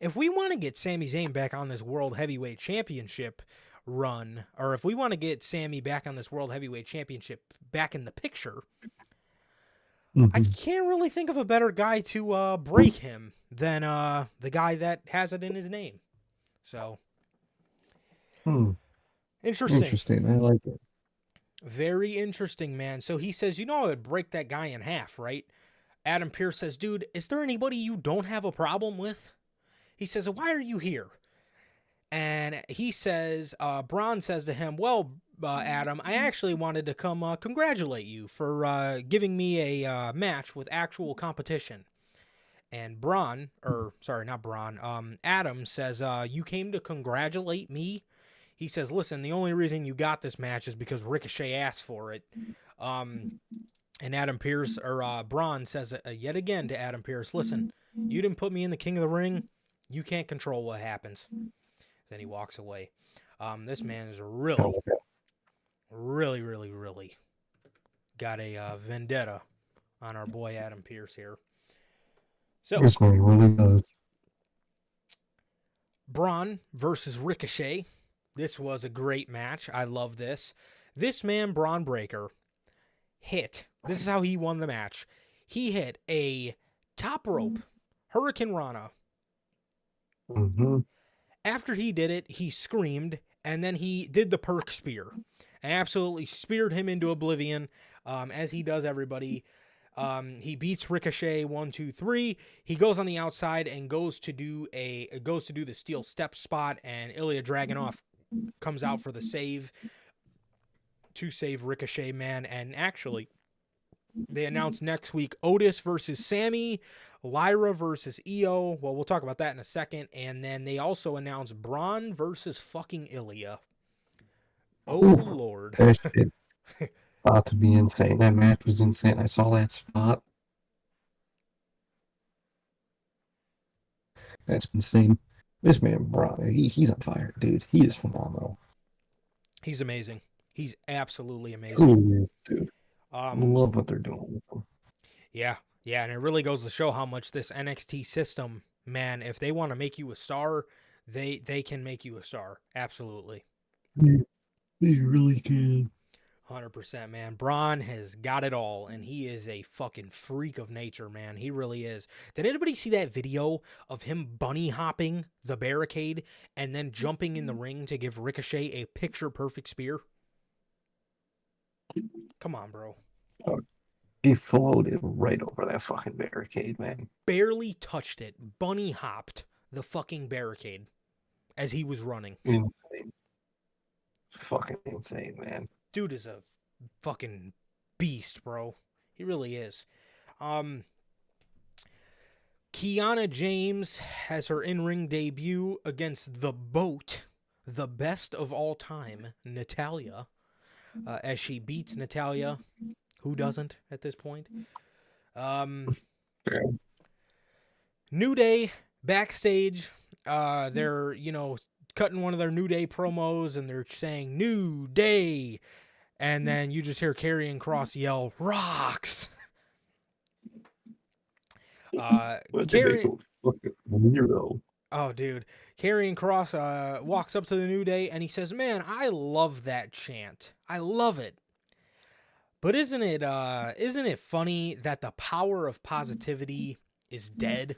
if we want to get Sami Zayn back on this World Heavyweight Championship run, or if we want to get Sami back on this World Heavyweight Championship back in the picture, I can't really think of a better guy to break him than the guy that has it in his name. So, interesting. Interesting. I like it. Very interesting, man. So he says, I would break that guy in half, right? Adam Pearce says, "Dude, is there anybody you don't have a problem with?" He says, "Why are you here?" And he says, Braun says to him, "Well, Adam, I actually wanted to come congratulate you for giving me a match with actual competition." And Adam says, "You came to congratulate me?" He says, "Listen, the only reason you got this match is because Ricochet asked for it." And Braun says yet again to Adam Pearce, "Listen, you didn't put me in the King of the Ring. You can't control what happens." Then he walks away. This man is really, really, really, really got a vendetta on our boy Adam Pearce here. So, he really does. Braun versus Ricochet. This was a great match. I love this. This man, Braun Breaker, hit. This is how he won the match. He hit a top rope Hurricane Rana. After he did it, he screamed, and then he did the perk spear and absolutely speared him into oblivion, as he does everybody. He beats Ricochet 1, 2, 3. He goes on the outside and goes to do the steel step spot, and Ilya Dragunov comes out for the save to save Ricochet, man. And actually, they announced next week Otis versus Sammy, Lyra versus Io. Well, we'll talk about that in a second. And then they also announced Braun versus fucking Ilya. Oh, Ooh, Lord. that shit about to be insane. That match was insane. I saw that spot. That's insane. This man, bro, he's on fire, dude. He is phenomenal. He's amazing. He's absolutely amazing. Truly is, dude. Love what they're doing with him. Yeah, and it really goes to show how much this NXT system, man, if they want to make you a star, they can make you a star. Absolutely. They really can. 100%, man. Braun has got it all, and he is a fucking freak of nature, man. He really is. Did anybody see that video of him bunny hopping the barricade and then jumping in the ring to give Ricochet a picture-perfect spear? Come on, bro. He floated right over that fucking barricade, man. Barely touched it. Bunny hopped the fucking barricade as he was running. Insane. Fucking insane, man. Dude is a fucking beast, bro. He really is. Kiana James has her in-ring debut against the BOAT, the best of all time, Natalya, as she beats Natalya. Who doesn't at this point? New Day backstage. They're, cutting one of their New Day promos, and they're saying New Day, and then you just hear Karrion Kross yell rocks. Karrion, oh dude, Karrion Kross walks up to the New Day and he says, "Man, I love that chant. I love it." But isn't it funny that the power of positivity is dead?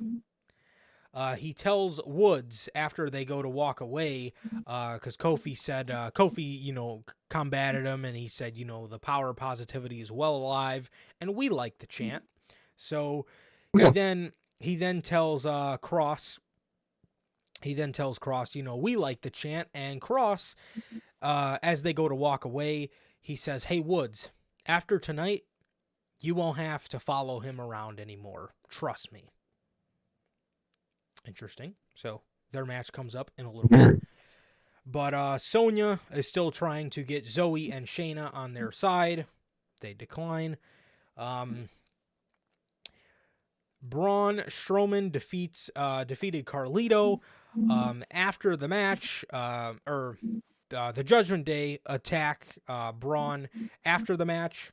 He tells Woods after they go to walk away, because Kofi said, combated him, and he said, the power of positivity is well alive, and we like the chant. So he then tells Kross, we like the chant, and Kross, as they go to walk away, he says, "Hey Woods, after tonight, you won't have to follow him around anymore. Trust me." Interesting. So their match comes up in a little bit. But Sonya is still trying to get Zoe and Shayna on their side. They decline. Braun Strowman defeated Carlito. After the match, the Judgment Day attack Braun after the match.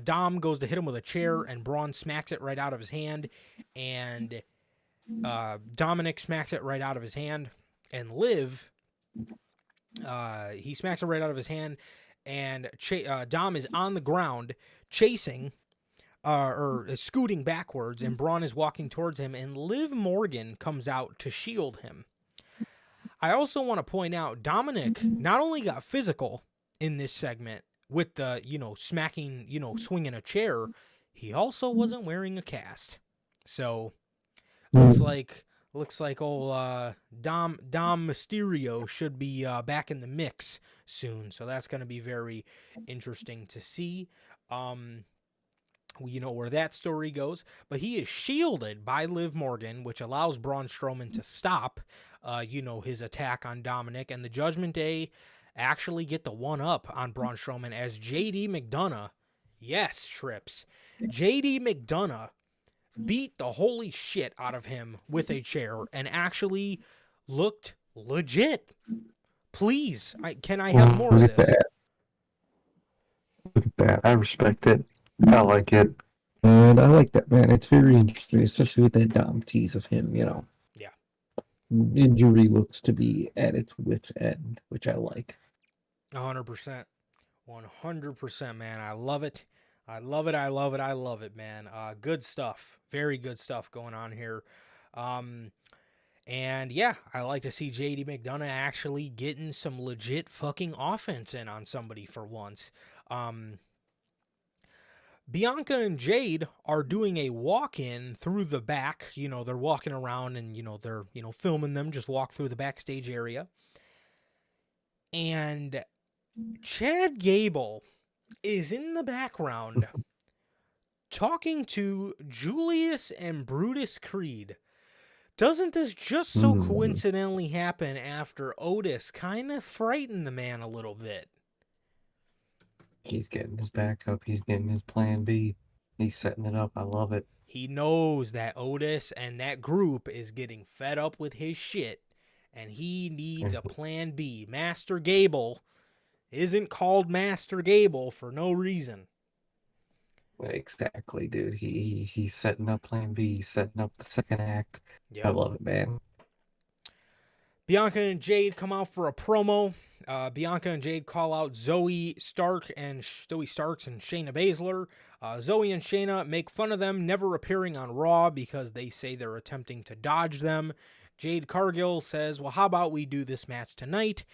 Dom goes to hit him with a chair, and Braun smacks it right out of his hand, and Dominic smacks it right out of his hand, and Liv, he smacks it right out of his hand, and Dom is on the ground chasing, or scooting backwards, and Braun is walking towards him, and Liv Morgan comes out to shield him. I also want to point out Dominic not only got physical in this segment with the, smacking, swinging a chair, he also wasn't wearing a cast. So looks like old Dom Mysterio should be back in the mix soon. So that's going to be very interesting to see. Where that story goes, but he is shielded by Liv Morgan, which allows Braun Strowman to stop, his attack on Dominic, and the Judgment Day actually get the one up on Braun Strowman as JD McDonough, yes, Trips, JD McDonough beat the holy shit out of him with a chair and actually looked legit. Please, can I have more of this? Look at that. I respect it. I like it. And I like that, man. It's very interesting, especially with that Dom tease of him, Yeah. Injury looks to be at its wit's end, which I like. 100%. 100%, man. I love it. I love it. I love it. I love it, man. Good stuff. Very good stuff going on here. And yeah, I like to see JD McDonough actually getting some legit fucking offense in on somebody for once. Bianca and Jade are doing a walk-in through the back. You know, they're walking around and, they're, filming them just walk through the backstage area. And Chad Gable is in the background talking to Julius and Brutus Creed. Doesn't this just so coincidentally happen after Otis kind of frightened the man a little bit? He's getting his backup. He's getting his plan B. He's setting it up. I love it. He knows that Otis and that group is getting fed up with his shit, and he needs a plan B. Master Gable isn't called Master Gable for no reason. Exactly, dude. He's setting up plan B. He's setting up the second act. Yep. I love it, man. Bianca and Jade come out for a promo. Bianca and Jade call out Zoe Starks and Shayna Baszler. Zoe and Shayna make fun of them never appearing on Raw because they say they're attempting to dodge them. Jade Cargill says, well, how about we do this match tonight?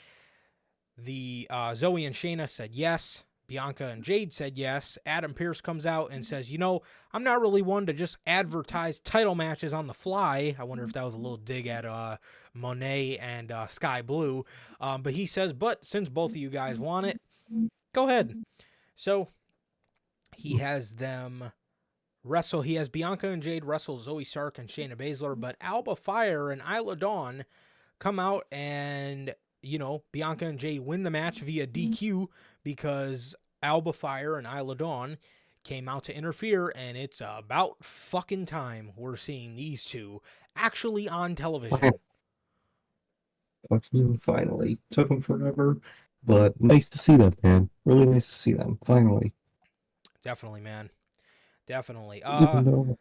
The Zoe and Shayna said yes. Bianca and Jade said yes. Adam Pearce comes out and says, I'm not really one to just advertise title matches on the fly. I wonder if that was a little dig at Monet and Sky Blue. But he says, but since both of you guys want it, go ahead. So he has them wrestle. He has Bianca and Jade wrestle Zoe Stark and Shayna Baszler, but Alba Fire and Isla Dawn come out and, Bianca and Jade win the match via DQ because Alba Fire and Isla Dawn came out to interfere, and it's about fucking time we're seeing these two actually on television. Finally. Took them forever, but nice to see them, man. Really nice to see them, finally. Definitely, man. Definitely. Even though,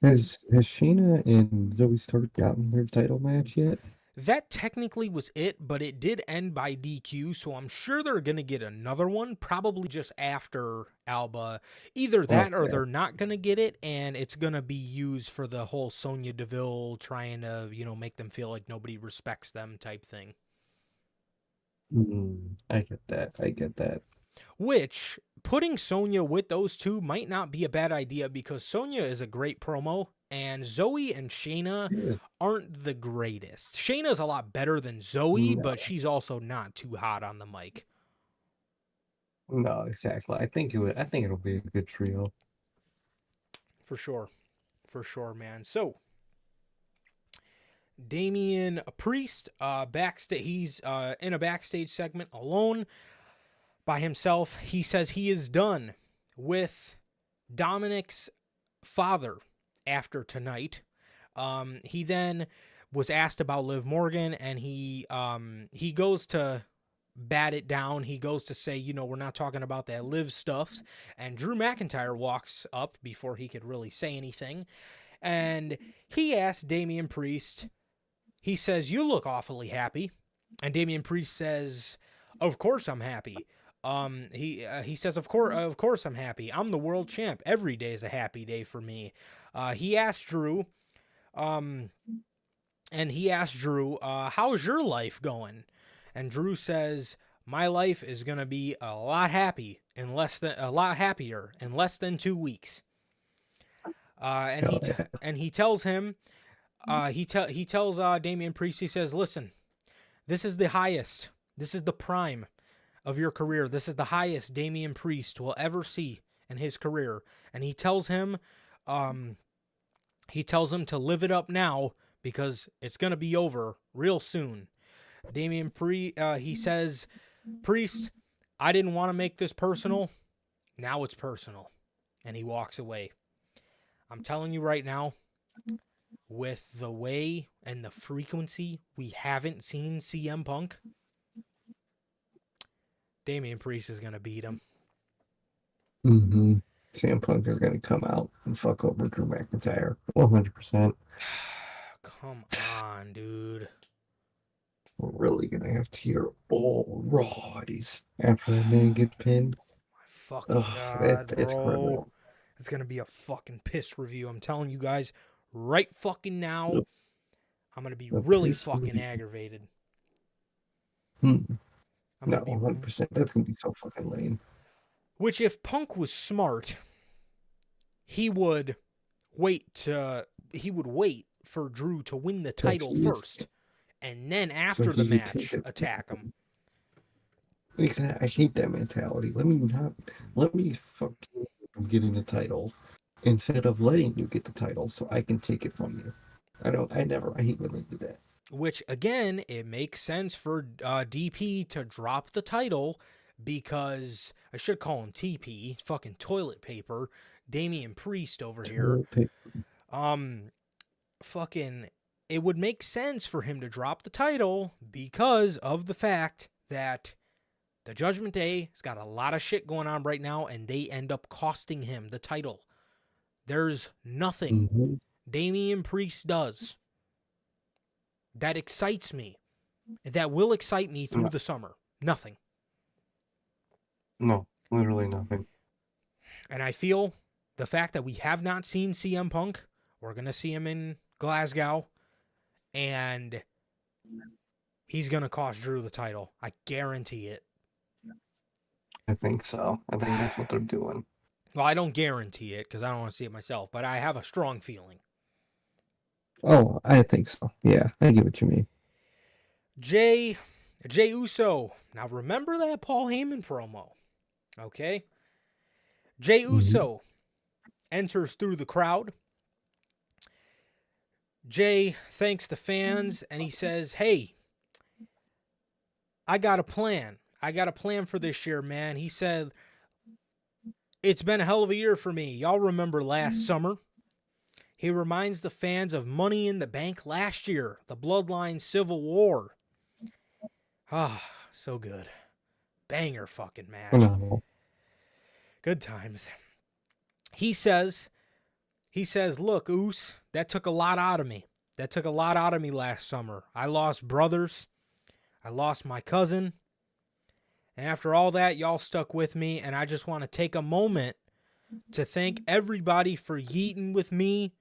has Shayna and Zoe Stark gotten their title match yet? That technically was it, but it did end by DQ, so I'm sure they're going to get another one, probably just after Alba. Either that or they're not going to get it, and it's going to be used for the whole Sonya Deville trying to, make them feel like nobody respects them type thing. I get that. Which, putting Sonya with those two might not be a bad idea because Sonya is a great promo, and Zoe and Shayna aren't the greatest. Shayna's a lot better than Zoe, but she's also not too hot on the mic. No, exactly. I think it'll be a good trio. For sure, man. So, Damian Priest, he's in a backstage segment alone by himself. He says he is done with Dominic's father after tonight. He then was asked about Liv Morgan, and he goes to bat it down. He goes to say, we're not talking about that Liv stuff. And Drew McIntyre walks up before he could really say anything. And he asked Damian Priest, he says, you look awfully happy. And Damian Priest says, of course I'm happy. He says, of course I'm happy. I'm the world champ. Every day is a happy day for me. He asked Drew, how's your life going? And Drew says, my life is going to be a lot happier in less than 2 weeks. And he tells him, he tells Damian Priest, he says, listen, this is the highest, this is the prime of your career. This is the highest Damian Priest will ever see in his career. And he tells him to live it up now because it's going to be over real soon. He says, Priest, I didn't want to make this personal. Now it's personal. And he walks away. I'm telling you right now, with the way and the frequency we haven't seen CM Punk, Damian Priest is going to beat him. CM Punk is going to come out and fuck over Drew McIntyre. 100%. Come on, dude. We're really going to have to hear all rise after that man gets pinned. My fucking God, bro. It's criminal. It's going to be a fucking piss review. I'm telling you guys right fucking now. I'm going to be really fucking aggravated. No, 100%. That's going to be so fucking lame. Which, if Punk was smart, he would wait for Drew to win the title first, and then after the match, attack him. Exactly. I hate that mentality. Let me fucking getting the title instead of letting you get the title so I can take it from you. I hate when they do that. Which, again, it makes sense for DP to drop the title because I should call him TP, fucking toilet paper, Damian Priest over here. Fucking, it would make sense for him to drop the title because of the fact that the Judgment Day has got a lot of shit going on right now, and they end up costing him the title. There's nothing Damian Priest does that excites me, that will excite me through the summer. Nothing. No, literally nothing. And I feel the fact that we have not seen CM Punk, we're going to see him in Glasgow, and he's going to cost Drew the title. I guarantee it. I think so. I think that's what they're doing. Well, I don't guarantee it because I don't want to see it myself, but I have a strong feeling. Oh, I think so. Yeah, I get what you mean. Jay Uso. Now remember that Paul Heyman promo, okay? Jay Uso enters through the crowd. Jay thanks the fans, and he says, hey, I got a plan. I got a plan for this year, man. He said, it's been a hell of a year for me. Y'all remember last summer? He reminds the fans of Money in the Bank last year, the Bloodline Civil War. Ah, so good. Banger fucking match. No. Good times. He says, look, Oos, that took a lot out of me. That took a lot out of me last summer. I lost brothers. I lost my cousin. And after all that, y'all stuck with me, and I just want to take a moment to thank everybody for yeeting with me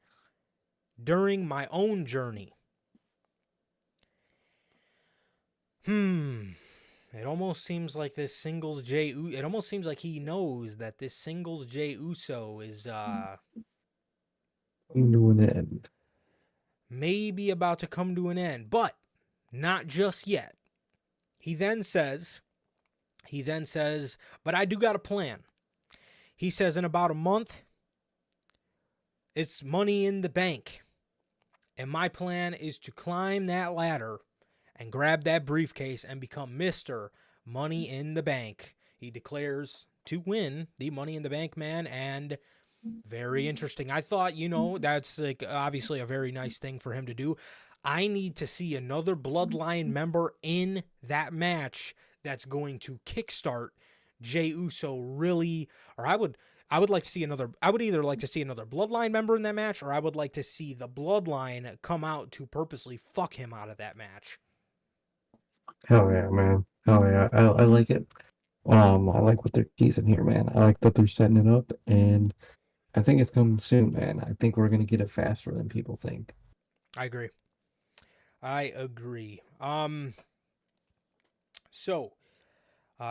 during my own journey. It almost seems like this singles it almost seems like he knows that this singles Jey Uso is Coming to an end. Maybe about to come to an end, but not just yet. He then says, but I do got a plan. He says in about a month, it's Money in the Bank. And my plan is to climb that ladder and grab that briefcase and become Mr. Money in the Bank. He declares to win the Money in the Bank, man, and very interesting. I thought, that's like obviously a very nice thing for him to do. I need to see another Bloodline member in that match that's going to kickstart Jey Uso really, or I would like to see I would either like to see another Bloodline member in that match, or I would like to see the Bloodline come out to purposely fuck him out of that match. Hell yeah, man. Hell yeah. I like it. I like what they're teasing here, man. I like that they're setting it up, and I think it's coming soon, man. I think we're going to get it faster than people think. I agree.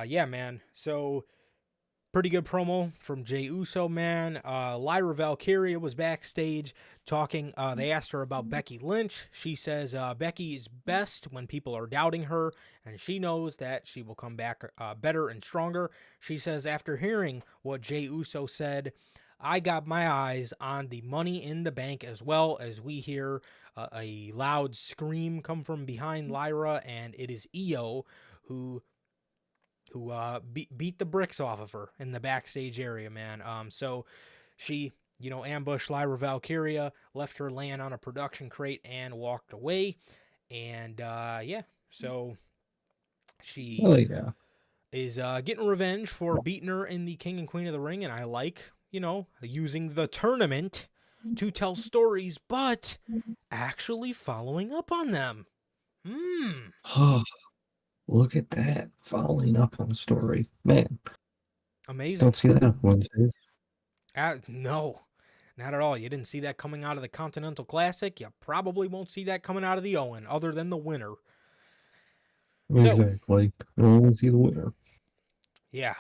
Yeah, man. So, pretty good promo from Jey Uso, man. Lyra Valkyria was backstage talking. They asked her about Becky Lynch. She says Becky is best when people are doubting her, and she knows that she will come back better and stronger. She says, after hearing what Jey Uso said, I got my eyes on the Money in the Bank, as well as we hear a loud scream come from behind Lyra, and it is Io who beat the bricks off of her in the backstage area, man. So she, ambushed Lyra Valkyria, left her laying on a production crate, and walked away. And so she is getting revenge for beating her in the King and Queen of the Ring, and I like, using the tournament to tell stories, but actually following up on them. Oh, look at that. Following up on the story. Man. Amazing. Don't see that on Wednesdays. No, not at all. You didn't see that coming out of the Continental Classic. You probably won't see that coming out of the Owen, other than the winner. Exactly. I want to see the winner. Yeah.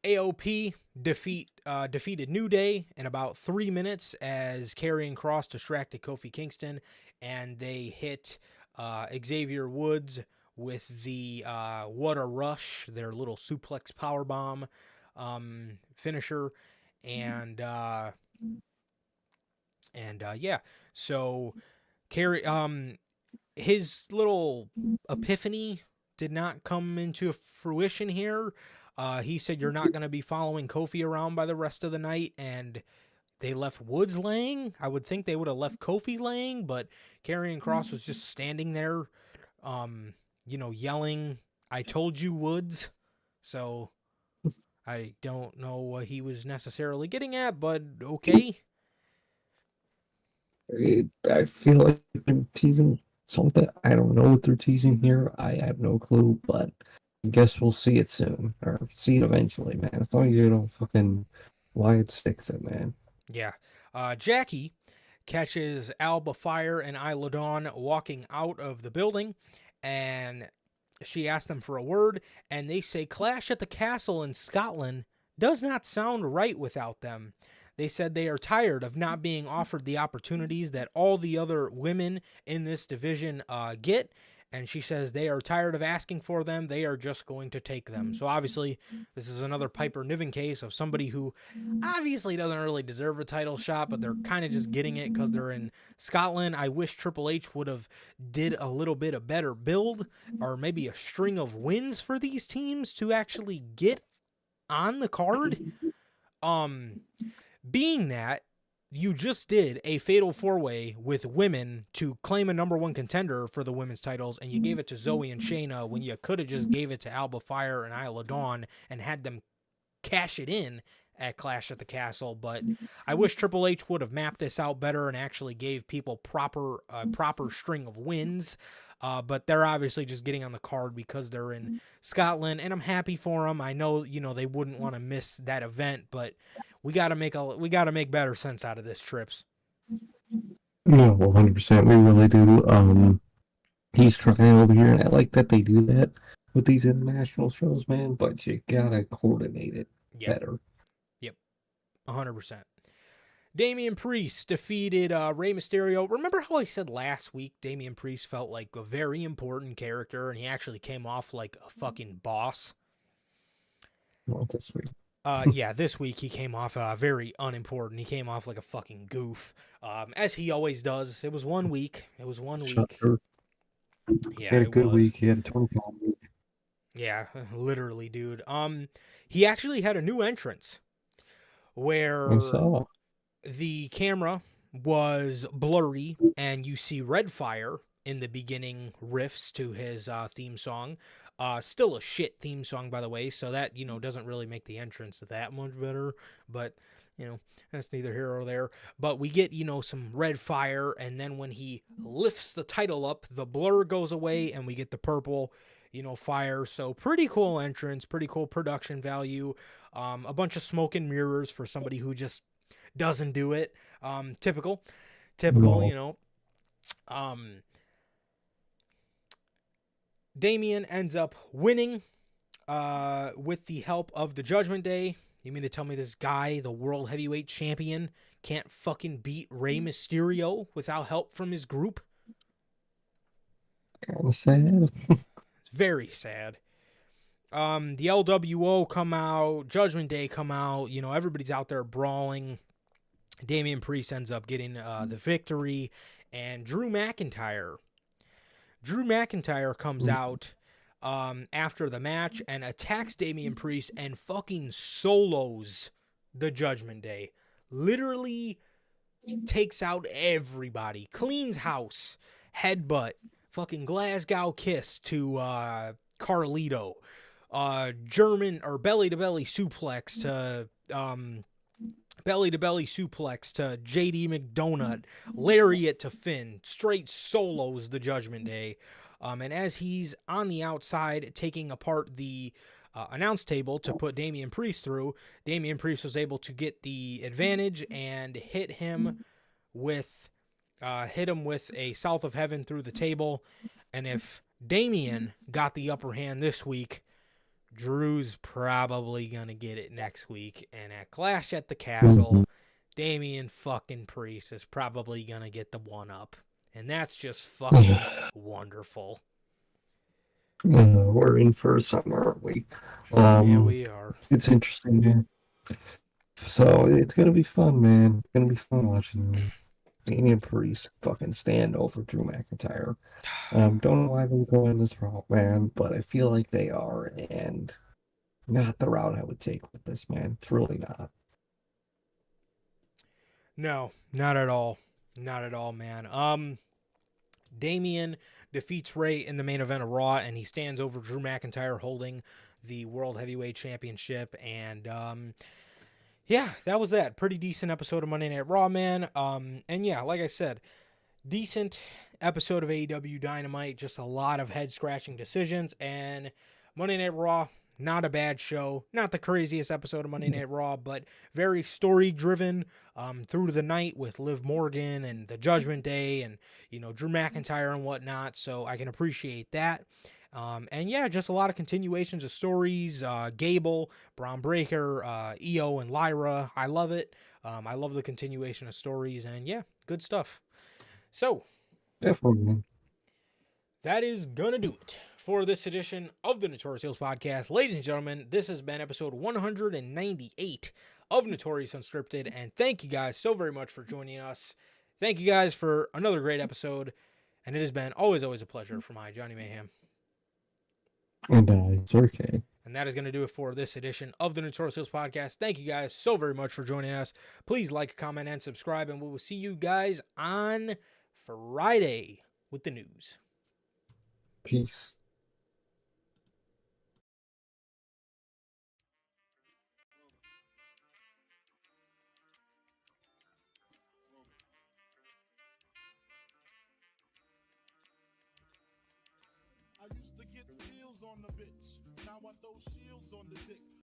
AOP defeated New Day in about 3 minutes as Karrion Kross distracted Kofi Kingston, and they hit Xavier Woods with the What a Rush, their little suplex powerbomb finisher, and yeah, so his little epiphany did not come into fruition here. He said, "You're not going to be following Kofi around by the rest of the night," and they left Woods laying. I would think they would have left Kofi laying, but Karrion Kross was just standing there, yelling, "I told you, Woods." So I don't know what he was necessarily getting at, but okay. I feel like they're teasing something. I don't know what they're teasing here. I have no clue, but I guess we'll see it soon, or see it eventually, man. As long as you don't fucking Wyatt sticks it, man. Yeah. Jackie catches Alba Fire and Isla Dawn walking out of the building, and she asks them for a word, and they say Clash at the Castle in Scotland does not sound right without them. They said they are tired of not being offered the opportunities that all the other women in this division get. And she says they are tired of asking for them. They are just going to take them. So obviously, this is another Piper Niven case of somebody who obviously doesn't really deserve a title shot, but they're kind of just getting it because they're in Scotland. I wish Triple H would have did a little bit of better build, or maybe a string of wins for these teams to actually get on the card. Being that you just did a fatal 4-way with women to claim a number 1 contender for the women's titles, and you gave it to Zoe and Shayna when you could have just gave it to Alba Fire and Isla Dawn and had them cash it in at Clash at the Castle. But I wish Triple H would have mapped this out better and actually gave people proper string of wins. But they're obviously just getting on the card because they're in Scotland, and I'm happy for them. I know, they wouldn't want to miss that event, but we got to make better sense out of this, Trips. No, 100%. We really do. He's trying over here, and I like that they do that with these international shows, man. But you gotta coordinate it better. Yep, 100%. Damian Priest defeated Rey Mysterio. Remember how I said last week Damian Priest felt like a very important character, and he actually came off like a fucking boss? Not this week. Yeah, this week he came off very unimportant. He came off like a fucking goof, as he always does. It was 1 week. Yeah, he had a good week. He had a 25 week. Yeah, literally, dude. He actually had a new entrance where the camera was blurry, and you see Red Fire in the beginning riffs to his theme song. Still a shit theme song, by the way, so that, doesn't really make the entrance that much better, but, that's neither here or there. But we get, some Red Fire, and then when he lifts the title up, the blur goes away, and we get the purple, fire. So pretty cool entrance, pretty cool production value. A bunch of smoke and mirrors for somebody who just doesn't do it. Typical, No. Damian ends up winning with the help of the Judgment Day. You mean to tell me this guy, the World Heavyweight Champion, can't fucking beat Rey Mysterio without help from his group? Kind of sad. It's very sad. The LWO come out, Judgment Day come out, everybody's out there brawling. Damian Priest ends up getting the victory, and Drew McIntyre comes out after the match and attacks Damian Priest and fucking solos the Judgment Day. Literally takes out everybody. Cleans house. Headbutt. Fucking Glasgow kiss to Carlito. German or belly-to-belly suplex to JD McDonagh, lariat to Finn, straight solos the Judgment Day. And as he's on the outside taking apart the announce table to put Damian Priest through, Damian Priest was able to get the advantage and hit him with a South of Heaven through the table. And if Damian got the upper hand this week, Drew's probably going to get it next week. And at Clash at the Castle, Damian fucking Priest is probably going to get the 1-up. And that's just fucking wonderful. We're in for a summer, aren't we? Yeah, we are. It's interesting, man. So it's gonna be fun, man. It's gonna be fun watching Damian Priest fucking stand over Drew McIntyre. Don't know why they're going this route, man, but I feel like they are, and not the route I would take with this, man. It's really not. No, not at all. Not at all, man. Damian defeats Ray in the main event of Raw, and he stands over Drew McIntyre holding the World Heavyweight Championship. And yeah, that was that. Pretty decent episode of Monday Night Raw, man. And yeah, like I said, decent episode of AEW Dynamite. Just a lot of head-scratching decisions. And Monday Night Raw, not a bad show. Not the craziest episode of Monday Night Raw, but very story-driven through the night with Liv Morgan and the Judgment Day and, you know, Drew McIntyre and whatnot. So I can appreciate that. And yeah, just a lot of continuations of stories. Gable, Braun Breaker, Io, and Lyra. I love it. I love the continuation of stories. And yeah, good stuff. So, Definitely. that is gonna do it for this edition of the Notorious Heels Podcast. Ladies and gentlemen, this has been episode 198 of Notorious Unscripted, and thank you guys so very much for joining us. Thank you guys for another great episode, and it has been always a pleasure for my Johnny Mayhem. And it's okay. And that is going to do it for this edition of the Notorious Heels Podcast. Thank you guys so very much for joining us. Please like, comment, and subscribe, and we will see you guys on Friday with the news. Peace. I used to get pills on the bitch. Now I throw shields on the dick.